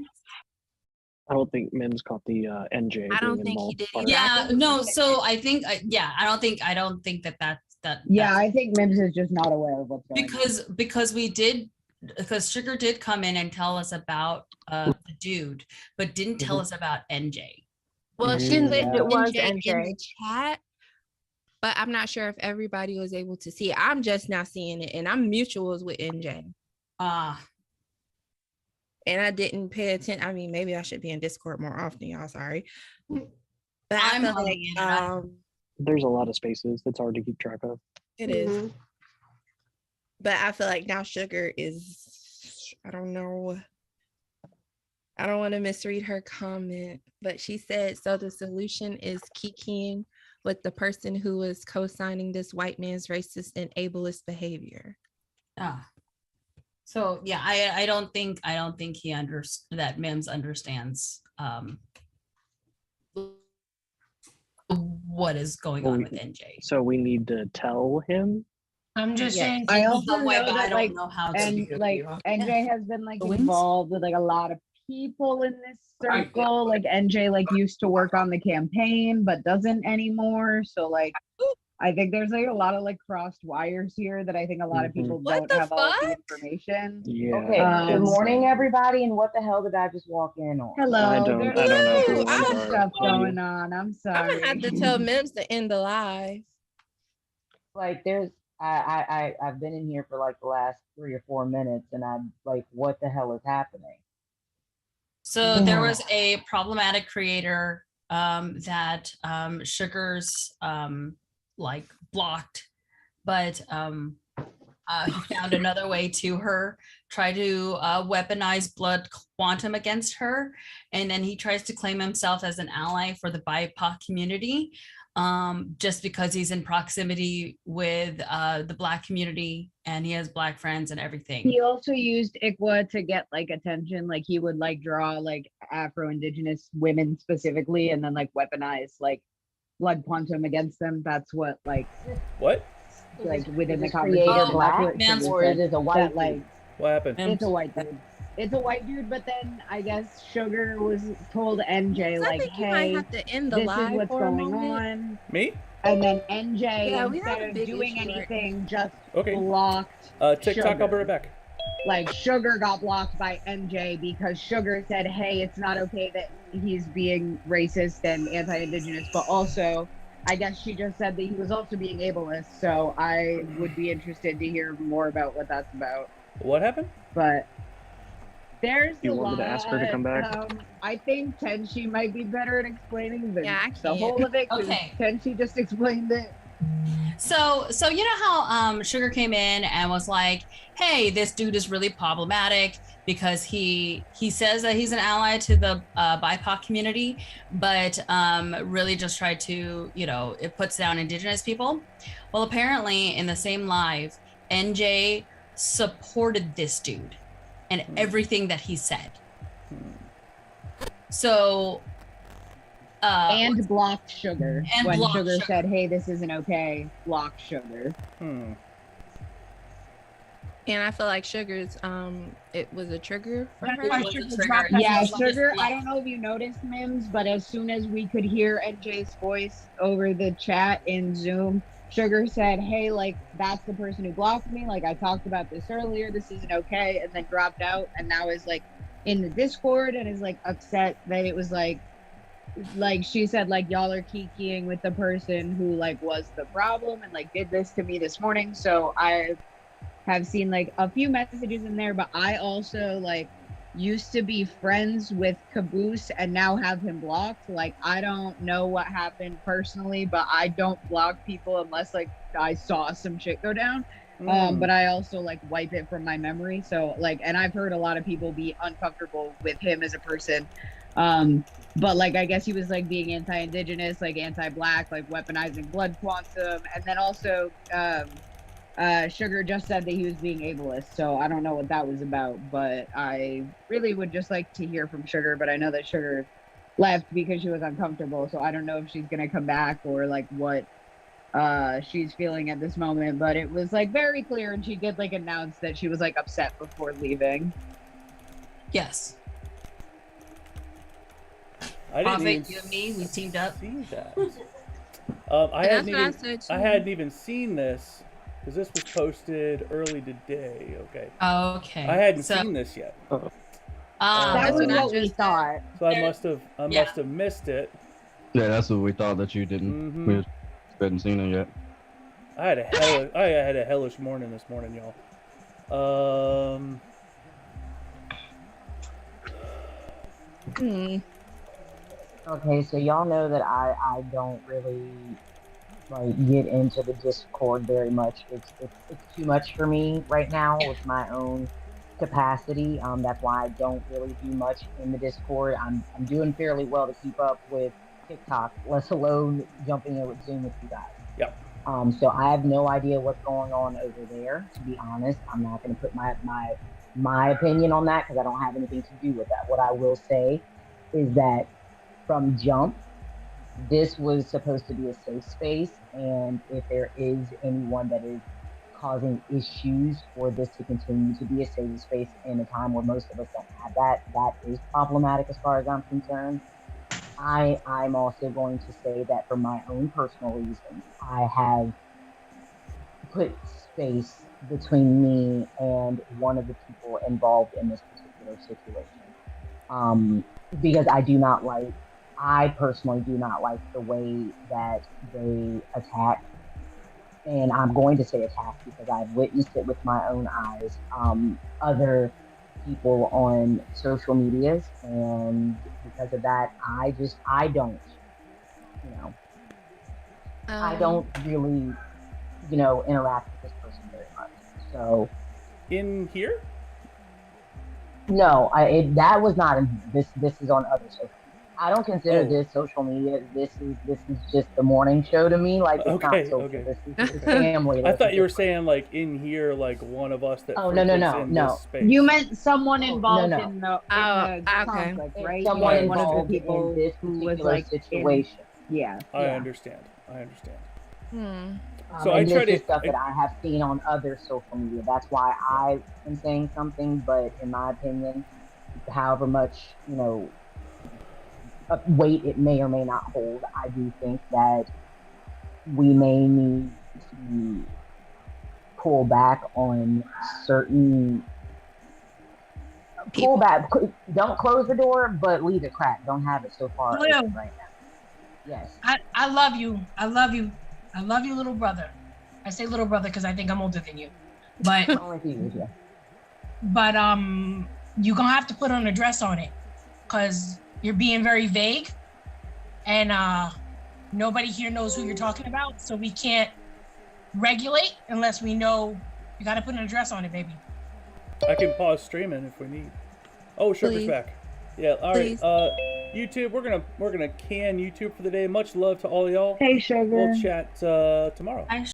I don't think Mims caught the NJ. I don't being think he involved did part. either. Yeah, no. So I think, I don't think that. Yeah, I think Mims is just not aware of what's going on. Because Sugar did come in and tell us about the dude, but didn't tell us about NJ. Well, she Mm. put It was NJ in NJ. the chat, but I'm not sure if everybody was able to see it. I'm just now seeing it, and I'm mutuals with NJ. And I didn't pay attention. I mean, maybe I should be in Discord more often, y'all. Sorry. But I feel like There's a lot of spaces. It's hard to keep track of. it is. But I feel like now Sugar is, I don't know. I don't want to misread her comment, but she said, so the solution is kikiing with the person who is co-signing this white man's racist and ableist behavior. So yeah, I don't think he that Mims understands what is going on with NJ. So we need to tell him. I'm just saying. I also some way, know but I that don't like know how to. and like NJ has been like involved with like a lot of people in this circle. Like NJ like used to work on the campaign but doesn't anymore. So like I think there's like a lot of like crossed wires here that I think a lot of people don't have all the information. Yeah. Okay. Good morning, everybody. And what the hell did I just walk in on? Hello. There's I don't know who a you lot of are. stuff Are you? going on. I'm I'm sorry. gonna have to tell Mims to end the live. Like, there's I've been in here for like the last 3 or 4 minutes, and I'm like, what the hell is happening? So there was a problematic creator that Sugar's like blocked, but he found another way to her, try to weaponize blood quantum against her, and then he tries to claim himself as an ally for the BIPOC community, just because he's in proximity with the Black community and he has Black friends and everything. He also used ICWA to get like attention. Like he would like draw like Afro-Indigenous women specifically and then like weaponize like blood quantum against them. That's what What? like within the Is this creator conversation. black, That's what or Sugar is it said, a white that dude? like What happened? it's a white dude. It's a white dude, but then I guess Sugar was told NJ I like, think you might hey, have to end the this is live what's for a going moment. on. Me? And then NJ, Yeah, we have instead a of big doing issue right anything, just Okay. blocked TikTok, Sugar. I'll be right back. Like Sugar got blocked by NJ because Sugar said, hey, it's not okay that he's being racist and anti-Indigenous, but also I guess she just said that he was also being ableist. So I would be interested to hear more about what that's about. What happened? But there's You a want me lot. to ask her to come back? I think Tenchi might be better at explaining the I whole of it. 'Cause Okay. Tenchi just explained it. So you know how Sugar came in and was like, "Hey, this dude is really problematic because he says that he's an ally to the BIPOC community, but really just tried to, it puts down Indigenous people." Well, apparently in the same live, NJ supported this dude and everything that he said. So. And blocked Sugar. And when blocked Sugar Sugar. said, hey, this isn't okay, blocked Sugar. And I feel like Sugar's it was a trigger for her. Yeah, Sugar, I don't know if you noticed, Mims, but as soon as we could hear NJ's voice over the chat in Zoom, Sugar said, hey, like, that's the person who blocked me. Like, I talked about this earlier. This isn't okay. And then dropped out and now is, like, in the Discord and is, like, upset that it was, like she said, like, y'all are kikiing with the person who, like, was the problem and, like, did this to me this morning. So I have seen, like, a few messages in there, but I also, like, used to be friends with Caboose and now have him blocked. Like, I don't know what happened personally, but I don't block people unless, like, I saw some shit go down. But I also, like, wipe it from my memory. So, like, and I've heard a lot of people be uncomfortable with him as a person. But, like, I guess he was, like, being anti-Indigenous, like, anti-Black, like, weaponizing blood quantum. And then also, Sugar just said that he was being ableist. So I don't know what that was about. But I really would just like to hear from Sugar. But I know that Sugar left because she was uncomfortable. So I don't know if she's going to come back or, like, what she's feeling at this moment. But it was, like, very clear. And she did, like, announce that she was, like, upset before leaving. Yes. I didn't Prophet, even you and me, we teamed up. see that. And I that's hadn't what I even, said, I too. hadn't even seen this because this was posted early today. Okay. Okay. I hadn't So- seen this yet. That was what we thought. So I must have missed it. Yeah, that's what we thought that you didn't. We hadn't seen it yet. I had a hellish morning this morning, y'all. Okay, so y'all know that I don't really like get into the Discord very much. It's too much for me right now with my own capacity. That's why I don't really do much in the Discord. I'm doing fairly well to keep up with TikTok, let alone jumping in with Zoom with you guys. Yep. So I have no idea what's going on over there. To be honest, I'm not going to put my opinion on that because I don't have anything to do with that. What I will say is that from jump, this was supposed to be a safe space, and if there is anyone that is causing issues for this to continue to be a safe space in a time where most of us don't have that is problematic as far as I'm concerned. I'm also going to say that for my own personal reasons, I have put space between me and one of the people involved in this particular situation. Because I personally do not like the way that they attack. And I'm going to say attack because I've witnessed it with my own eyes. Other people on social medias, and because of that, I don't really, interact with this person very much. So in here? No, that was not in here. This is on other social. I don't consider this social media. This is just the morning show to me. Like it's not social. This is family. I thought you were saying like in here, like one of us that. Oh no. This space. You meant someone involved no. in the conflict, right? Someone one of involved the people in this who was particular like situation. Yeah. I yeah. understand. Hmm. So I and try this is to. stuff that I have seen on other social media. That's why I am saying something. But in my opinion, however much weight it may or may not hold, I do think that we may need to pull back on certain. Pull back. Don't close the door, but leave it cracked. Don't have it so far Blue. open right now. Yes. I love you. I love you. I love you, little brother. I say little brother because I think I'm older than you. But Only a few years, yeah. but you're gonna have to put an address on it because you're being very vague, and nobody here knows who you're talking about, so we can't regulate unless we know. You gotta put an address on it, baby. I can pause streaming if we need. Oh, Sugar's Please. back. Yeah. All right. Please. YouTube, we're gonna can YouTube for the day. Much love to all y'all. Hey, Sugar. We'll chat tomorrow.